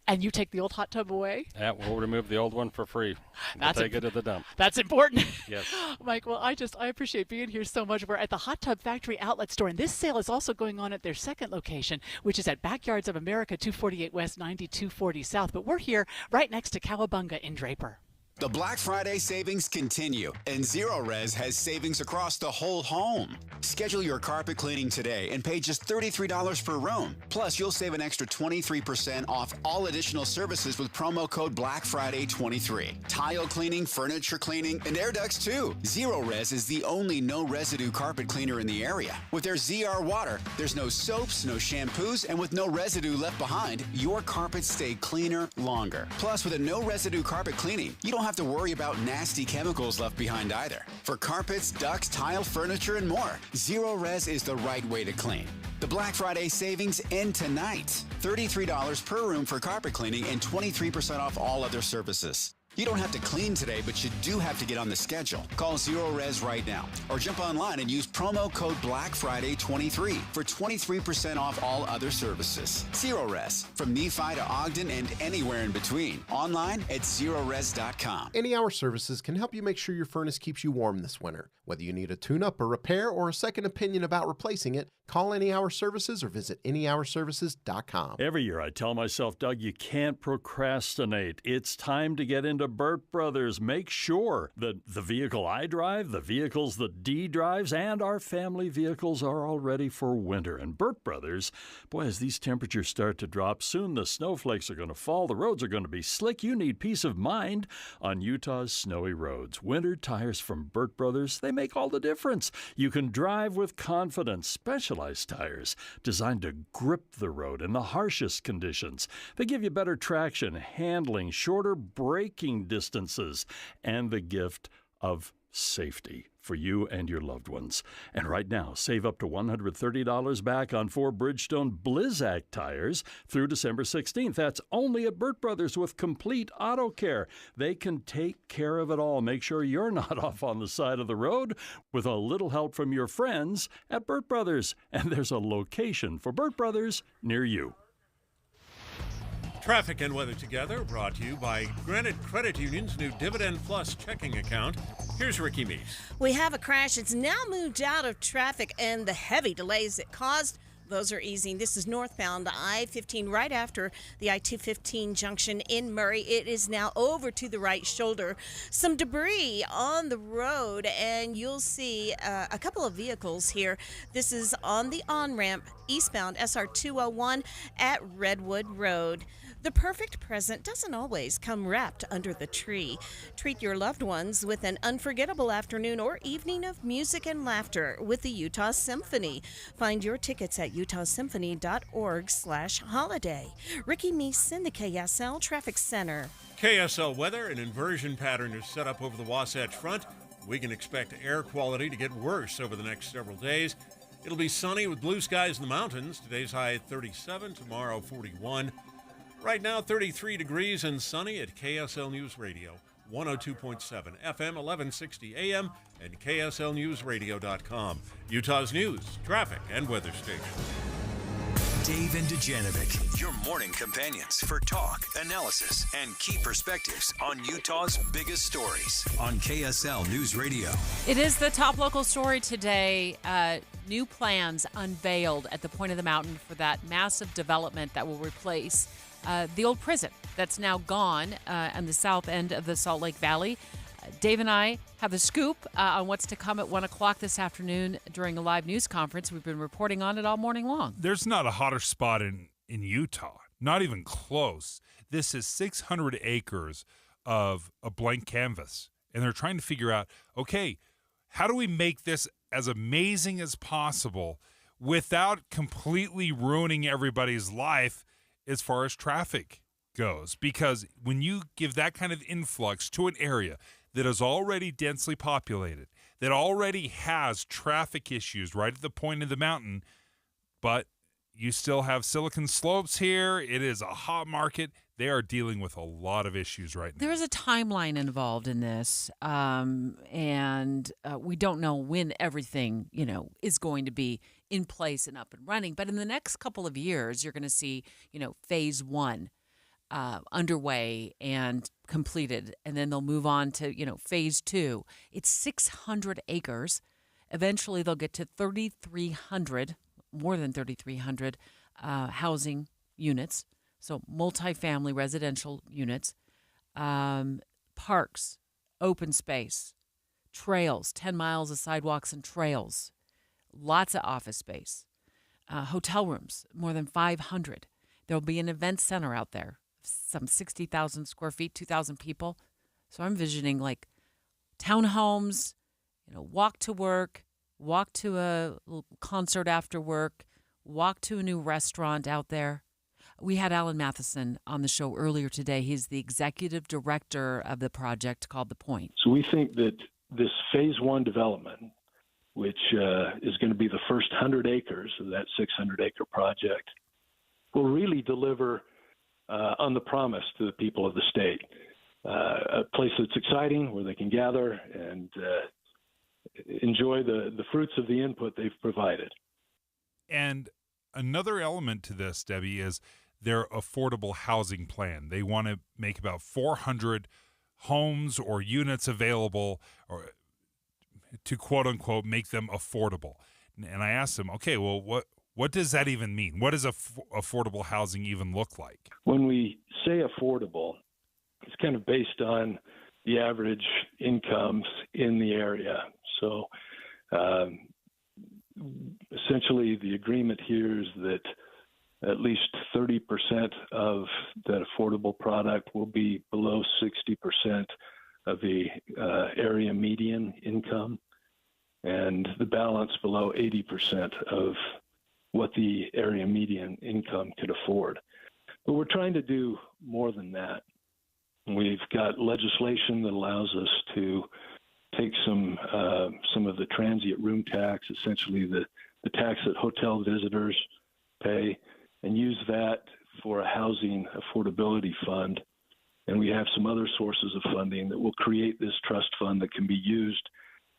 And you take the old hot tub away? Yeah, we'll remove the old one for free. We'll take it to the dump. That's important. Yes. Mike, well, I appreciate being here so much. We're at the Hot Tub Factory Outlet Store, and this sale is also going on at their second location, which is at Backyards of America, 248 West, 9240 South. But we're here right next to Cowabunga in Draper. The Black Friday savings continue, and Zero Res has savings across the whole home. Schedule your carpet cleaning today and pay just $33 per room. Plus, you'll save an extra 23% off all additional services with promo code BLACKFRIDAY23. Tile cleaning, furniture cleaning, and air ducts too. Zero Res is the only no-residue carpet cleaner in the area. With their ZR water, there's no soaps, no shampoos, and with no residue left behind, your carpets stay cleaner longer. Plus, with a no-residue carpet cleaning, you don't have to worry about nasty chemicals left behind either. For carpets, ducts, tile, furniture, and more, Zero Res is the right way to clean. The Black Friday savings end tonight. $33 per room for carpet cleaning and 23% off all other services. You don't have to clean today, but you do have to get on the schedule. Call Zero Res right now or jump online and use promo code BLACKFRIDAY23 for 23% off all other services. Zero Res, from Nephi to Ogden and anywhere in between. Online at zerores.com. Any Hour Services can help you make sure your furnace keeps you warm this winter. Whether you need a tune-up, a repair, or a second opinion about replacing it, call Any Hour Services or visit anyhourservices.com. Every year I tell myself, Doug, you can't procrastinate. It's time to get into Burt Brothers. Make sure that the vehicle I drive, the vehicles that Dee drives, and our family vehicles are all ready for winter. And Burt Brothers, boy, as these temperatures start to drop, soon the snowflakes are going to fall, the roads are going to be slick. You need peace of mind on Utah's snowy roads. Winter tires from Burt Brothers, they make all the difference. You can drive with confidence. Specialized tires designed to grip the road in the harshest conditions. They give you better traction, handling, shorter braking distances, and the gift of safety for you and your loved ones. And right now, save up to $130 back on 4 Bridgestone Blizzak tires through December 16th. That's only at Burt Brothers with complete auto care. They can take care of it all. Make sure you're not off on the side of the road with a little help from your friends at Burt Brothers. And there's a location for Burt Brothers near you. Traffic and weather together, brought to you by Granite Credit Union's new Dividend Plus checking account. Here's Ricky Meese. We have a crash. It's now moved out of traffic, and the heavy delays it caused, those are easing. This is northbound I-15 right after the I-215 junction in Murray. It is now over to the right shoulder. Some debris on the road, and you'll see a couple of vehicles here. This is on the on-ramp eastbound SR 201 at Redwood Road. The perfect present doesn't always come wrapped under the tree. Treat your loved ones with an unforgettable afternoon or evening of music and laughter with the Utah Symphony. Find your tickets at utahsymphony.org/holiday. Ricky Meese in the KSL Traffic Center. KSL weather, an inversion pattern is set up over the Wasatch Front. We can expect air quality to get worse over the next several days. It'll be sunny with blue skies in the mountains. Today's high at 37, tomorrow 41. Right now, 33 degrees and sunny at KSL News Radio, 102.7 FM, 1160 AM, and KSLNewsRadio.com. Utah's news, traffic, and weather station. Dave and Dujanovic, your morning companions for talk, analysis, and key perspectives on Utah's biggest stories on KSL News Radio. It is the top local story today. New plans unveiled at the point of the mountain for that massive development that will replace the old prison that's now gone on the south end of the Salt Lake Valley. Dave and I have a scoop on what's to come at 1 o'clock this afternoon during a live news conference. We've been reporting on it all morning long. There's not a hotter spot in Utah, not even close. This is 600 acres of a blank canvas, and they're trying to figure out, okay, how do we make this as amazing as possible without completely ruining everybody's life as far as traffic goes, because when you give that kind of influx to an area that is already densely populated, that already has traffic issues right at the point of the mountain, but you still have Silicon Slopes here. It is a hot market. They are dealing with a lot of issues right now. There is a timeline involved in this, and we don't know when everything, is going to be in place and up and running. But in the next couple of years, you're going to see, phase one underway and completed, and then they'll move on to, phase two. It's 600 acres. Eventually, they'll get to 3,300, more than 3,300 housing units. So multifamily residential units, parks, open space, trails, 10 miles of sidewalks and trails, lots of office space, hotel rooms, more than 500. There'll be an event center out there, some 60,000 square feet, 2,000 people. So I'm envisioning like townhomes, walk to work, walk to a concert after work, walk to a new restaurant out there. We had Alan Matheson on the show earlier today. He's the executive director of the project called The Point. So we think that this phase one development, which is going to be the first 100 acres of that 600-acre project, will really deliver on the promise to the people of the state. A place that's exciting, where they can gather and enjoy the fruits of the input they've provided. And another element to this, Debbie, is their affordable housing plan. They want to make about 400 homes or units available, or to quote unquote make them affordable. And I asked them, okay, well, what does that even mean? What does affordable housing even look like? When we say affordable, it's kind of based on the average incomes in the area. So essentially the agreement here is that at least 30% of that affordable product will be below 60% of the area median income, and the balance below 80% of what the area median income could afford. But we're trying to do more than that. We've got legislation that allows us to take some of the transient room tax, essentially the tax that hotel visitors pay, and use that for a housing affordability fund. And we have some other sources of funding that will create this trust fund that can be used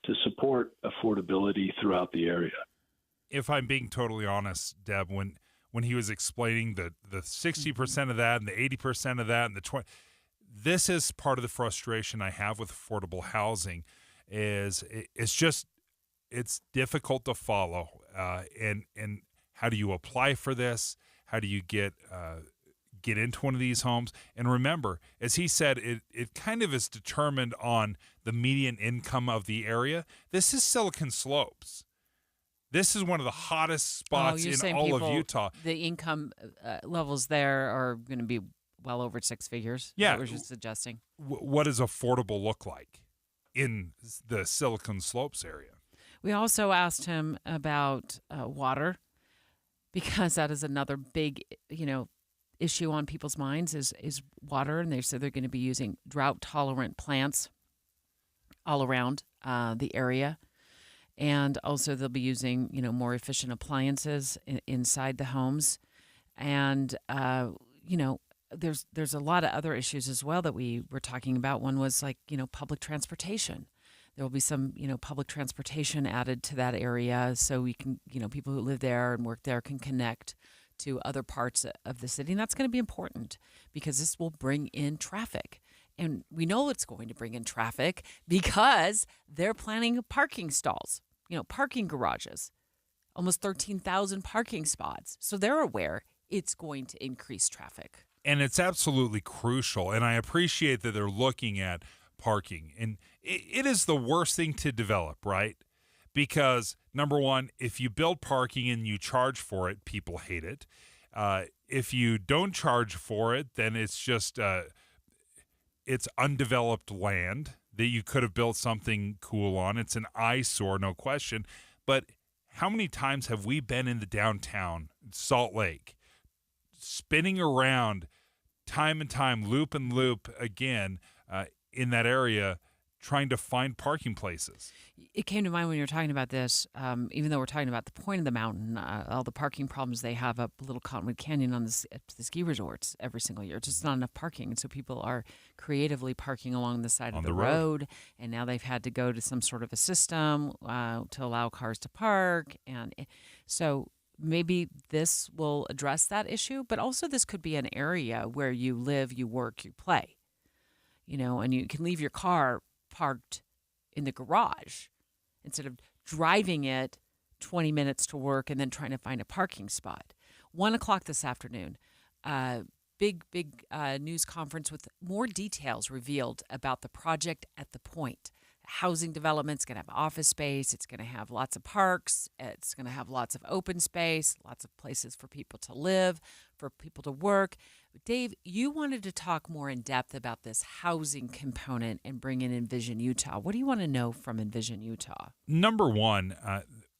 to support affordability throughout the area. If I'm being totally honest, Deb, when he was explaining the 60% of that and the 80% of that and the 20%, this is part of the frustration I have with affordable housing. Is it's difficult to follow, and how do you apply for this? How do you get into one of these homes? And remember, as he said, it kind of is determined on the median income of the area. This is Silicon Slopes. This is one of the hottest spots in all of Utah. The income levels there are going to be well over six figures. Yeah. That was just suggesting. What does affordable look like in the Silicon Slopes area? We also asked him about water, because that is another big, issue on people's minds is water. And they said they're going to be using drought-tolerant plants all around the area. And also they'll be using, more efficient appliances inside the homes. And, there's a lot of other issues as well that we were talking about. One was like, public transportation. There will be some, public transportation added to that area so we can, people who live there and work there can connect to other parts of the city. And that's going to be important because this will bring in traffic. And we know it's going to bring in traffic because they're planning parking stalls, parking garages, almost 13,000 parking spots. So they're aware it's going to increase traffic. And it's absolutely crucial. And I appreciate that they're looking at parking. And it is the worst thing to develop, right? Because, number one, if you build parking and you charge for it, people hate it. If you don't charge for it, then it's just it's undeveloped land that you could have built something cool on. It's an eyesore, no question. But how many times have we been in the downtown Salt Lake, spinning around time and time, loop and loop again in that area, trying to find parking places. It came to mind when you were talking about this, even though we're talking about the point of the mountain, all the parking problems they have up Little Cottonwood Canyon on the ski resorts every single year. It's just not enough parking. And so people are creatively parking along the side of the road. And now they've had to go to some sort of a system to allow cars to park. And so maybe this will address that issue. But also this could be an area where you live, you work, you play. And you can leave your car parked in the garage instead of driving it 20 minutes to work and then trying to find a parking spot. 1:00 this afternoon, big news conference with more details revealed about the project at the Point. Housing development's going to have office space. It's going to have lots of parks. It's going to have lots of open space, lots of places for people to live, for people to work. Dave, you wanted to talk more in depth about this housing component and bring in Envision Utah. What do you want to know from Envision Utah? Number one,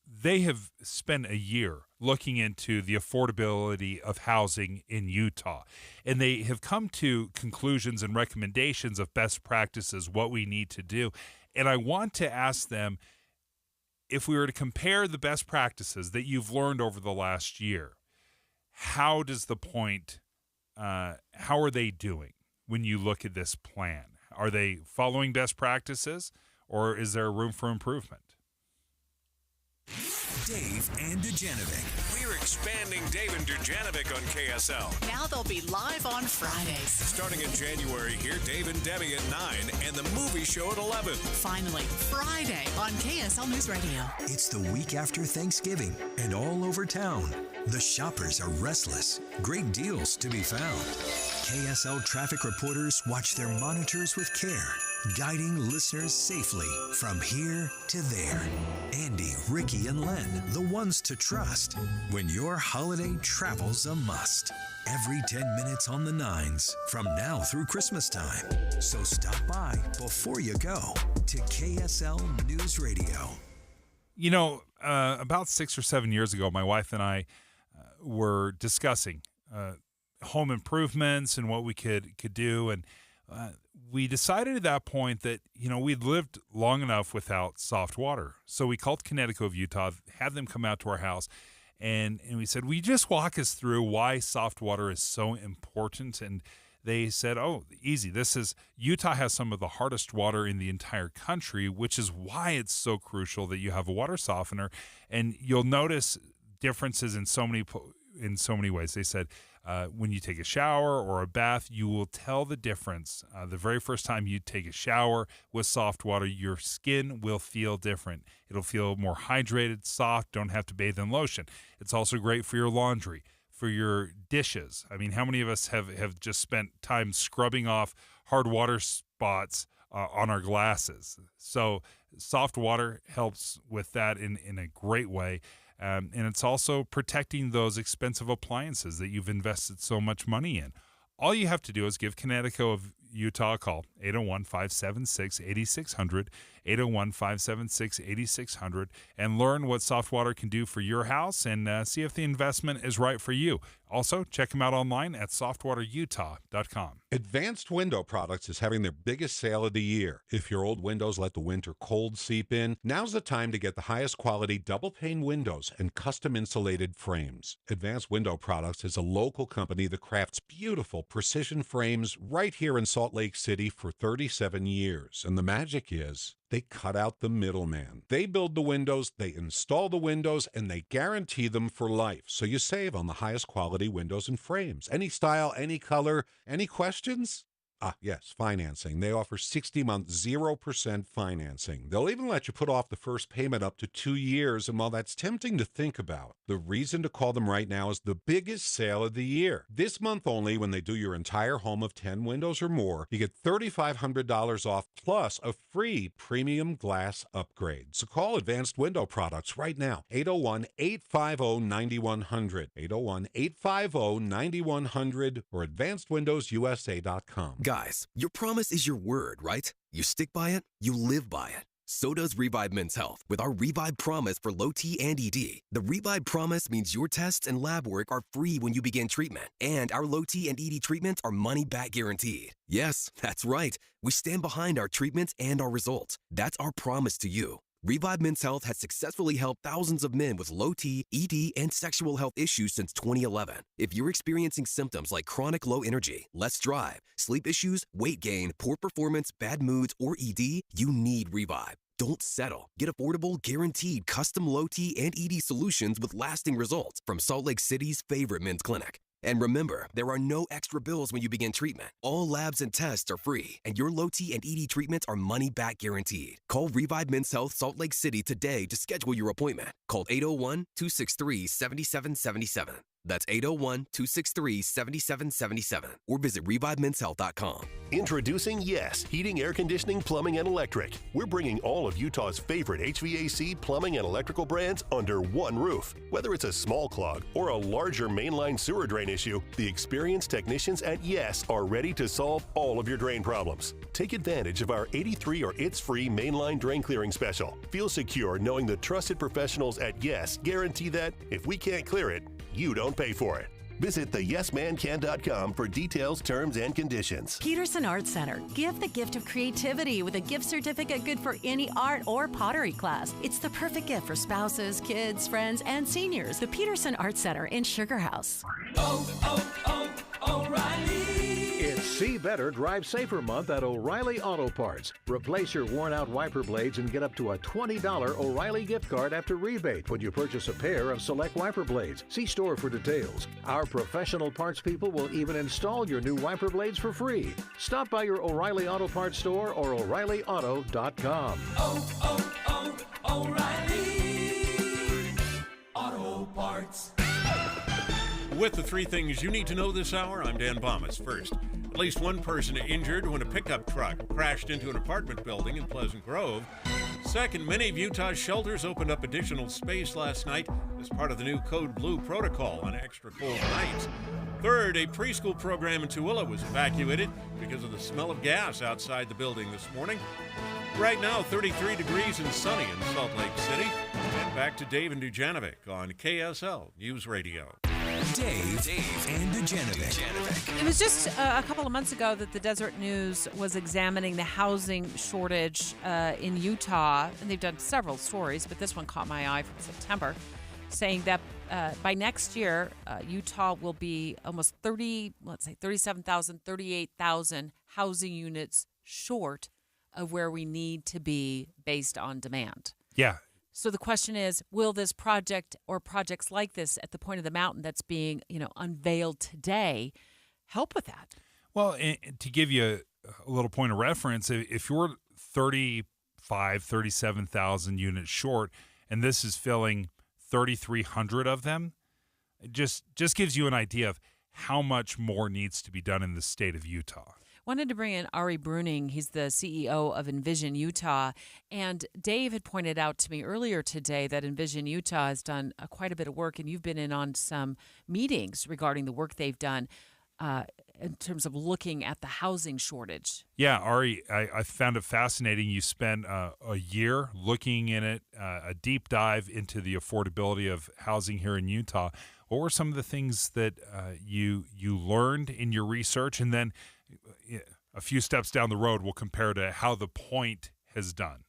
they have spent a year looking into the affordability of housing in Utah, and they have come to conclusions and recommendations of best practices, what we need to do. And I want to ask them, if we were to compare the best practices that you've learned over the last year, how does the Point, how are they doing when you look at this plan? Are they following best practices, or is there room for improvement? Dave and Dujanovic. We're expanding Dave and Dujanovic on KSL. Now they'll be live on Fridays. Starting in January, hear Dave and Debbie at 9 and the movie show at 11. Finally, Friday on KSL News Radio. It's the week after Thanksgiving, and all over town, the shoppers are restless. Great deals to be found. KSL traffic reporters watch their monitors with care, guiding listeners safely from here to there. Andy, Ricky, and Len, the ones to trust when your holiday travel's a must. Every 10 minutes on the 9s from now through Christmas time. So stop by before you go to KSL News Radio. About 6 or 7 years ago, my wife and I were discussing home improvements and what we could do, and we decided at that point that, we'd lived long enough without soft water. So we called Connecticut of Utah, had them come out to our house, and we said, will you just walk us through why soft water is so important? And they said, oh, easy. Utah has some of the hardest water in the entire country, which is why it's so crucial that you have a water softener. And you'll notice differences in so many ways. They said, when you take a shower or a bath, you will tell the difference. The very first time you take a shower with soft water, your skin will feel different. It'll feel more hydrated, soft, don't have to bathe in lotion. It's also great for your laundry, for your dishes. I mean, how many of us have just spent time scrubbing off hard water spots on our glasses? So soft water helps with that in a great way. And it's also protecting those expensive appliances that you've invested so much money in. All you have to do is give Connecticut of Utah a call, 801-576-8600, 801-576-8600, and learn what soft water can do for your house and see if the investment is right for you. Also, check them out online at softwaterutah.com. Advanced Window Products is having their biggest sale of the year. If your old windows let the winter cold seep in, now's the time to get the highest quality double-pane windows and custom insulated frames. Advanced Window Products is a local company that crafts beautiful precision frames right here in Salt Lake City for 37 years. And the magic is, they cut out the middleman. They build the windows, they install the windows, and they guarantee them for life. So you save on the highest quality windows and frames. Any style, any color, any questions? Yes, financing. They offer 60-month, 0% financing. They'll even let you put off the first payment up to 2 years, and while that's tempting to think about, the reason to call them right now is the biggest sale of the year. This month only, when they do your entire home of 10 windows or more, you get $3,500 off plus a free premium glass upgrade. So call Advanced Window Products right now, 801-850-9100, 801-850-9100, or advancedwindowsusa.com. Guys, your promise is your word, right? You stick by it, you live by it. So does Revive Men's Health with our Revive Promise for low T and ED. The Revive Promise means your tests and lab work are free when you begin treatment, and our low T and ED treatments are money-back guaranteed. Yes, that's right. We stand behind our treatments and our results. That's our promise to you. Revive Men's Health has successfully helped thousands of men with low T, ED, and sexual health issues since 2011. If you're experiencing symptoms like chronic low energy, less drive, sleep issues, weight gain, poor performance, bad moods, or ED, you need Revive. Don't settle. Get affordable, guaranteed custom low T and ED solutions with lasting results from Salt Lake City's favorite men's clinic. And remember, there are no extra bills when you begin treatment. All labs and tests are free, and your low T and ED treatments are money-back guaranteed. Call Revive Men's Health Salt Lake City today to schedule your appointment. Call 801-263-7777. That's 801-263-7777. Or visit ReviveMen'sHealth.com. Introducing Yes Heating, Air Conditioning, Plumbing, and Electric. We're bringing all of Utah's favorite HVAC, plumbing, and electrical brands under one roof. Whether it's a small clog or a larger mainline sewer drain issue, the experienced technicians at Yes are ready to solve all of your drain problems. Take advantage of our 83 or It's Free mainline drain clearing special. Feel secure knowing the trusted professionals at Yes guarantee that if we can't clear it, you don't pay for it. Visit theyesmancan.com for details, terms, and conditions. Peterson Art Center. Give the gift of creativity with a gift certificate good for any art or pottery class. It's the perfect gift for spouses, kids, friends, and seniors. The Peterson Art Center in Sugar House. O'Reilly. It's See Better, Drive Safer month at O'Reilly Auto Parts. Replace your worn-out wiper blades and get up to a $20 O'Reilly gift card after rebate when you purchase a pair of select wiper blades. See store for details. Our professional parts people will even install your new wiper blades for free. Stop by your O'Reilly Auto Parts store or O'ReillyAuto.com. O'Reilly Auto Parts. With the three things you need to know this hour, I'm Dan Bomas. First, at least one person injured when a pickup truck crashed into an apartment building in Pleasant Grove. Second, many of Utah's shelters opened up additional space last night as part of the new Code Blue protocol on extra cold nights. Third, a preschool program in Tooele was evacuated because of the smell of gas outside the building this morning. Right now, 33 degrees and sunny in Salt Lake City. And back to Dave and Dujanovic on KSL News Radio. Dave and Dujanovic. It was just a couple of months ago that the Desert News was examining the housing shortage in Utah, and they've done several stories, but this one caught my eye from September, saying that by next year, Utah will be almost 37,000, 38,000 housing units short of where we need to be based on demand. Yeah. So the question is, will this project or projects like this at the point of the mountain that's being, unveiled today help with that? Well, to give you a little point of reference, if you're 37,000 units short and this is filling 3,300 of them, it just gives you an idea of how much more needs to be done in the state of Utah. Wanted to bring in Ari Bruning. He's the CEO of Envision Utah. And Dave had pointed out to me earlier today that Envision Utah has done quite a bit of work, and you've been in on some meetings regarding the work they've done in terms of looking at the housing shortage. Yeah, Ari, I found it fascinating. You spent a year looking in it, a deep dive into the affordability of housing here in Utah. What were some of the things that you learned in your research? And then a few steps down the road, we'll compare to how the Point has done.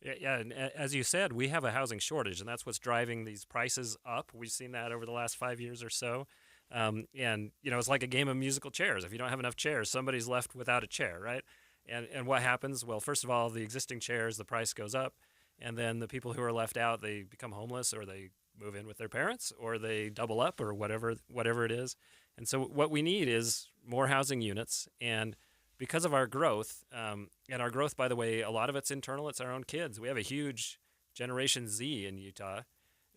Yeah, and as you said, we have a housing shortage, and that's what's driving these prices up. We've seen that over the last 5 years or so. And, it's like a game of musical chairs. If you don't have enough chairs, somebody's left without a chair, right? And what happens? Well, first of all, the existing chairs, the price goes up, and then the people who are left out, they become homeless, or they move in with their parents, or they double up, or whatever it is. And so what we need is more housing units, and because of our growth, and our growth, by the way, a lot of it's internal. It's our own kids. We have a huge Generation Z in Utah,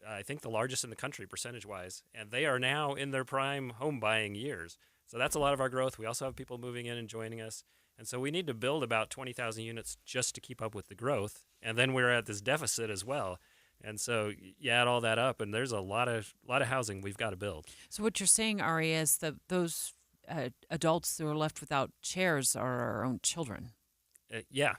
I think the largest in the country percentage-wise, and they are now in their prime home-buying years. So that's a lot of our growth. We also have people moving in and joining us, and so we need to build about 20,000 units just to keep up with the growth, and then we're at this deficit as well. And so you add all that up, and there's a lot of housing we've got to build. So what you're saying, Ari, is that those adults who are left without chairs are our own children. Yeah.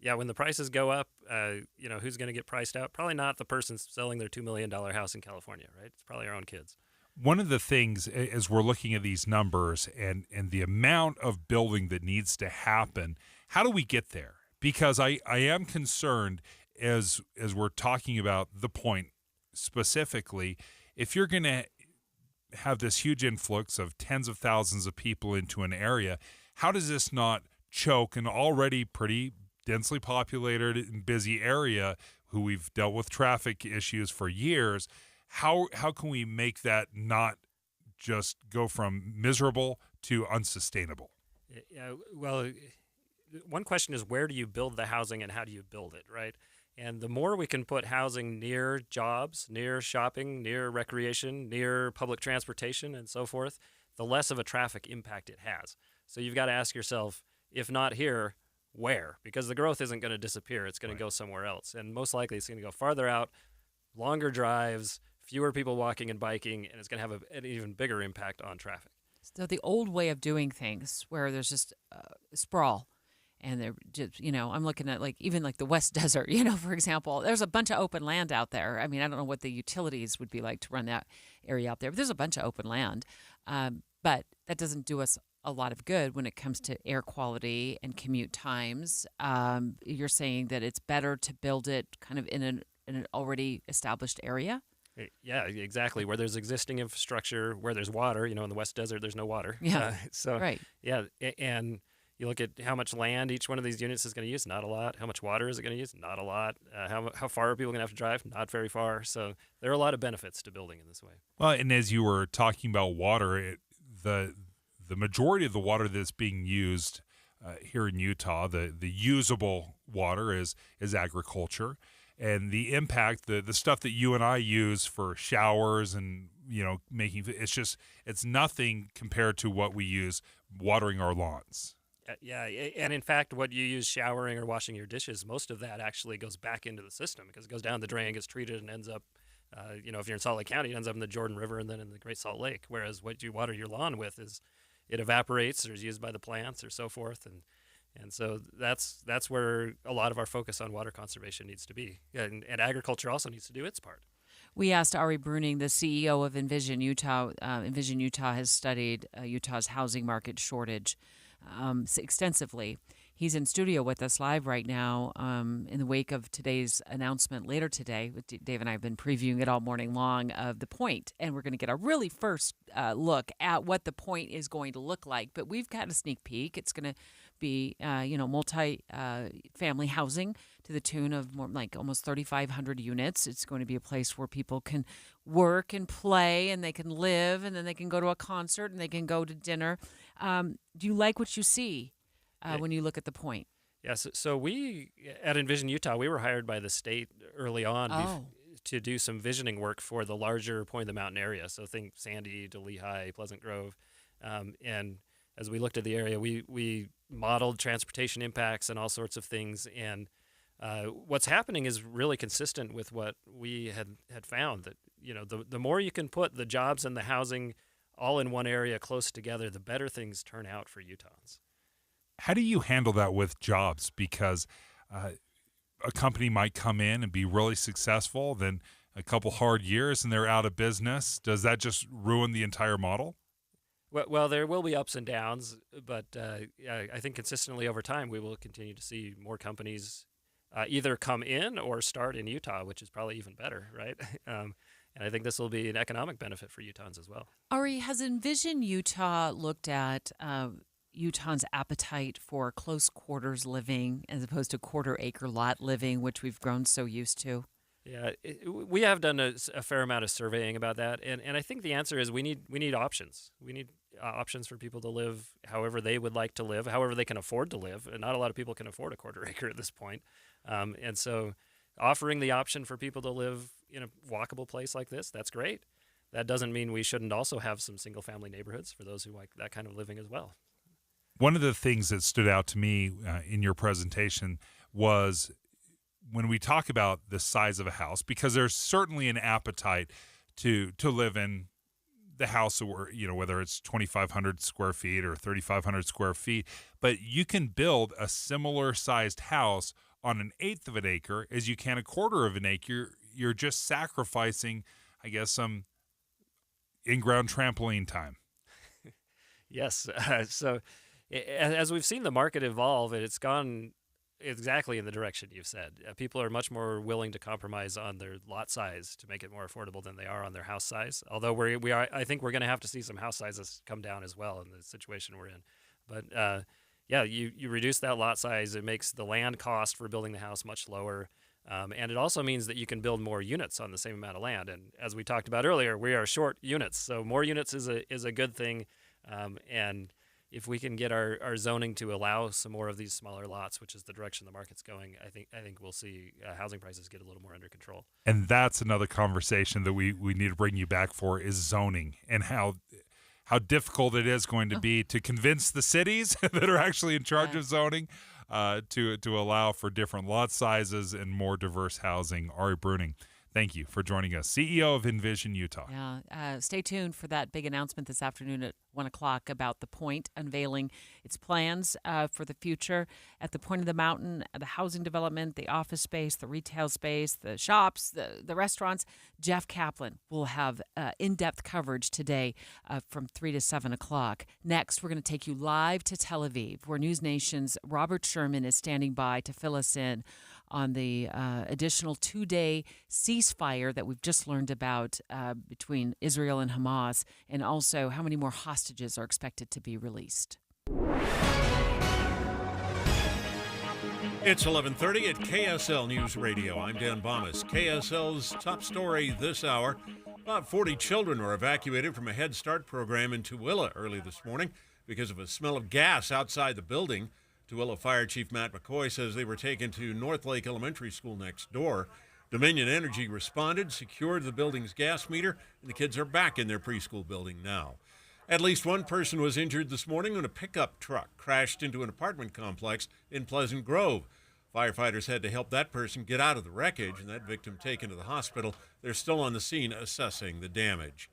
Yeah, when the prices go up, who's going to get priced out? Probably not the person selling their $2 million house in California, right? It's probably our own kids. One of the things, as we're looking at these numbers and the amount of building that needs to happen, how do we get there? Because I am concerned as we're talking about the point specifically, if you're going to have this huge influx of tens of thousands of people into an area, how does this not choke an already pretty densely populated and busy area who we've dealt with traffic issues for years? How can we make that not just go from miserable to unsustainable? Yeah, well, one question is, where do you build the housing and how do you build it, right? And the more we can put housing near jobs, near shopping, near recreation, near public transportation, and so forth, the less of a traffic impact it has. So you've got to ask yourself, if not here, where? Because the growth isn't going to disappear. It's going to go somewhere else. And most likely it's going to go farther out, longer drives, fewer people walking and biking, and it's going to have an even bigger impact on traffic. So the old way of doing things, where there's just sprawl, and they're just, I'm looking at even the West Desert, for example, there's a bunch of open land out there. I mean, I don't know what the utilities would be like to run that area out there, but there's a bunch of open land. But that doesn't do us a lot of good when it comes to air quality and commute times. You're saying that it's better to build it kind of in an already established area? Yeah, exactly. Where there's existing infrastructure, where there's water, in the West Desert, there's no water. Yeah. Right. Yeah. And you look at how much land each one of these units is going to use, not a lot. How much water is it going to use? Not a lot. How far are people going to have to drive? Not very far. So there are a lot of benefits to building in this way. Well, and as you were talking about water, the majority of the water that's being used here in Utah, the usable water is agriculture. And the impact, the stuff that you and I use for showers and, making, it's nothing compared to what we use watering our lawns. Yeah, and in fact, what you use showering or washing your dishes, most of that actually goes back into the system because it goes down the drain, gets treated, and ends up, if you're in Salt Lake County, it ends up in the Jordan River and then in the Great Salt Lake. Whereas what you water your lawn with it evaporates or is used by the plants or so forth, and so that's where a lot of our focus on water conservation needs to be, and agriculture also needs to do its part. We asked Ari Bruning, the CEO of Envision Utah. Envision Utah has studied Utah's housing market shortage extensively. He's in studio with us live right now in the wake of today's announcement later today. Dave and I have been previewing it all morning long of the point, and we're going to get a really first look at what the point is going to look like. But we've got a sneak peek. It's going to be, multi-family housing to the tune of more like almost 3,500 units. It's going to be a place where people can work and play, and they can live, and then they can go to a concert, and they can go to dinner. Do you like what you see when you look at the point? Yeah, so we, at Envision Utah, we were hired by the state early on to do some visioning work for the larger Point of the Mountain area. So think Sandy to Lehigh, Pleasant Grove. And as we looked at the area, we modeled transportation impacts and all sorts of things. And what's happening is really consistent with what we had found, that the more you can put the jobs and the housing all in one area close together, the better things turn out for Utahns. How do you handle that with jobs? Because a company might come in and be really successful, then a couple hard years and they're out of business. Does that just ruin the entire model? Well, there will be ups and downs, but I think consistently over time we will continue to see more companies either come in or start in Utah, which is probably even better, right? And I think this will be an economic benefit for Utahns as well. Ari, has Envision Utah looked at Utahns' appetite for close quarters living as opposed to quarter-acre lot living, which we've grown so used to? Yeah, we have done a fair amount of surveying about that, and I think the answer is we need options. We need options for people to live however they would like to live, however they can afford to live, and not a lot of people can afford a quarter acre at this point. And so offering the option for people to live in a walkable place like this, that's great. That doesn't mean we shouldn't also have some single-family neighborhoods for those who like that kind of living as well. One of the things that stood out to me in your presentation was when we talk about the size of a house, because there's certainly an appetite to live in the house, or whether it's 2,500 square feet or 3,500 square feet, but you can build a similar sized house on an eighth of an acre as you can a quarter of an acre. You're just sacrificing, I guess, some in-ground trampoline time. Yes. So as we've seen the market evolve, it's gone exactly in the direction you've said. People are much more willing to compromise on their lot size to make it more affordable than they are on their house size. Although I think we're going to have to see some house sizes come down as well in the situation we're in. But yeah, you reduce that lot size, it makes the land cost for building the house much lower. And it also means that you can build more units on the same amount of land. And as we talked about earlier, we are short units, so more units is a good thing. And if we can get our zoning to allow some more of these smaller lots, which is the direction the market's going, I think we'll see housing prices get a little more under control. And that's another conversation that we need to bring you back for, is zoning, and how difficult it is going to be to convince the cities that are actually in charge of zoning to allow for different lot sizes and more diverse housing. Ari Bruning, thank you for joining us, CEO of Envision Utah. Yeah, stay tuned for that big announcement this afternoon at 1 o'clock about the Point unveiling its plans for the future at the Point of the Mountain, the housing development, the office space, the retail space, the shops, the restaurants. Jeff Kaplan will have in-depth coverage today from 3 to 7 o'clock. Next, we're going to take you live to Tel Aviv, where News Nation's Robert Sherman is standing by to fill us in on the additional 2-day ceasefire that we've just learned about between Israel and Hamas, and also how many more hostages are expected to be released. It's 11:30 at KSL News Radio. I'm Dan Bomas. KSL's top story this hour. About 40 children were evacuated from a Head Start program in Tooele early this morning because of a smell of gas outside the building. Tooele Fire Chief Matt McCoy says they were taken to North Lake Elementary School next door. Dominion Energy responded, secured the building's gas meter, and the kids are back in their preschool building now. At least one person was injured this morning when a pickup truck crashed into an apartment complex in Pleasant Grove. Firefighters had to help that person get out of the wreckage, and that victim taken to the hospital. They're still on the scene assessing the damage.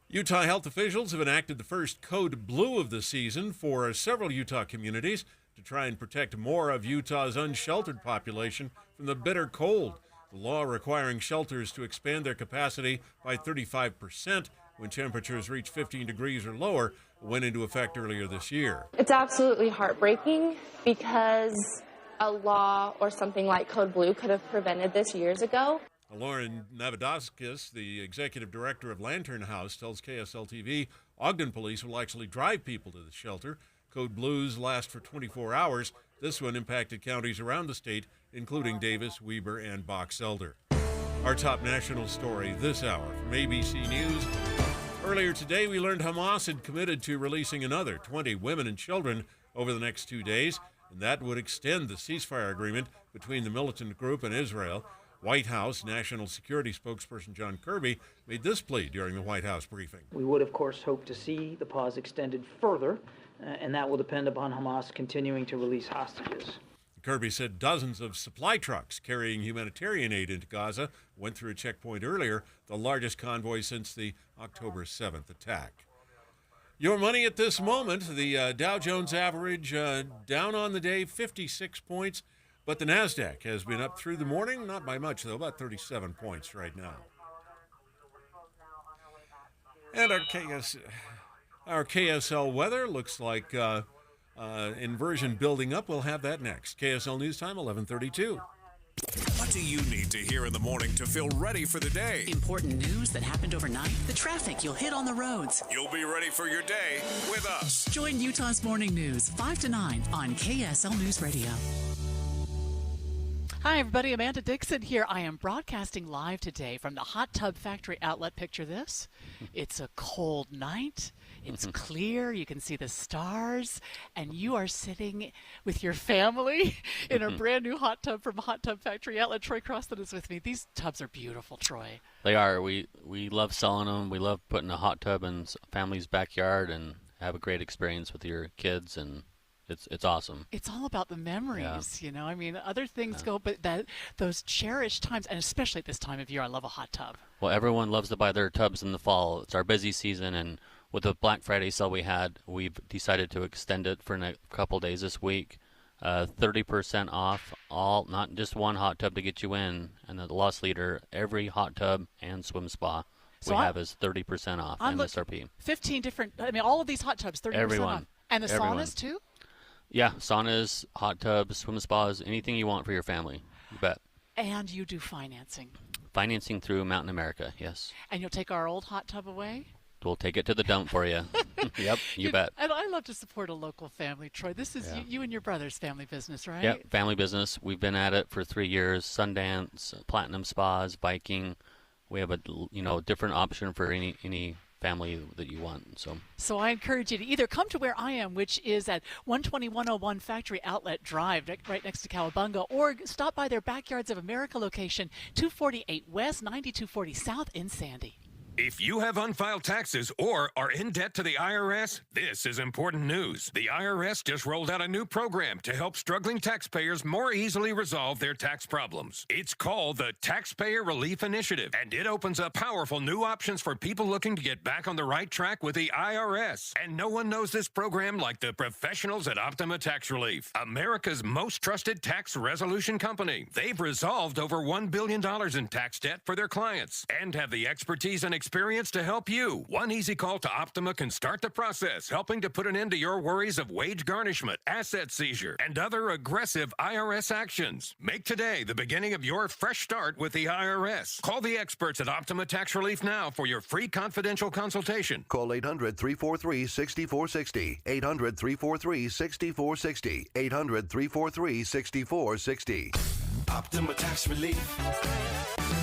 Utah health officials have enacted the first Code Blue of the season for several Utah communities to try and protect more of Utah's unsheltered population from the bitter cold. The law requiring shelters to expand their capacity by 35% when temperatures reach 15 degrees or lower went into effect earlier this year. It's absolutely heartbreaking because a law or something like Code Blue could have prevented this years ago. Lauren Navadoskis, the executive director of Lantern House, tells KSL-TV Ogden police will actually drive people to the shelter. Code Blues last for 24 hours. This one impacted counties around the state, including Davis, Weber, and Box Elder. Our top national story this hour from ABC News. Earlier today, we learned Hamas had committed to releasing another 20 women and children over the next 2 days, and that would extend the ceasefire agreement between the militant group and Israel. White House National Security spokesperson John Kirby made this plea during the White House briefing. We would, of course, hope to see the pause extended further, and that will depend upon Hamas continuing to release hostages. Kirby said dozens of supply trucks carrying humanitarian aid into Gaza went through a checkpoint earlier, the largest convoy since the October 7th attack. Your money at this moment, the Dow Jones average down on the day, 56 points. But the NASDAQ has been up through the morning, not by much, though, about 37 points right now. And our KSL weather looks like inversion building up. We'll have that next. KSL News Time, 11:32. What do you need to hear in the morning to feel ready for the day? Important news that happened overnight, the traffic you'll hit on the roads. You'll be ready for your day with us. Join Utah's Morning News, 5 to 9 on KSL News Radio. Hi, everybody. Amanda Dixon here. I am broadcasting live today from the Hot Tub Factory outlet. Picture this. It's a cold night. It's clear. You can see the stars. And you are sitting with your family in a brand new hot tub from Hot Tub Factory outlet. Troy Croston is with me. These tubs are beautiful, Troy. They are. We love selling them. We love putting a hot tub in family's backyard and have a great experience with your kids, and it's awesome. It's all about the memories, you know. I mean, other things go, but those cherished times, and especially at this time of year, I love a hot tub. Well, everyone loves to buy their tubs in the fall. It's our busy season, and with the Black Friday sale we had, we've decided to extend it for a couple days this week. 30% off all, not just one hot tub to get you in, and the loss leader, every hot tub and swim spa So we have is 30% off MSRP. 15 different, all of these hot tubs, 30% Everyone. off. And the Everyone. saunas too? Yeah, saunas, hot tubs, swim spas, anything you want for your family. You bet. And you do financing. Financing through Mountain America, yes. And you'll take our old hot tub away? We'll take it to the dump for you. Yep, you bet. And I love to support a local family, Troy. This is you and your brother's family business, right? Yep, family business. We've been at it for 3 years. Sundance, Platinum Spas, Viking. We have a different option for any family that you want. So I encourage you to either come to where I am, which is at 12101 Factory Outlet Drive, right next to Cowabunga, or stop by their Backyards of America location, 248 West, 9240 South in Sandy. If you have unfiled taxes or are in debt to the IRS, this is important news. The IRS just rolled out a new program to help struggling taxpayers more easily resolve their tax problems. It's called the Taxpayer Relief Initiative, and it opens up powerful new options for people looking to get back on the right track with the IRS. And no one knows this program like the professionals at Optima Tax Relief, America's most trusted tax resolution company. They've resolved over $1 billion in tax debt for their clients and have the expertise and experience to help you. One easy call to Optima can start the process, helping to put an end to your worries of wage garnishment, asset seizure, and other aggressive IRS actions. Make today the beginning of your fresh start with the IRS. Call the experts at Optima Tax Relief now for your free confidential consultation. Call 800-343-6460. 800-343-6460. 800-343-6460. Optima Tax Relief.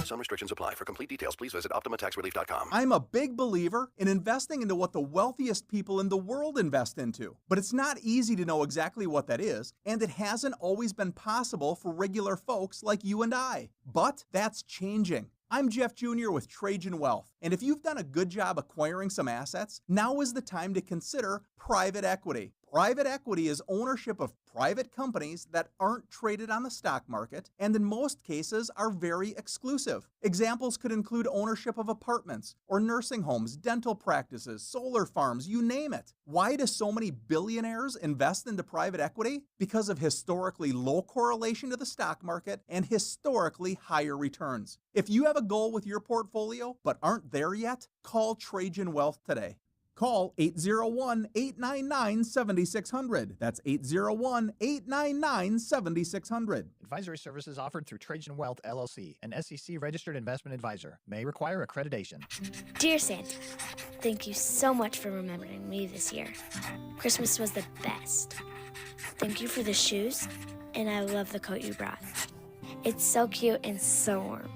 Some restrictions apply. For complete details, please visit OptimaTaxRelief.com. I'm a big believer in investing into what the wealthiest people in the world invest into. But it's not easy to know exactly what that is, and it hasn't always been possible for regular folks like you and I. But that's changing. I'm Jeff Jr. with Trajan Wealth, and if you've done a good job acquiring some assets, now is the time to consider private equity. Private equity is ownership of private companies that aren't traded on the stock market and in most cases are very exclusive. Examples could include ownership of apartments or nursing homes, dental practices, solar farms, you name it. Why do so many billionaires invest into private equity? Because of historically low correlation to the stock market and historically higher returns. If you have a goal with your portfolio but aren't there yet, call Trajan Wealth today. Call 801-899-7600. That's 801-899-7600. Advisory services offered through Trajan Wealth, LLC, an SEC-registered investment advisor. May require accreditation. Dear Santa, thank you so much for remembering me this year. Christmas was the best. Thank you for the shoes, and I love the coat you brought. It's so cute and so warm.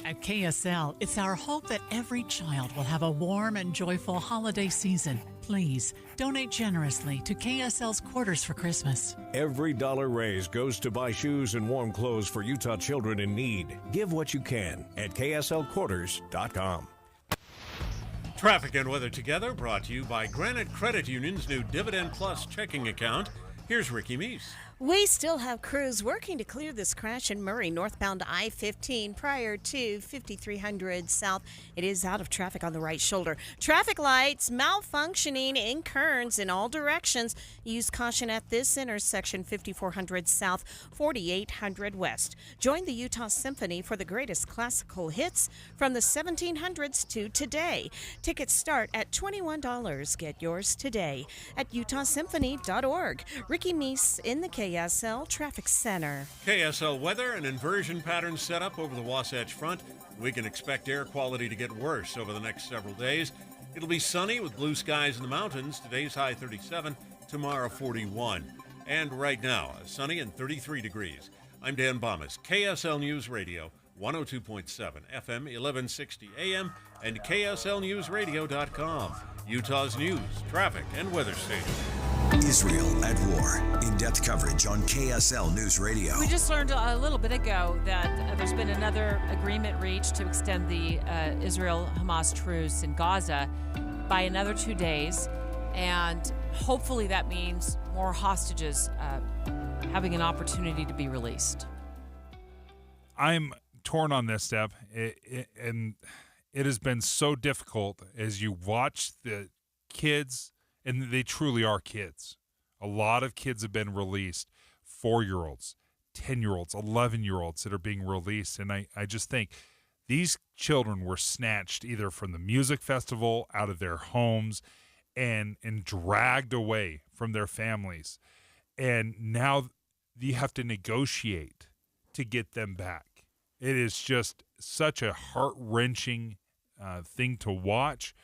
At KSL, it's our hope that every child will have a warm and joyful holiday season. Please donate generously to KSL's Quarters for Christmas. Every dollar raised goes to buy shoes and warm clothes for Utah children in need. Give what you can at KSLQuarters.com. Traffic and weather together brought to you by Granite Credit Union's new Dividend Plus checking account. Here's Ricky Meese. We still have crews working to clear this crash in Murray, northbound I-15 prior to 5300 South. It is out of traffic on the right shoulder. Traffic lights malfunctioning in Kearns in all directions. Use caution at this intersection, 5400 South, 4800 West. Join the Utah Symphony for the greatest classical hits from the 1700s to today. Tickets start at $21. Get yours today at utahsymphony.org. Ricky Meese in the KSL Traffic Center. KSL weather and inversion patterns set up over the Wasatch Front. We can expect air quality to get worse over the next several days. It'll be sunny with blue skies in the mountains. Today's high 37, tomorrow 41. And right now, sunny and 33 degrees. I'm Dan Bomas, KSL News Radio, 102.7 FM, 1160 AM, and KSLNewsRadio.com. Utah's news, traffic, and weather station. Israel at war. In-depth coverage on KSL News Radio. We just learned a little bit ago that there's been another agreement reached to extend the Israel-Hamas truce in Gaza by another 2 days. And hopefully that means more hostages having an opportunity to be released. I'm torn on this, Deb. And it has been so difficult as you watch the kids, and they truly are kids. A lot of kids have been released 4-year-olds, 10-year-olds, 11-year-olds that are being released. And I just think these children were snatched either from the music festival, out of their homes, and dragged away from their families. And now you have to negotiate to get them back. It is just such a heart-wrenching thing to watch.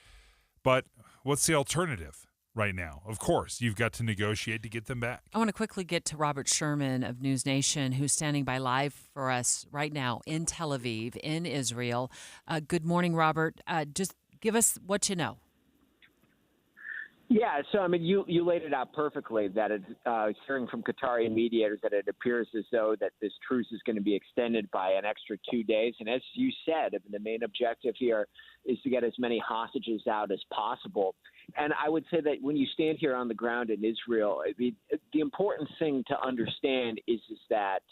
But what's the alternative right now? Of course, you've got to negotiate to get them back. I want to quickly get to Robert Sherman of News Nation, who's standing by live for us right now in Tel Aviv, in Israel. Good morning, Robert. Just give us what you know. Yeah, so I mean, you laid it out perfectly. That it's hearing from Qatari mediators that it appears as though that this truce is going to be extended by an extra 2 days. And as you said, the main objective here is to get as many hostages out as possible. And I would say that when you stand here on the ground in Israel, the important thing to understand is that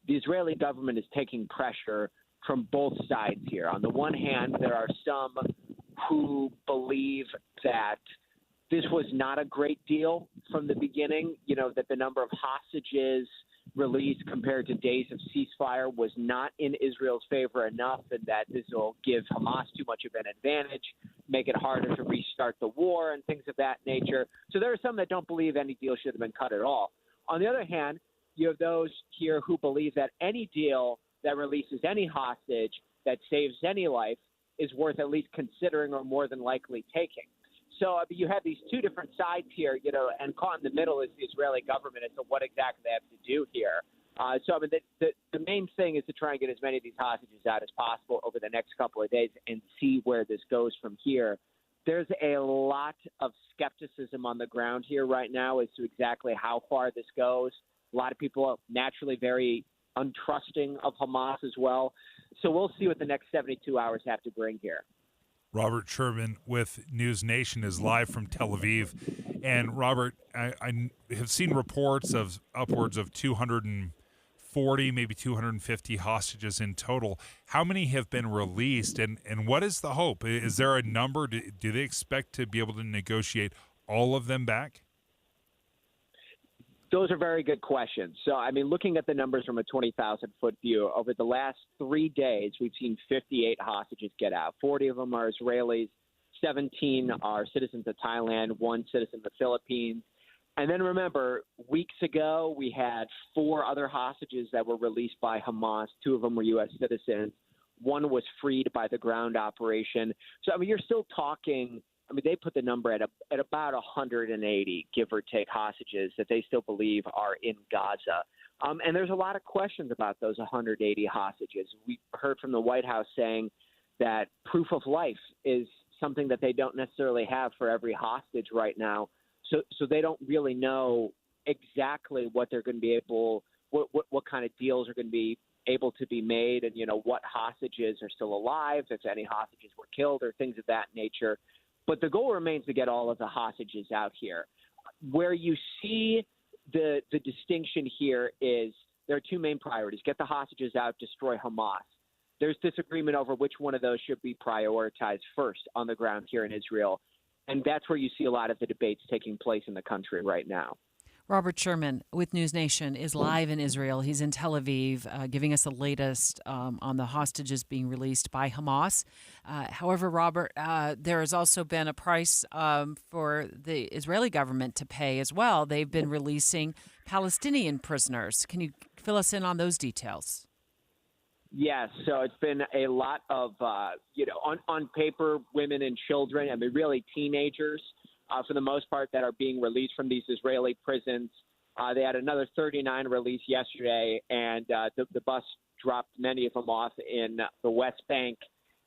the Israeli government is taking pressure from both sides here. On the one hand, there are some who believe that this was not a great deal from the beginning, that the number of hostages released compared to days of ceasefire was not in Israel's favor enough, and that this will give Hamas too much of an advantage, make it harder to restart the war and things of that nature. So there are some that don't believe any deal should have been cut at all. On the other hand, you have those here who believe that any deal that releases any hostage, that saves any life, is worth at least considering or more than likely taking. So you have these two different sides here, and caught in the middle is the Israeli government as to what exactly they have to do here. So I mean, the main thing is to try and get as many of these hostages out as possible over the next couple of days and see where this goes from here. There's a lot of skepticism on the ground here right now as to exactly how far this goes. A lot of people are naturally very untrusting of Hamas as well. So we'll see what the next 72 hours have to bring here. Robert Sherman with News Nation is live from Tel Aviv. And Robert, I have seen reports of upwards of 240, maybe 250 hostages in total. How many have been released, and what is the hope? Is there a number? Do they expect to be able to negotiate all of them back? Those are very good questions. So, I mean, looking at the numbers from a 20,000-foot view, over the last 3 days, we've seen 58 hostages get out. 40 of them are Israelis, 17 are citizens of Thailand, 1 citizen of the Philippines. And then remember, weeks ago, we had 4 other hostages that were released by Hamas. 2 of them were U.S. citizens. 1 was freed by the ground operation. So, I mean, you're still talking – I mean, they put the number at about 180, give or take, hostages that they still believe are in Gaza. And there's a lot of questions about those 180 hostages. We heard from the White House saying that proof of life is something that they don't necessarily have for every hostage right now. So they don't really know exactly what they're going to be able, what kind of deals are going to be able to be made, and what hostages are still alive, if any hostages were killed, or things of that nature. But the goal remains to get all of the hostages out here. Where you see the distinction here is there are 2 main priorities: get the hostages out, destroy Hamas. There's disagreement over which one of those should be prioritized first on the ground here in Israel. And that's where you see a lot of the debates taking place in the country right now. Robert Sherman with News Nation is live in Israel. He's in Tel Aviv, giving us the latest on the hostages being released by Hamas. However, Robert, there has also been a price for the Israeli government to pay as well. They've been releasing Palestinian prisoners. Can you fill us in on those details? Yes, so it's been a lot of, on paper, women and children, I mean, really teenagers, for the most part, that are being released from these Israeli prisons. They had another 39 released yesterday, and the bus dropped many of them off in the West Bank,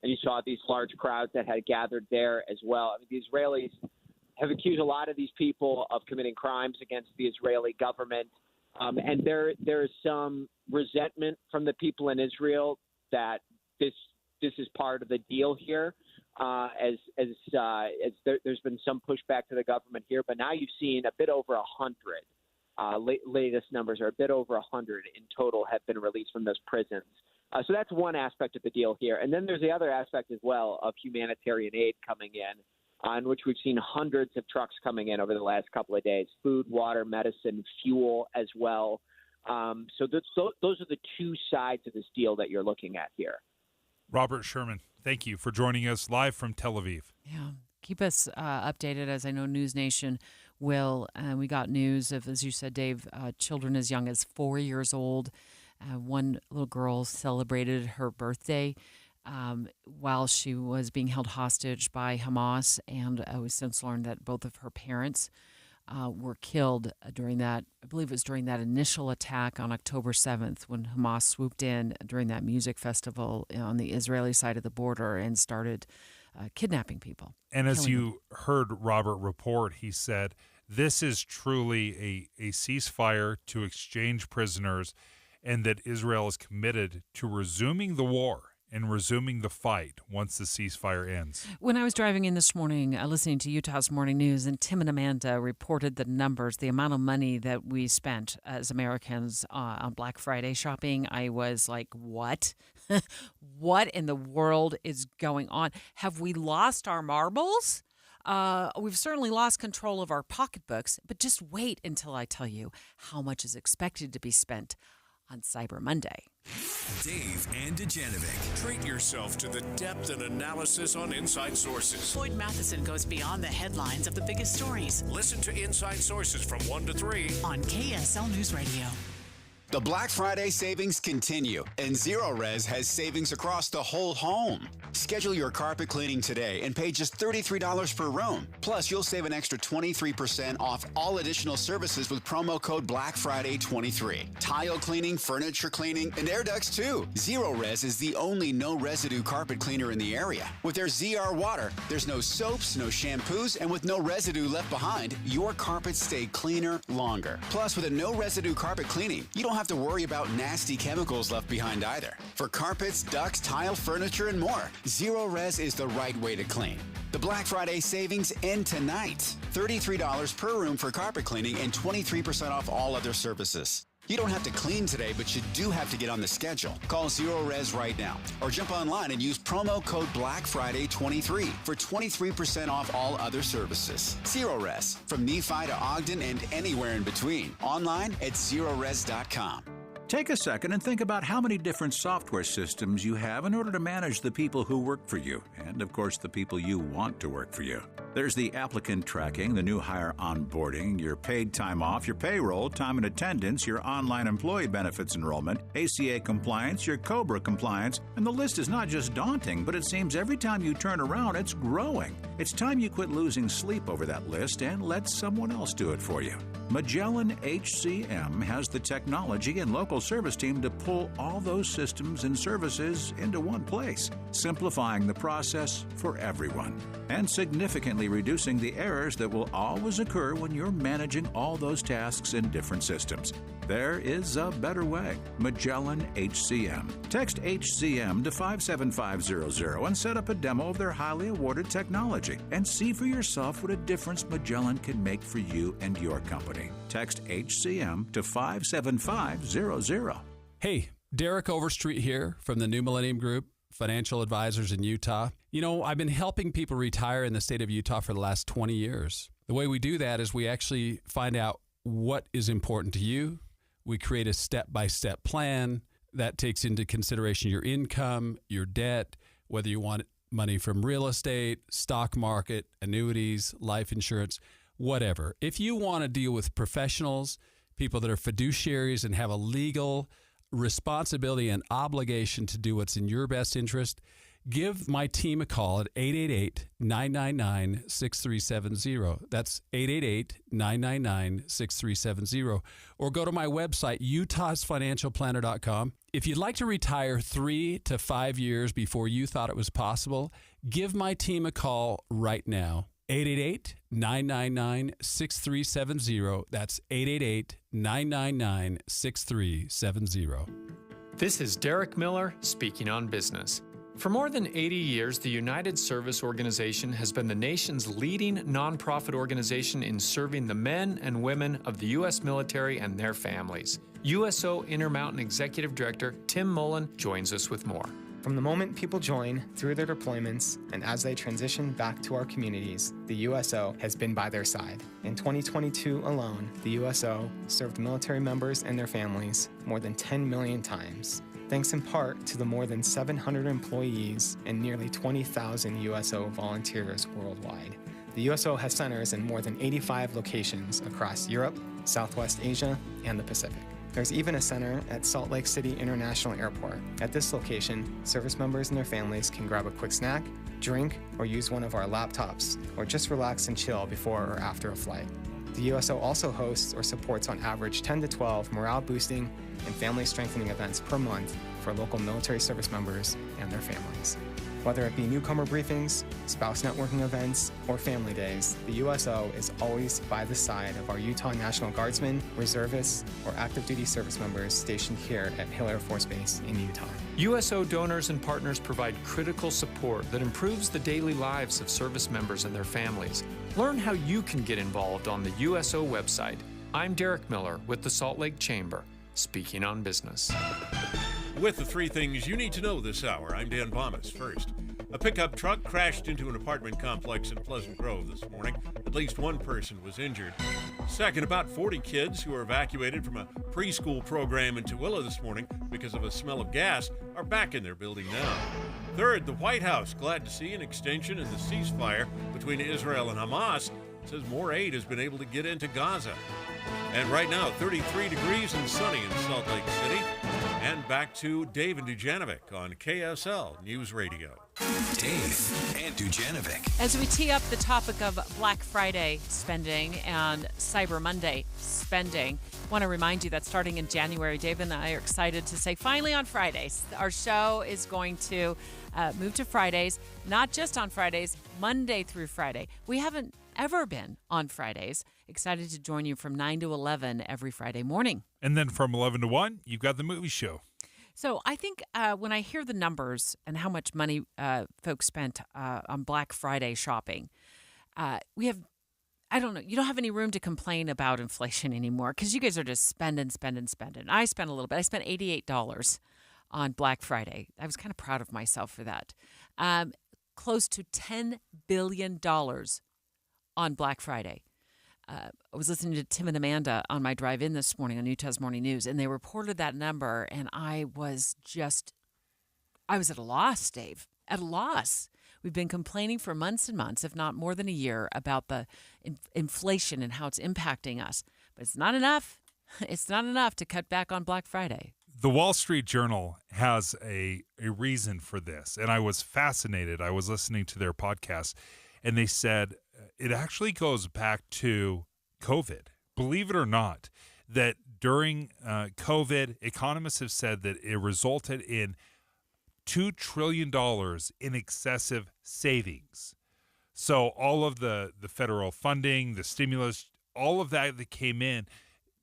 and you saw these large crowds that had gathered there as well. I mean, the Israelis have accused a lot of these people of committing crimes against the Israeli government, and there is some resentment from the people in Israel that this is part of the deal here. There's been some pushback to the government here, but now you've seen a bit over 100. Latest numbers are a bit over 100 in total have been released from those prisons. So that's one aspect of the deal here. And then there's the other aspect as well of humanitarian aid coming in which we've seen hundreds of trucks coming in over the last couple of days: food, water, medicine, fuel as well. So those are the two sides of this deal that you're looking at here. Robert Sherman, thank you for joining us live from Tel Aviv. Yeah. Keep us updated, as I know News Nation will. We got news of, as you said, Dave, children as young as 4 years old. One little girl celebrated her birthday while she was being held hostage by Hamas, and we since learned that both of her parents were killed during that, I believe it was during that initial attack on October 7th when Hamas swooped in during that music festival on the Israeli side of the border and started kidnapping people. And as you heard Robert report, he said, this is truly a ceasefire to exchange prisoners, and that Israel is committed to resuming the war and resuming the fight once the ceasefire ends. When I was driving in this morning, listening to Utah's Morning News, and Tim and Amanda reported the numbers, the amount of money that we spent as Americans on Black Friday shopping, I was like, what? What in the world is going on? Have we lost our marbles? We've certainly lost control of our pocketbooks, but just wait until I tell you how much is expected to be spent on Cyber Monday. Dave and Dujanovic. Treat yourself to the depth and analysis on Inside Sources. Floyd Matheson goes beyond the headlines of the biggest stories. Listen to Inside Sources from 1 to 3 on KSL News Radio. The Black Friday savings continue, and Zero Res has savings across the whole home. Schedule your carpet cleaning today and pay just $33 per room. Plus, you'll save an extra 23% off all additional services with promo code BLACKFRIDAY23. Tile cleaning, furniture cleaning, and air ducts too. Zero Res is the only no-residue carpet cleaner in the area. With their ZR water, there's no soaps, no shampoos, and with no residue left behind, your carpets stay cleaner longer. Plus, with a no-residue carpet cleaning, you don't have to worry about nasty chemicals left behind either. For carpets, ducts, tile, furniture, and more, Zero Res is the right way to clean. The Black Friday savings end tonight. $33 per room for carpet cleaning and 23% off all other services. You don't have to clean today, but you do have to get on the schedule. Call Zero Res right now or jump online and use promo code BLACKFRIDAY23 for 23% off all other services. Zero Res, from Nephi to Ogden and anywhere in between. Online at ZeroRes.com. Take a second and think about how many different software systems you have in order to manage the people who work for you and, of course, the people you want to work for you. There's the applicant tracking, the new hire onboarding, your paid time off, your payroll, time and attendance, your online employee benefits enrollment, ACA compliance, your COBRA compliance, and the list is not just daunting, but it seems every time you turn around, it's growing. It's time you quit losing sleep over that list and let someone else do it for you. Magellan HCM has the technology and local service team to pull all those systems and services into one place, simplifying the process for everyone and significantly reducing the errors that will always occur when you're managing all those tasks in different systems. There is a better way. Magellan HCM. Text HCM to 57500 and set up a demo of their highly awarded technology and see for yourself what a difference Magellan can make for you and your company. Text HCM to 57500. Hey, Derek Overstreet here from the New Millennium Group, financial advisors in Utah. You know, I've been helping people retire in the state of Utah for the last 20 years. The way we do that is we actually find out what is important to you. We create a step-by-step plan that takes into consideration your income, your debt, whether you want money from real estate, stock market, annuities, life insurance, whatever. If you want to deal with professionals, people that are fiduciaries and have a legal responsibility and obligation to do what's in your best interest, give my team a call at 888-999-6370. That's 888-999-6370. Or go to my website, utahsfinancialplanner.com. If you'd like to retire 3 to 5 years before you thought it was possible, give my team a call right now. 888-999-6370. That's 888-999-6370. This is Derek Miller speaking on business. For more than 80 years, the United Service Organization has been the nation's leading nonprofit organization in serving the men and women of the U.S. military and their families. USO Intermountain Executive Director Tim Mullen joins us with more. From the moment people join, through their deployments, and as they transition back to our communities, the USO has been by their side. In 2022 alone, the USO served military members and their families more than 10 million times, thanks in part to the more than 700 employees and nearly 20,000 USO volunteers worldwide. The USO has centers in more than 85 locations across Europe, Southwest Asia, and the Pacific. There's even a center at Salt Lake City International Airport. At this location, service members and their families can grab a quick snack, drink, or use one of our laptops, or just relax and chill before or after a flight. The USO also hosts or supports on average 10 to 12 morale-boosting and family-strengthening events per month for local military service members and their families. Whether it be newcomer briefings, spouse networking events, or family days, the USO is always by the side of our Utah National Guardsmen, reservists, or active duty service members stationed here at Hill Air Force Base in Utah. USO donors and partners provide critical support that improves the daily lives of service members and their families. Learn how you can get involved on the USO website. I'm Derek Miller with the Salt Lake Chamber, speaking on business. With the three things you need to know this hour, I'm Dan Bomas. First, a pickup truck crashed into an apartment complex in Pleasant Grove this morning. At least one person was injured. Second, about 40 kids who were evacuated from a preschool program in Tooele this morning because of a smell of gas are back in their building now. Third, the White House glad to see an extension in the ceasefire between Israel and Hamas. It says more aid has been able to get into Gaza. And right now, 33 degrees and sunny in Salt Lake City. And back to Dave and Dujanovic on KSL News Radio. Dave and Dujanovic. As we tee up the topic of Black Friday spending and Cyber Monday spending, I want to remind you that starting in January, Dave and I are excited to say finally on Fridays. Our show is going to move to Fridays, not just on Fridays, Monday through Friday. We haven't ever been on Fridays. Excited to join you from 9 to 11 every Friday morning. And then from 11 to 1, you've got the movie show. So I think when I hear the numbers and how much money folks spent on Black Friday shopping, we have, I don't know, you don't have any room to complain about inflation anymore because you guys are just spending. I spent a little bit. I spent $88 on Black Friday. I was kind of proud of myself for that. Close to $10 billion on Black Friday. I was listening to Tim and Amanda on my drive in this morning on Utah's Morning News, and they reported that number, and I was at a loss, Dave, at a loss. We've been complaining for months and months, if not more than a year, about the inflation and how it's impacting us. But it's not enough. It's not enough to cut back on Black Friday. The Wall Street Journal has a reason for this, and I was fascinated. I was listening to their podcast, and they said it actually goes back to COVID. Believe it or not, that during COVID, economists have said that it resulted in $2 trillion in excessive savings. So all of the federal funding, the stimulus, all of that came in,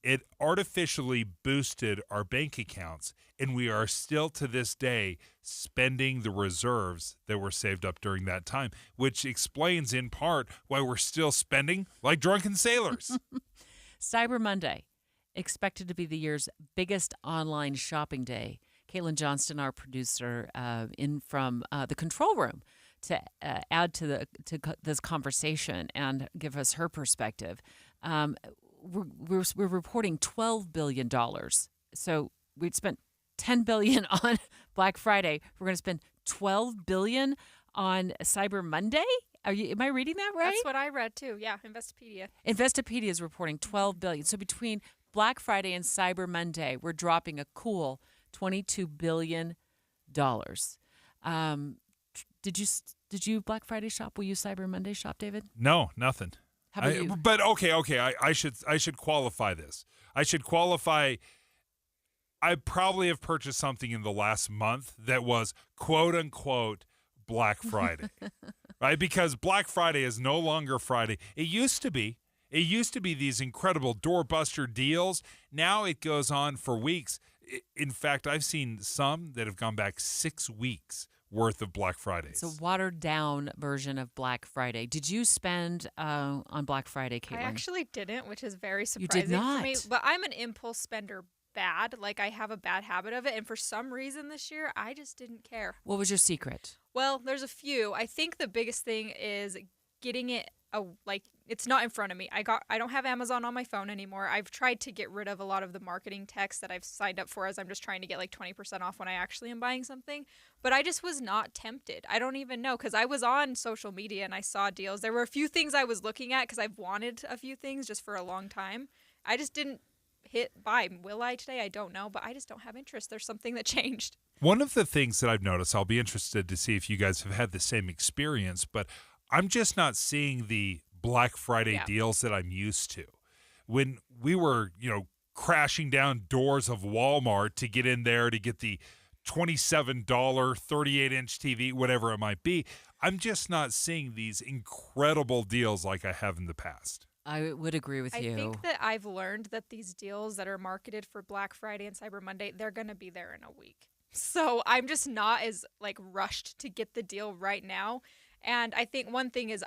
it artificially boosted our bank accounts, and we are still to this day spending the reserves that were saved up during that time, which explains in part why we're still spending like drunken sailors. Cyber Monday, expected to be the year's biggest online shopping day. Caitlin Johnston, our producer, in from the control room to add to this conversation and give us her perspective. We're reporting $12 billion. So we'd spent $10 billion on Black Friday. We're going to spend $12 billion on Cyber Monday. Am I reading that right? That's what I read too. Yeah, Investopedia. Investopedia is reporting $12 billion. So between Black Friday and Cyber Monday, we're dropping a cool $22 billion. Did you Black Friday shop? Will you Cyber Monday shop, David? No, nothing. How about you? But okay. I should qualify this. I should qualify. I probably have purchased something in the last month that was quote unquote Black Friday, right? Because Black Friday is no longer Friday. It used to be. It used to be these incredible doorbuster deals. Now it goes on for weeks. In fact, I've seen some that have gone back 6 weeks worth of Black Fridays. It's a watered-down version of Black Friday. Did you spend on Black Friday, Caitlin? I actually didn't, which is very surprising you did not. for me. But I'm an impulse spender bad. Like, I have a bad habit of it. And for some reason this year, I just didn't care. What was your secret? Well, there's a few. I think the biggest thing is getting it it's not in front of me. I don't have Amazon on my phone anymore. I've tried to get rid of a lot of the marketing text that I've signed up for, as I'm just trying to get like 20% off when I actually am buying something. But I just was not tempted. I don't even know, because I was on social media and I saw deals. There were a few things I was looking at because I've wanted a few things just for a long time. I just didn't hit buy. Will I today? I don't know, but I just don't have interest. There's something that changed. One of the things that I've noticed, I'll be interested to see if you guys have had the same experience, but I'm just not seeing the Black Friday deals that I'm used to. When we were, crashing down doors of Walmart to get in there to get the $27 38-inch TV, whatever it might be, I'm just not seeing these incredible deals like I have in the past. I would agree with you. I think that I've learned that these deals that are marketed for Black Friday and Cyber Monday, they're going to be there in a week. So I'm just not as rushed to get the deal right now. And I think one thing is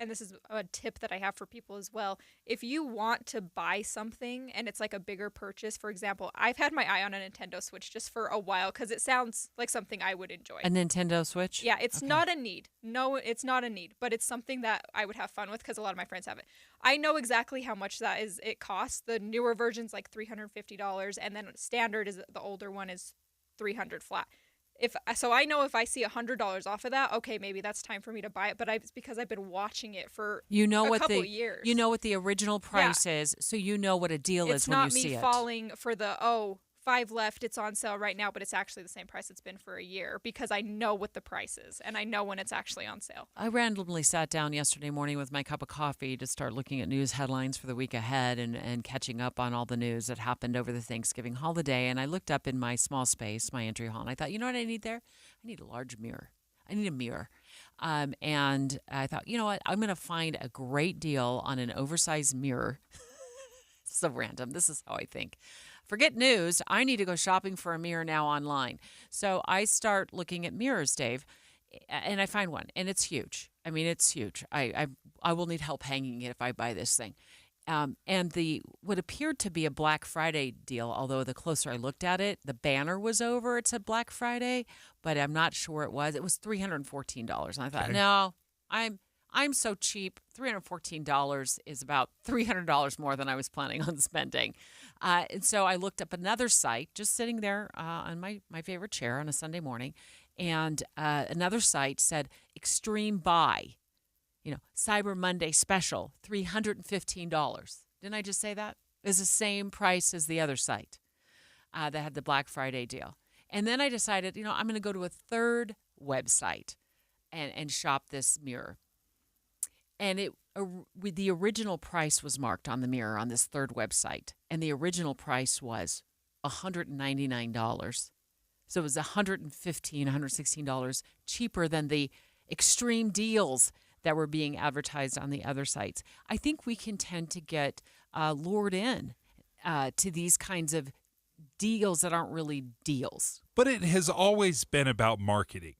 and this is a tip that I have for people as well, if you want to buy something and it's like a bigger purchase, for example, I've had my eye on a Nintendo Switch just for a while because it sounds like something I would enjoy. A Nintendo Switch? Yeah, it's not a need. No, it's not a need, but it's something that I would have fun with because a lot of my friends have it. I know exactly how much it costs. The newer version's like $350, and then standard is the older one is $300 flat. So I know if I see $100 off of that, okay, maybe that's time for me to buy it. But it's because I've been watching it for a couple of years. You know what the original price is, so you know what a deal is when you see it. It's not me falling for the, 5 left, it's on sale right now, but it's actually the same price it's been for a year because I know what the price is and I know when it's actually on sale. I randomly sat down yesterday morning with my cup of coffee to start looking at news headlines for the week ahead and catching up on all the news that happened over the Thanksgiving holiday. And I looked up in my small space, my entry hall, and I thought, you know what I need there? I need a large mirror. I need a mirror. And I thought, you know what? I'm going to find a great deal on an oversized mirror. So random. This is how I think. Forget news. I need to go shopping for a mirror now online. So I start looking at mirrors, Dave, and I find one, and it's huge. I mean, it's huge. I will need help hanging it if I buy this thing. And what appeared to be a Black Friday deal, although the closer I looked at it, the banner was over. It said Black Friday, but I'm not sure it was. It was $314, and I thought, no, I'm so cheap. $314 is about $300 more than I was planning on spending. And so I looked up another site, just sitting there on my favorite chair on a Sunday morning, and another site said Extreme Buy, Cyber Monday special, $315. Didn't I just say that? It's the same price as the other site that had the Black Friday deal. And then I decided, I'm going to go to a third website and shop this mirror. And the original price was marked on the mirror on this third website. And the original price was $199. So it was $115, $116 cheaper than the extreme deals that were being advertised on the other sites. I think we can tend to get lured in to these kinds of deals that aren't really deals. But it has always been about marketing.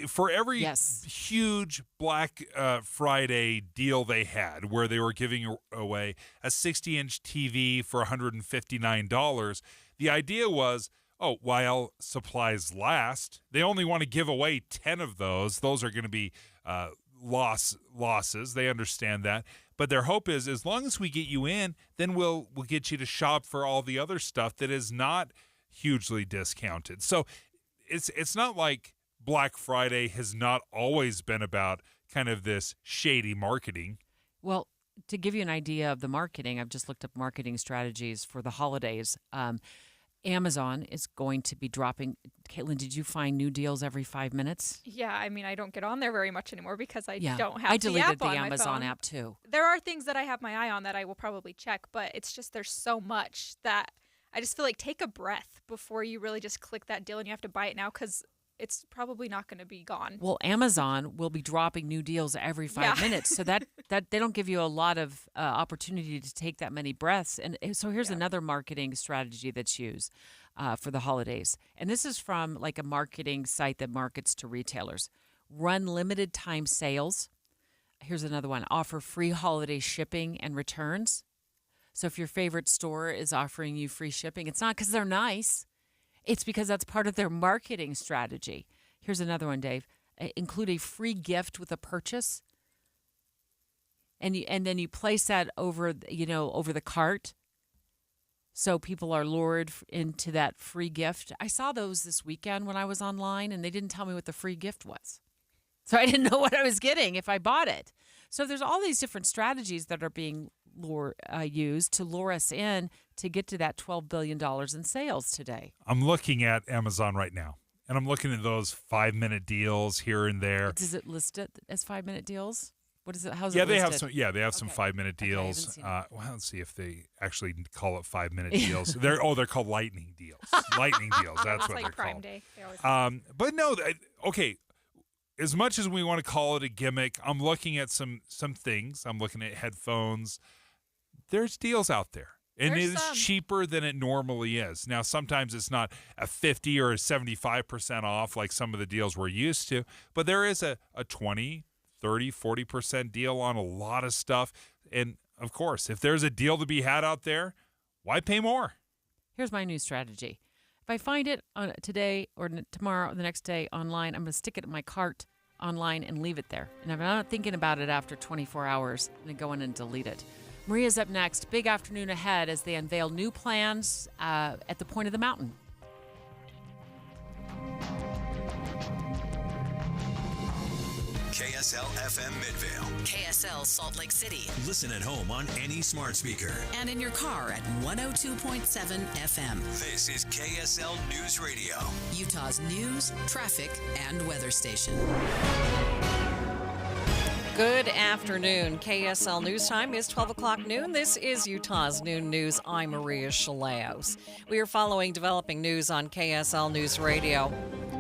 For every huge Black Friday deal they had, where they were giving away a 60-inch TV for $159, the idea was, while supplies last, they only want to give away 10 of those. Those are going to be losses. They understand that. But their hope is, as long as we get you in, then we'll get you to shop for all the other stuff that is not hugely discounted. So it's not like Black Friday has not always been about kind of this shady marketing. Well, to give you an idea of the marketing, I've just looked up marketing strategies for the holidays. Amazon is going to be dropping. Caitlin, did you find new deals every 5 minutes? Yeah, I mean, I don't get on there very much anymore because I don't have I deleted the app on Amazon my phone. app too. There are things that I have my eye on that I will probably check, but it's just there's so much that I just feel like take a breath before you really just click that deal and you have to buy it now because it's probably not going to be gone. Well, Amazon will be dropping new deals every 5 minutes, so that they don't give you a lot of opportunity to take that many breaths. And so here's another marketing strategy that's used for the holidays. And this is from like a marketing site that markets to retailers. Run limited time sales. Here's another one. Offer free holiday shipping and returns. So if your favorite store is offering you free shipping, it's not because they're nice. It's because that's part of their marketing strategy. Here's another one, Dave. Include a free gift with a purchase. And then you place that over the cart. So people are lured into that free gift. I saw those this weekend when I was online, and they didn't tell me what the free gift was. So I didn't know what I was getting if I bought it. So there's all these different strategies that are being used to lure us in to get to that $12 billion in sales today. I'm looking at Amazon right now, and I'm looking at those 5-minute deals here and there. Does it list it as 5-minute deals? What is it? How's Yeah, it listed? they have some 5-minute deals. Well, let's see if they actually call it 5-minute deals. They're called lightning deals. Lightning deals. That's what like they're Prime called. Day. They always But no, okay. As much as we want to call it a gimmick, I'm looking at some things. I'm looking at headphones. There's deals out there. And There's it is some. cheaper than it normally is. Now, sometimes it's not a 50 or a 75% off like some of the deals we're used to, but there is a 20, 30, 40% deal on a lot of stuff. And, of course, if there's a deal to be had out there, why pay more? Here's my new strategy. If I find it today or tomorrow or the next day online, I'm going to stick it in my cart online and leave it there. And if I'm not thinking about it after 24 hours, I'm going to go in and delete it. Maria's up next. Big afternoon ahead as they unveil new plans at the point of the mountain. KSL FM Midvale. KSL Salt Lake City. Listen at home on any smart speaker. And in your car at 102.7 FM. This is KSL News Radio. Utah's news, traffic, and weather station. Good afternoon. KSL News Time is 12 o'clock noon. This is Utah's Noon News. I'm Maria Chaleos. We are following developing news on KSL News Radio.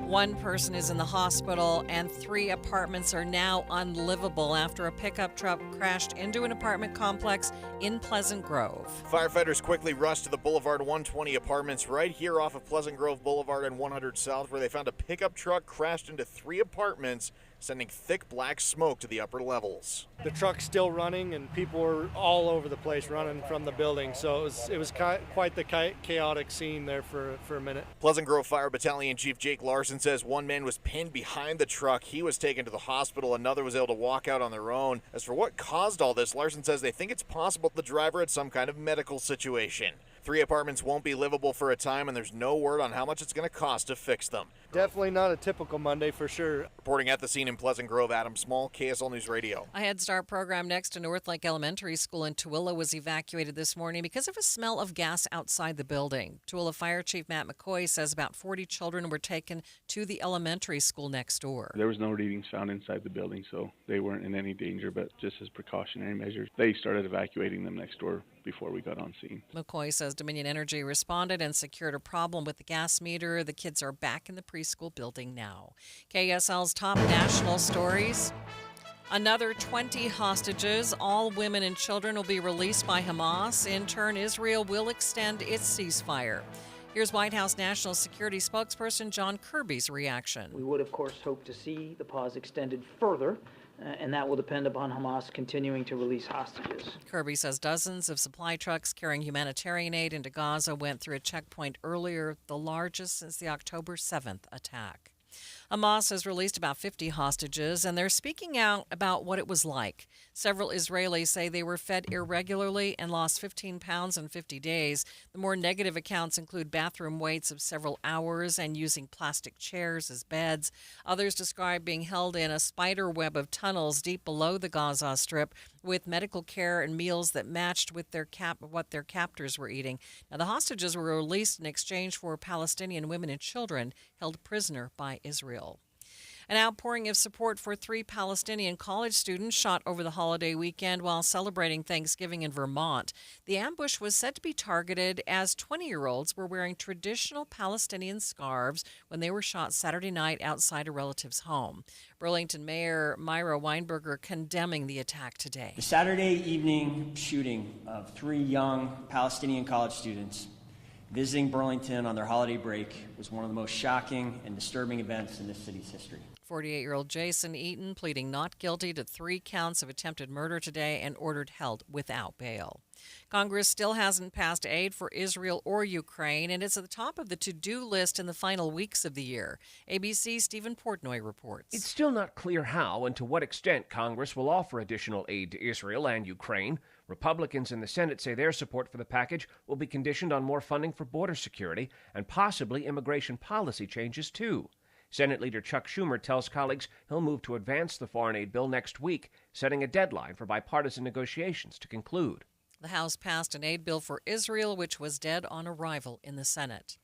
One person is in the hospital and 3 apartments are now unlivable after a pickup truck crashed into an apartment complex in Pleasant Grove. Firefighters quickly rushed to the Boulevard 120 apartments right here off of Pleasant Grove Boulevard and 100 South, where they found a pickup truck crashed into 3 apartments, sending thick black smoke to the upper levels. The truck's still running and people were all over the place running from the building, so it was quite the chaotic scene there for a minute. Pleasant Grove Fire Battalion Chief Jake Larson says one man was pinned behind the truck. He was taken to the hospital. Another was able to walk out on their own. As for what caused all this, Larson says they think it's possible the driver had some kind of medical situation. 3 apartments won't be livable for a time, and there's no word on how much it's going to cost to fix them. Definitely not a typical Monday for sure. Reporting at the scene in Pleasant Grove, Adam Small, KSL News Radio. A Head Start program next to North Lake Elementary School in Tooele was evacuated this morning because of a smell of gas outside the building. Tooele Fire Chief Matt McCoy says about 40 children were taken to the elementary school next door. There was no readings found inside the building, so they weren't in any danger, but just as precautionary measures, they started evacuating them next door before we got on scene. McCoy says Dominion Energy responded and secured a problem with the gas meter. The kids are back in the preschool building now. KSL's top national stories. Another 20 hostages, all women and children, will be released by Hamas. In turn, Israel will extend its ceasefire. Here's White House National Security spokesperson John Kirby's reaction. We would, of course, hope to see the pause extended further, and that will depend upon Hamas continuing to release hostages. Kirby says dozens of supply trucks carrying humanitarian aid into Gaza went through a checkpoint earlier, the largest since the October 7th attack. Hamas has released about 50 hostages, and they're speaking out about what it was like. Several Israelis say they were fed irregularly and lost 15 pounds in 50 days. The more negative accounts include bathroom waits of several hours and using plastic chairs as beds. Others describe being held in a spider web of tunnels deep below the Gaza Strip with medical care and meals that matched with what their captors were eating. Now, the hostages were released in exchange for Palestinian women and children held prisoner by Israel. An outpouring of support for 3 Palestinian college students shot over the holiday weekend while celebrating Thanksgiving in Vermont. The ambush was said to be targeted as 20-year-olds were wearing traditional Palestinian scarves when they were shot Saturday night outside a relative's home. Burlington Mayor Myra Weinberger condemning the attack today. The Saturday evening shooting of 3 young Palestinian college students visiting Burlington on their holiday break was one of the most shocking and disturbing events in this city's history. 48-year-old Jason Eaton pleading not guilty to 3 counts of attempted murder today and ordered held without bail. Congress still hasn't passed aid for Israel or Ukraine, and it's at the top of the to-do list in the final weeks of the year. ABC's Stephen Portnoy reports. It's still not clear how and to what extent Congress will offer additional aid to Israel and Ukraine. Republicans in the Senate say their support for the package will be conditioned on more funding for border security and possibly immigration policy changes, too. Senate Leader Chuck Schumer tells colleagues he'll move to advance the foreign aid bill next week, setting a deadline for bipartisan negotiations to conclude. The House passed an aid bill for Israel, which was dead on arrival in the Senate.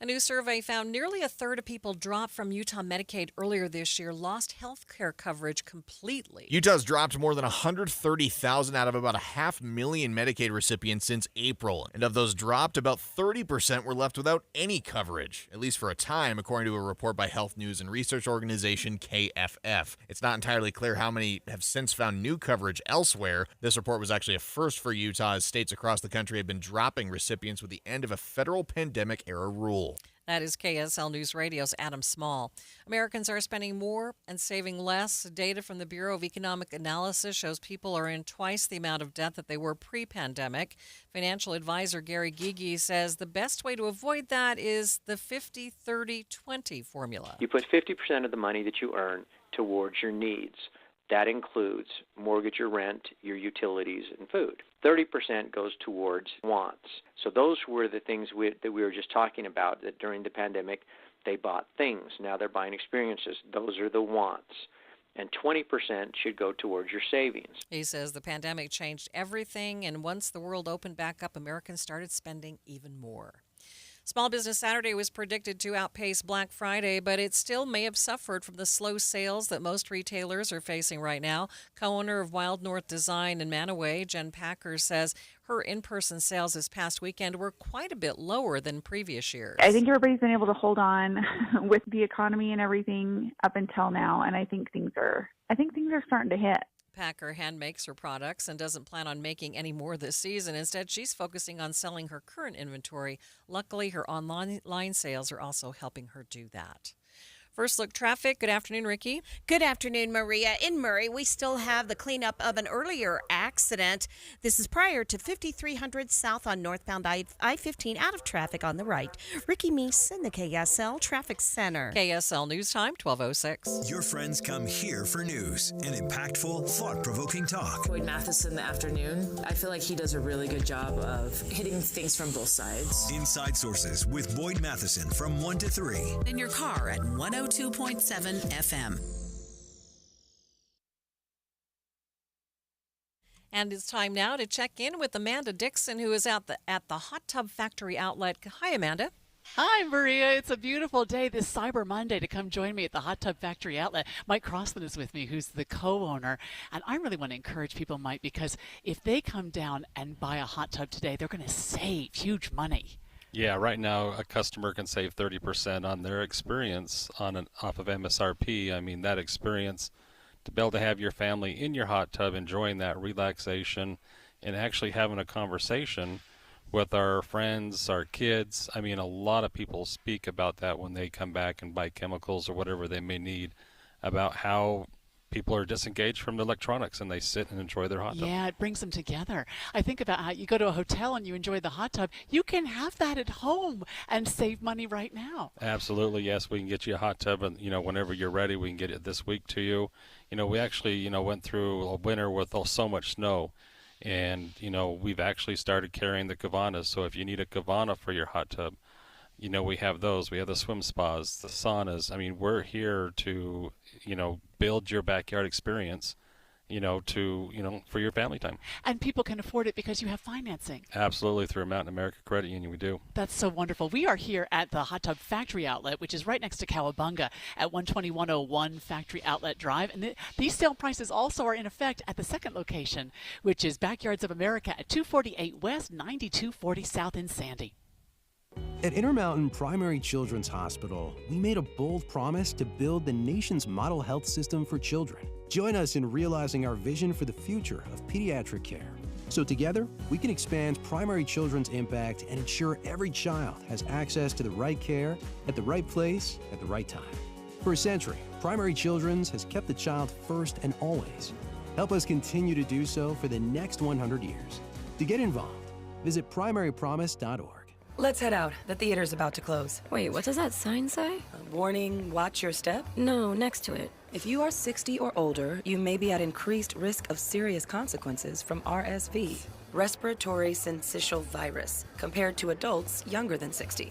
A new survey found nearly a third of people dropped from Utah Medicaid earlier this year lost health care coverage completely. Utah's dropped more than 130,000 out of about 500,000 Medicaid recipients since April. And of those dropped, about 30% were left without any coverage, at least for a time, according to a report by health news and research organization KFF. It's not entirely clear how many have since found new coverage elsewhere. This report was actually a first for Utah, as states across the country have been dropping recipients with the end of a federal pandemic-era rule. That is KSL News Radio's Adam Small. Americans are spending more and saving less. Data from the Bureau of Economic Analysis shows people are in twice the amount of debt that they were pre-pandemic. Financial advisor Gary Gigi says the best way to avoid that is the 50-30-20 formula. You put 50% of the money that you earn towards your needs. That includes mortgage or rent, your utilities, and food. 30% goes towards wants. So those were the things that we were just talking about, that during the pandemic, they bought things. Now they're buying experiences. Those are the wants. And 20% should go towards your savings. He says the pandemic changed everything, and once the world opened back up, Americans started spending even more. Small Business Saturday was predicted to outpace Black Friday, but it still may have suffered from the slow sales that most retailers are facing right now. Co-owner of Wild North Design in Manaway, Jen Packer, says her in-person sales this past weekend were quite a bit lower than previous years. I think everybody's been able to hold on with the economy and everything up until now, and I think things are starting to hit. Packer hand makes her products and doesn't plan on making any more this season. Instead, she's focusing on selling her current inventory. Luckily, her online sales are also helping her do that. First Look Traffic. Good afternoon, Ricky. Good afternoon, Maria. In Murray, we still have the cleanup of an earlier accident. This is prior to 5300 south on northbound I-15, out of traffic on the right. Ricky Meese in the KSL Traffic Center. KSL News Time, 12:06. Your friends come here for news and impactful, thought-provoking talk. Boyd Matheson in the afternoon. I feel like he does a really good job of hitting things from both sides. Inside Sources with Boyd Matheson from 1 to 3. In your car at 102.7 FM. And it's time now to check in with Amanda Dixon, who is at the Hot Tub Factory outlet. Hi, Amanda. Hi, Maria. It's a beautiful day, this Cyber Monday, to come join me at the Hot Tub Factory outlet. Mike Crossland is with me, who's the co-owner. And I really want to encourage people, Mike, because if they come down and buy a hot tub today, they're going to save huge money. Yeah, right now a customer can save 30% on their experience off of MSRP. I mean, that experience, to be able to have your family in your hot tub enjoying that relaxation and actually having a conversation with our friends, our kids. I mean, a lot of people speak about that when they come back and buy chemicals or whatever they may need, about how people are disengaged from the electronics and they sit and enjoy their hot tub. Yeah, it brings them together. I think about how you go to a hotel and you enjoy the hot tub. You can have that at home and save money right now. Absolutely, yes. We can get you a hot tub, and whenever you're ready, we can get it this week to you. We actually went through a winter with so much snow, and we've actually started carrying the Kavanas. So if you need a Kavana for your hot tub, we have those. We have the swim spas, the saunas. I mean, we're here to, build your backyard experience, for your family time. And people can afford it because you have financing. Absolutely. Through Mountain America Credit Union, we do. That's so wonderful. We are here at the Hot Tub Factory outlet, which is right next to Cowabunga at 12101 Factory Outlet Drive. And these sale prices also are in effect at the second location, which is Backyards of America at 248 West, 9240 South in Sandy. At Intermountain Primary Children's Hospital, we made a bold promise to build the nation's model health system for children. Join us in realizing our vision for the future of pediatric care. So together, we can expand primary children's impact and ensure every child has access to the right care at the right place at the right time. For a century, Primary Children's has kept the child first and always. Help us continue to do so for the next 100 years. To get involved, visit primarypromise.org. Let's head out. The theater's about to close. Wait, what does that sign say? Warning, watch your step? No, next to it. If you are 60 or older, you may be at increased risk of serious consequences from RSV, respiratory syncytial virus, compared to adults younger than 60.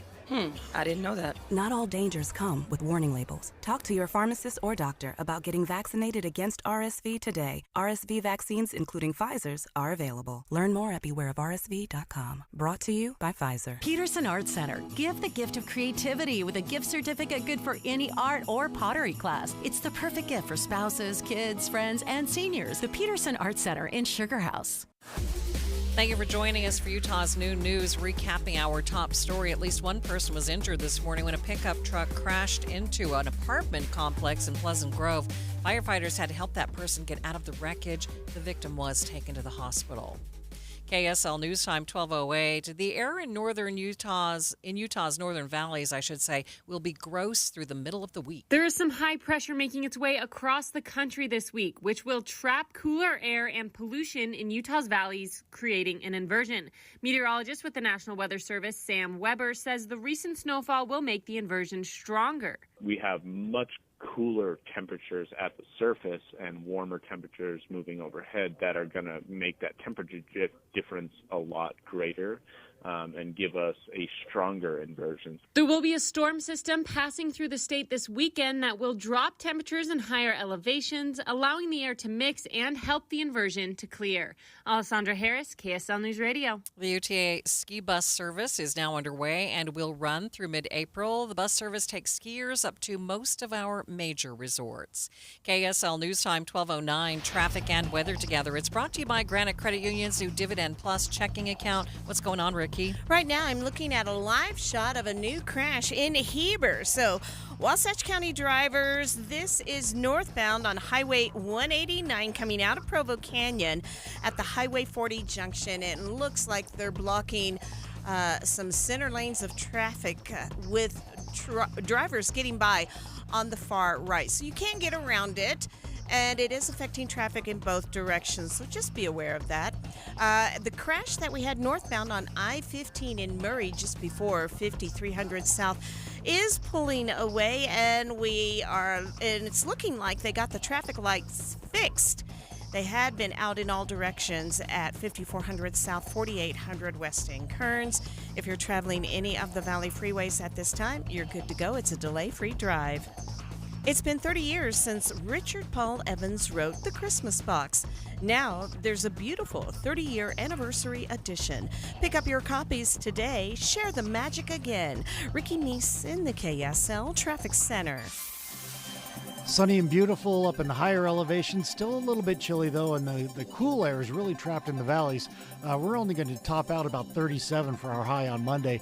I didn't know that. Not all dangers come with warning labels. Talk to your pharmacist or doctor about getting vaccinated against RSV today. RSV vaccines, including Pfizer's, are available. Learn more at bewareofrsv.com. Brought to you by Pfizer. Peterson Art Center. Give the gift of creativity with a gift certificate good for any art or pottery class. It's the perfect gift for spouses, kids, friends, and seniors. The Peterson Art Center in Sugar House. Thank you for joining us for Utah's Noon News, recapping our top story. At least one person was injured this morning when a pickup truck crashed into an apartment complex in Pleasant Grove. Firefighters had to help that person get out of the wreckage. The victim was taken to the hospital. KSL News Time 12:08. The air in Utah's northern valleys, will be gross through the middle of the week. There is some high pressure making its way across the country this week, which will trap cooler air and pollution in Utah's valleys, creating an inversion. Meteorologist with the National Weather Service, Sam Weber, says the recent snowfall will make the inversion stronger. We have much cooler temperatures at the surface and warmer temperatures moving overhead that are going to make that temperature difference a lot greater and give us a stronger inversion. There will be a storm system passing through the state this weekend that will drop temperatures in higher elevations, allowing the air to mix and help the inversion to clear. Alessandra Harris, KSL News Radio. The UTA ski bus service is now underway and will run through mid-April. The bus service takes skiers up to most of our major resorts. KSL News Time 12:09, traffic and weather together. It's brought to you by Granite Credit Union's new Dividend Plus checking account. What's going on, Ricky? Right now, I'm looking at a live shot of a new crash in Heber. So, Wasatch County drivers, this is northbound on Highway 189 coming out of Provo Canyon at the Highway 40 junction. It looks like they're blocking some center lanes of traffic with drivers getting by on the far right. So you can get around it. And it is affecting traffic in both directions, so just be aware of that. The crash that we had northbound on I-15 in Murray just before 5300 South is pulling away, and it's looking like they got the traffic lights fixed. They had been out in all directions at 5400 South, 4800 West in Kearns. If you're traveling any of the Valley freeways at this time, you're good to go. It's a delay-free drive. It's been 30 years since Richard Paul Evans wrote The Christmas Box. Now there's a beautiful 30-year anniversary edition. Pick up your copies today. Share the magic again. Ricky Meese in the KSL Traffic Center. Sunny and beautiful up in the higher elevations. Still a little bit chilly, though, and the cool air is really trapped in the valleys. We're only going to top out about 37 for our high on Monday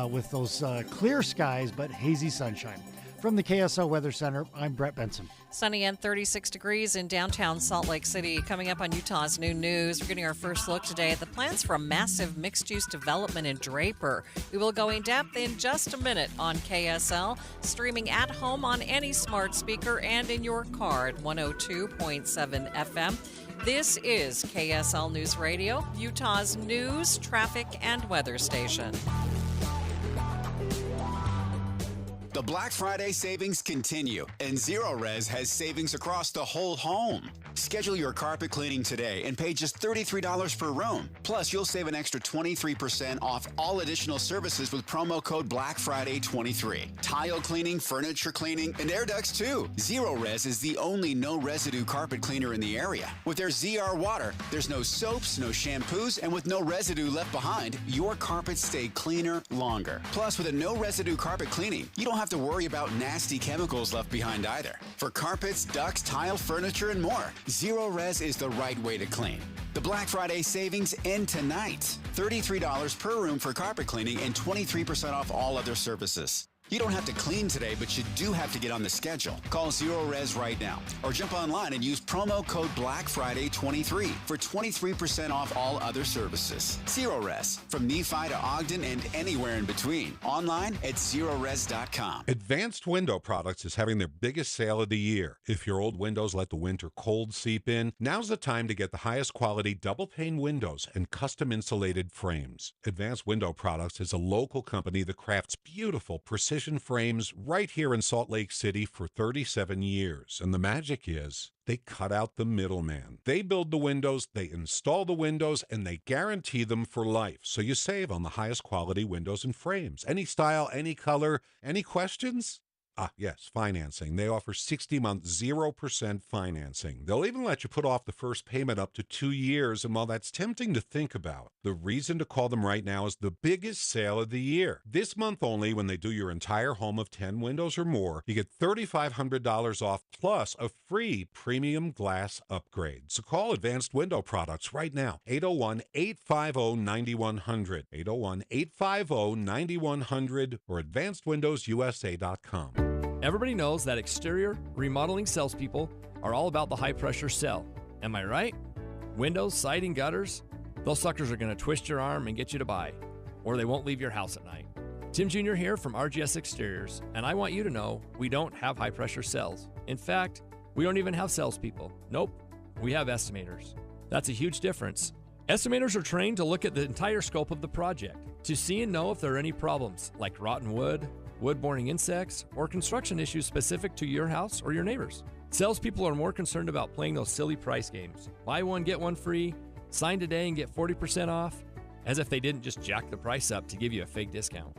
with those clear skies but hazy sunshine. From the KSL Weather Center, I'm Brett Benson. Sunny and 36 degrees in downtown Salt Lake City. Coming up on Utah's Noon News, we're getting our first look today at the plans for a massive mixed-use development in Draper. We will go in depth in just a minute on KSL, streaming at home on any smart speaker and in your car at 102.7 FM. This is KSL News Radio, Utah's news, traffic, and weather station. The Black Friday savings continue, and Zero Res has savings across the whole home. Schedule your carpet cleaning today and pay just $33 per room. Plus, you'll save an extra 23% off all additional services with promo code BLACKFRIDAY23. Tile cleaning, furniture cleaning, and air ducts too. Zero Res is the only no-residue carpet cleaner in the area. With their ZR water, there's no soaps, no shampoos, and with no residue left behind, your carpets stay cleaner longer. Plus, with a no-residue carpet cleaning, you don't have to worry about nasty chemicals left behind either. For carpets, ducts, tile, furniture, and more, Zero Res is the right way to clean. The Black Friday savings end tonight. $33 per room for carpet cleaning and 23% off all other services. You don't have to clean today, but you do have to get on the schedule. Call Zero Res right now or jump online and use promo code BlackFriday23 for 23% off all other services. Zero Res, from Nephi to Ogden and anywhere in between. Online at zerores.com. Advanced Window Products is having their biggest sale of the year. If your old windows let the winter cold seep in, now's the time to get the highest quality double pane windows and custom insulated frames. Advanced Window Products is a local company that crafts beautiful precision frames right here in Salt Lake City for 37 years. And the magic is they cut out the middleman. They build the windows, they install the windows, and they guarantee them for life. So you save on the highest quality windows and frames. Any style, any color, any questions? Yes, financing. They offer 60-month 0% financing. They'll even let you put off the first payment up to 2 years, and while that's tempting to think about, the reason to call them right now is the biggest sale of the year. This month only, when they do your entire home of 10 windows or more, you get $3,500 off plus a free premium glass upgrade. So call Advanced Window Products right now, 801-850-9100, 801-850-9100, or advancedwindowsusa.com. Everybody knows that exterior remodeling salespeople are all about the high-pressure sell. Am I right? Windows, siding, gutters, those suckers are going to twist your arm and get you to buy, or they won't leave your house at night. Tim Jr. here from RGS Exteriors, and I want you to know we don't have high-pressure sells. In fact, we don't even have salespeople. Nope, we have estimators. That's a huge difference. Estimators are trained to look at the entire scope of the project, to see and know if there are any problems, like rotten wood, wood-borne insects, or construction issues specific to your house or your neighbors. Salespeople are more concerned about playing those silly price games. Buy one, get one free, sign today and get 40% off, as if they didn't just jack the price up to give you a fake discount.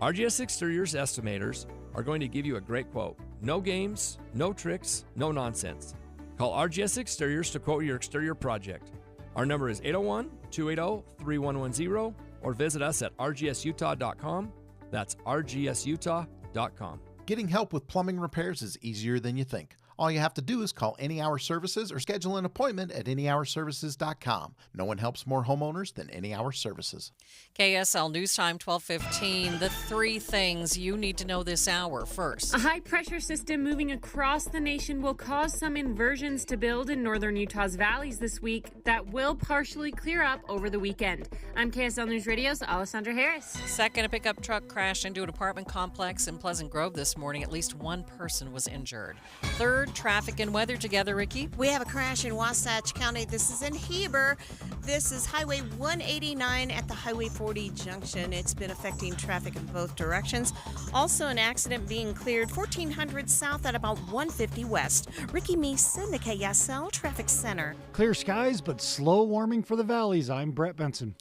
RGS Exteriors estimators are going to give you a great quote. No games, no tricks, no nonsense. Call RGS Exteriors to quote your exterior project. Our number is 801-280-3110, or visit us at rgsutah.com. That's rgsutah.com. Getting help with plumbing repairs is easier than you think. All you have to do is call Any Hour Services or schedule an appointment at anyhourservices.com. No one helps more homeowners than Any Hour Services. KSL News Time 12:15. The 3 things you need to know this hour. First, a high-pressure system moving across the nation will cause some inversions to build in northern Utah's valleys this week that will partially clear up over the weekend. I'm KSL News Radio's Alessandra Harris. Second, a pickup truck crashed into an apartment complex in Pleasant Grove this morning. At least one person was injured. Third, traffic and weather together, Ricky. We have a crash in Wasatch County. This is in Heber. This is Highway 189 at the Highway 40 junction. It's been affecting traffic in both directions. Also, an accident being cleared 1400 south at about 150 west. Ricky Meese, the KSL Traffic Center. Clear skies, but slow warming for the valleys. I'm Brett Benson.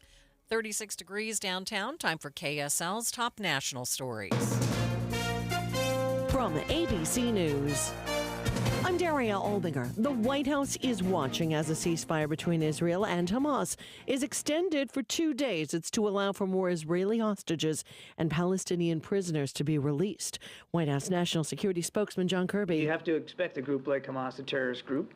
36 degrees downtown. Time for KSL's top national stories. From ABC News, I'm Daria Albinger. The White House is watching as a ceasefire between Israel and Hamas is extended for 2 days. It's to allow for more Israeli hostages and Palestinian prisoners to be released. White House National Security Spokesman John Kirby. You have to expect a group like Hamas, a terrorist group,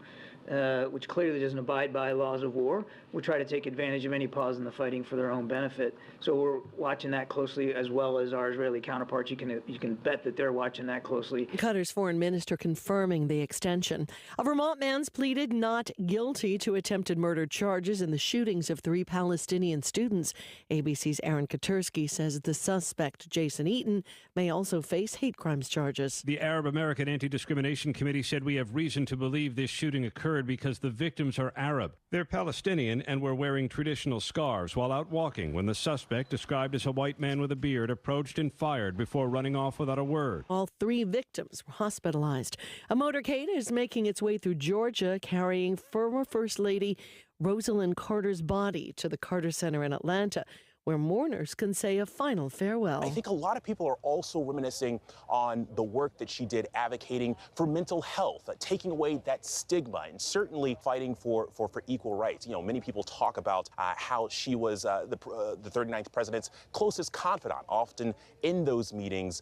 which clearly doesn't abide by laws of war, will try to take advantage of any pause in the fighting for their own benefit. So we're watching that closely, as well as our Israeli counterparts. You can bet that they're watching that closely. Qatar's foreign minister confirming the extension. A Vermont man's pleaded not guilty to attempted murder charges in the shootings of 3 Palestinian students. ABC's Aaron Katursky says the suspect, Jason Eaton, may also face hate crimes charges. The Arab American Anti-Discrimination Committee said we have reason to believe this shooting occurred because the victims are Arab. They're Palestinian and were wearing traditional scarves while out walking when the suspect, described as a white man with a beard, approached and fired before running off without a word. All 3 victims were hospitalized. A motorcade is making its way through Georgia, carrying former First Lady Rosalind Carter's body to the Carter Center in Atlanta, where mourners can say a final farewell. I think a lot of people are also reminiscing on the work that she did advocating for mental health, taking away that stigma, and certainly fighting for equal rights. You know, many people talk about how she was the 39th president's closest confidant. Often in those meetings,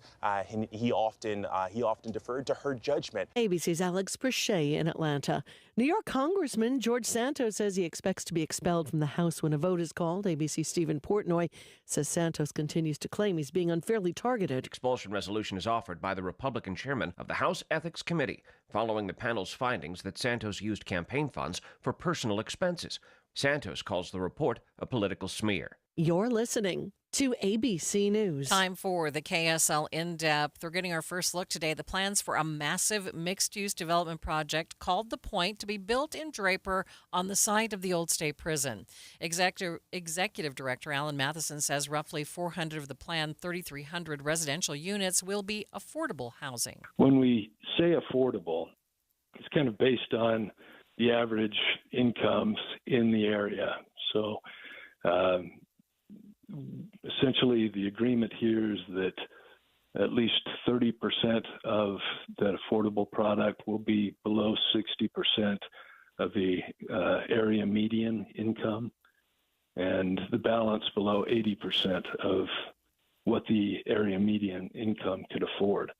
he often deferred to her judgment. ABC's Alex Prochet in Atlanta. New York Congressman George Santos says he expects to be expelled from the House when a vote is called. ABC's Stephen Portnoy Portnoy says Santos continues to claim he's being unfairly targeted. Expulsion resolution is offered by the Republican chairman of the House Ethics Committee, following the panel's findings that Santos used campaign funds for personal expenses. Santos calls the report a political smear. You're listening to ABC News. Time for the KSL In-Depth. We're getting our first look today. The plans for a massive mixed-use development project called The Point to be built in Draper on the site of the old state prison. Executive Director Alan Matheson says roughly 400 of the planned 3,300 residential units will be affordable housing. When we say affordable, it's kind of based on the average incomes in the area. So essentially, the agreement here is that at least 30% of that affordable product will be below 60% of the area median income, and the balance below 80% of what the area median income could afford.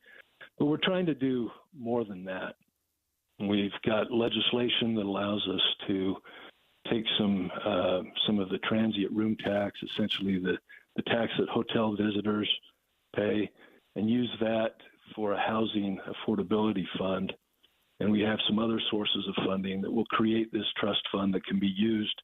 But we're trying to do more than that. We've got legislation that allows us to take some of the transient room tax, essentially the tax that hotel visitors pay, and use that for a housing affordability fund. And we have some other sources of funding that will create this trust fund that can be used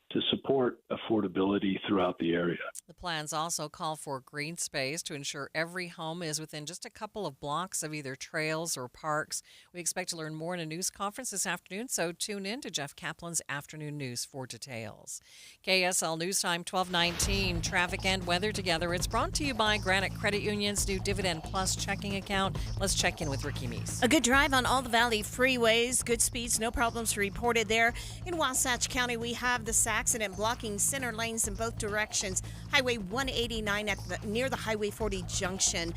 to support affordability throughout the area. The plans also call for green space to ensure every home is within just a couple of blocks of either trails or parks. We expect to learn more in a news conference this afternoon, so tune in to Jeff Kaplan's Afternoon News for details. KSL News Time 12:19, traffic and weather together. It's brought to you by Granite Credit Union's new Dividend Plus checking account. Let's check in with Ricky Meese. A good drive on all the Valley freeways. Good speeds, no problems reported there. In Wasatch County, we have the accident blocking center lanes in both directions. Highway 189 near the Highway 40 junction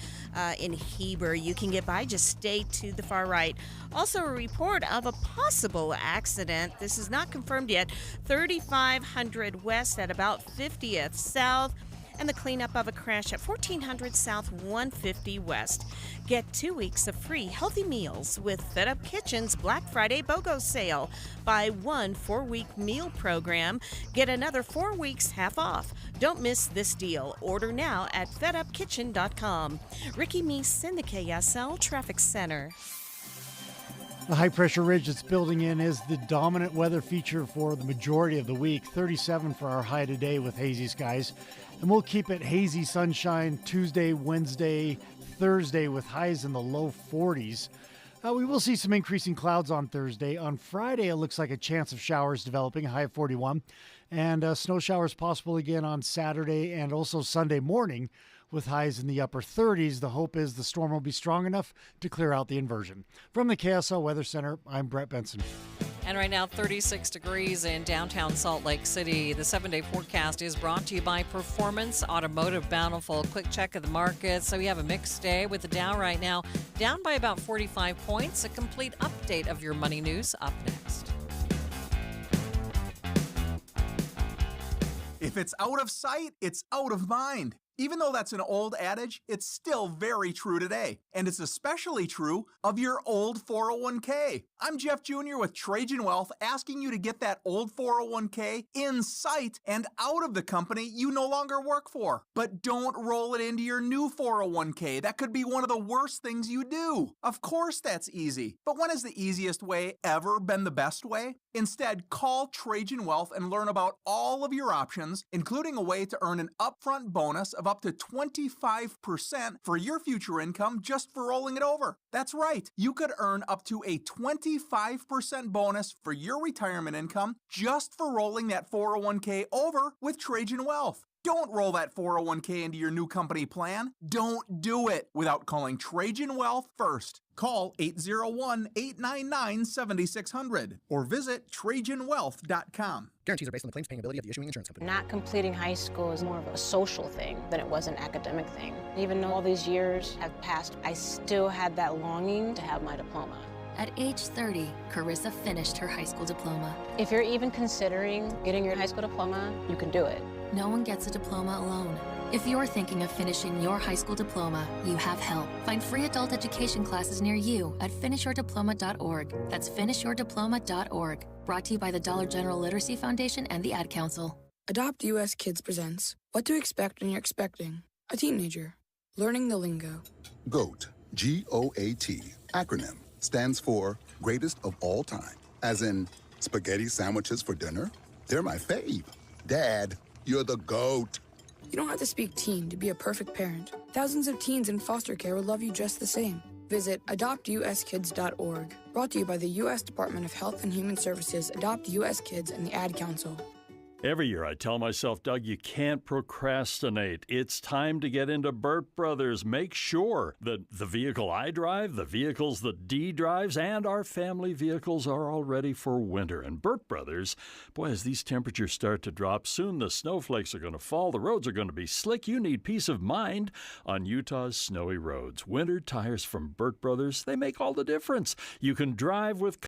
in Heber. You can get by, just stay to the far right. Also a report of a possible accident. This is not confirmed yet. 3500 west at about 50th south. And the cleanup of a crash at 1400 South 150 West. Get 2 weeks of free healthy meals with Fed Up Kitchen's Black Friday BOGO sale. Buy one 4-week meal program, get another 4 weeks half off. Don't miss this deal. Order now at fedupkitchen.com. Ricky Meese in the KSL Traffic Center. The high-pressure ridge that's building in is the dominant weather feature for the majority of the week. 37 for our high today with hazy skies. And we'll keep it hazy sunshine Tuesday, Wednesday, Thursday with highs in the low 40s. We will see some increasing clouds on Thursday. On Friday, it looks like a chance of showers developing, a high of 41. And snow showers possible again on Saturday and also Sunday morning with highs in the upper 30s. The hope is the storm will be strong enough to clear out the inversion. From the KSL Weather Center, I'm Brett Benson. And right now, 36 degrees in downtown Salt Lake City. The 7-day forecast is brought to you by Performance Automotive Bountiful. Quick check of the market. So we have a mixed day with the Dow right now down by about 45 points. A complete update of your money news up next. If it's out of sight, it's out of mind. Even though that's an old adage, it's still very true today. And it's especially true of your old 401k. I'm Jeff Jr. with Trajan Wealth, asking you to get that old 401k in sight and out of the company you no longer work for. But don't roll it into your new 401k. That could be one of the worst things you do. Of course that's easy. But when has the easiest way ever been the best way? Instead, call Trajan Wealth and learn about all of your options, including a way to earn an upfront bonus of up to 25% for your future income just for rolling it over. That's right. You could earn up to a 25% bonus for your retirement income just for rolling that 401k over with Trajan Wealth. Don't roll that 401k into your new company plan. Don't do it without calling Trajan Wealth first. Call 801-899-7600 or visit TrajanWealth.com. Guarantees are based on the claims paying ability of the issuing insurance company. Not completing high school is more of a social thing than it was an academic thing. Even though all these years have passed, I still had that longing to have my diploma. At age 30, Carissa finished her high school diploma. If you're even considering getting your high school diploma, you can do it. No one gets a diploma alone. If you're thinking of finishing your high school diploma, you have help. Find free adult education classes near you at finishyourdiploma.org. That's finishyourdiploma.org. Brought to you by the Dollar General Literacy Foundation and the Ad Council. Adopt US Kids presents What to Expect When You're Expecting a Teenager. Learning the lingo. GOAT, G-O-A-T, acronym, stands for Greatest of All Time. As in, spaghetti sandwiches for dinner? They're my fave. Dad, you're the GOAT. You don't have to speak teen to be a perfect parent. Thousands of teens in foster care will love you just the same. Visit adoptuskids.org. Brought to you by the U.S. Department of Health and Human Services, Adopt U.S. Kids, and the Ad Council. Every year I tell myself, Doug, you can't procrastinate. It's time to get into Burt Brothers. Make sure that the vehicle I drive, the vehicles that Dee drives, and our family vehicles are all ready for winter. And Burt Brothers, boy, as these temperatures start to drop, soon the snowflakes are going to fall, the roads are going to be slick. You need peace of mind on Utah's snowy roads. Winter tires from Burt Brothers, they make all the difference. You can drive with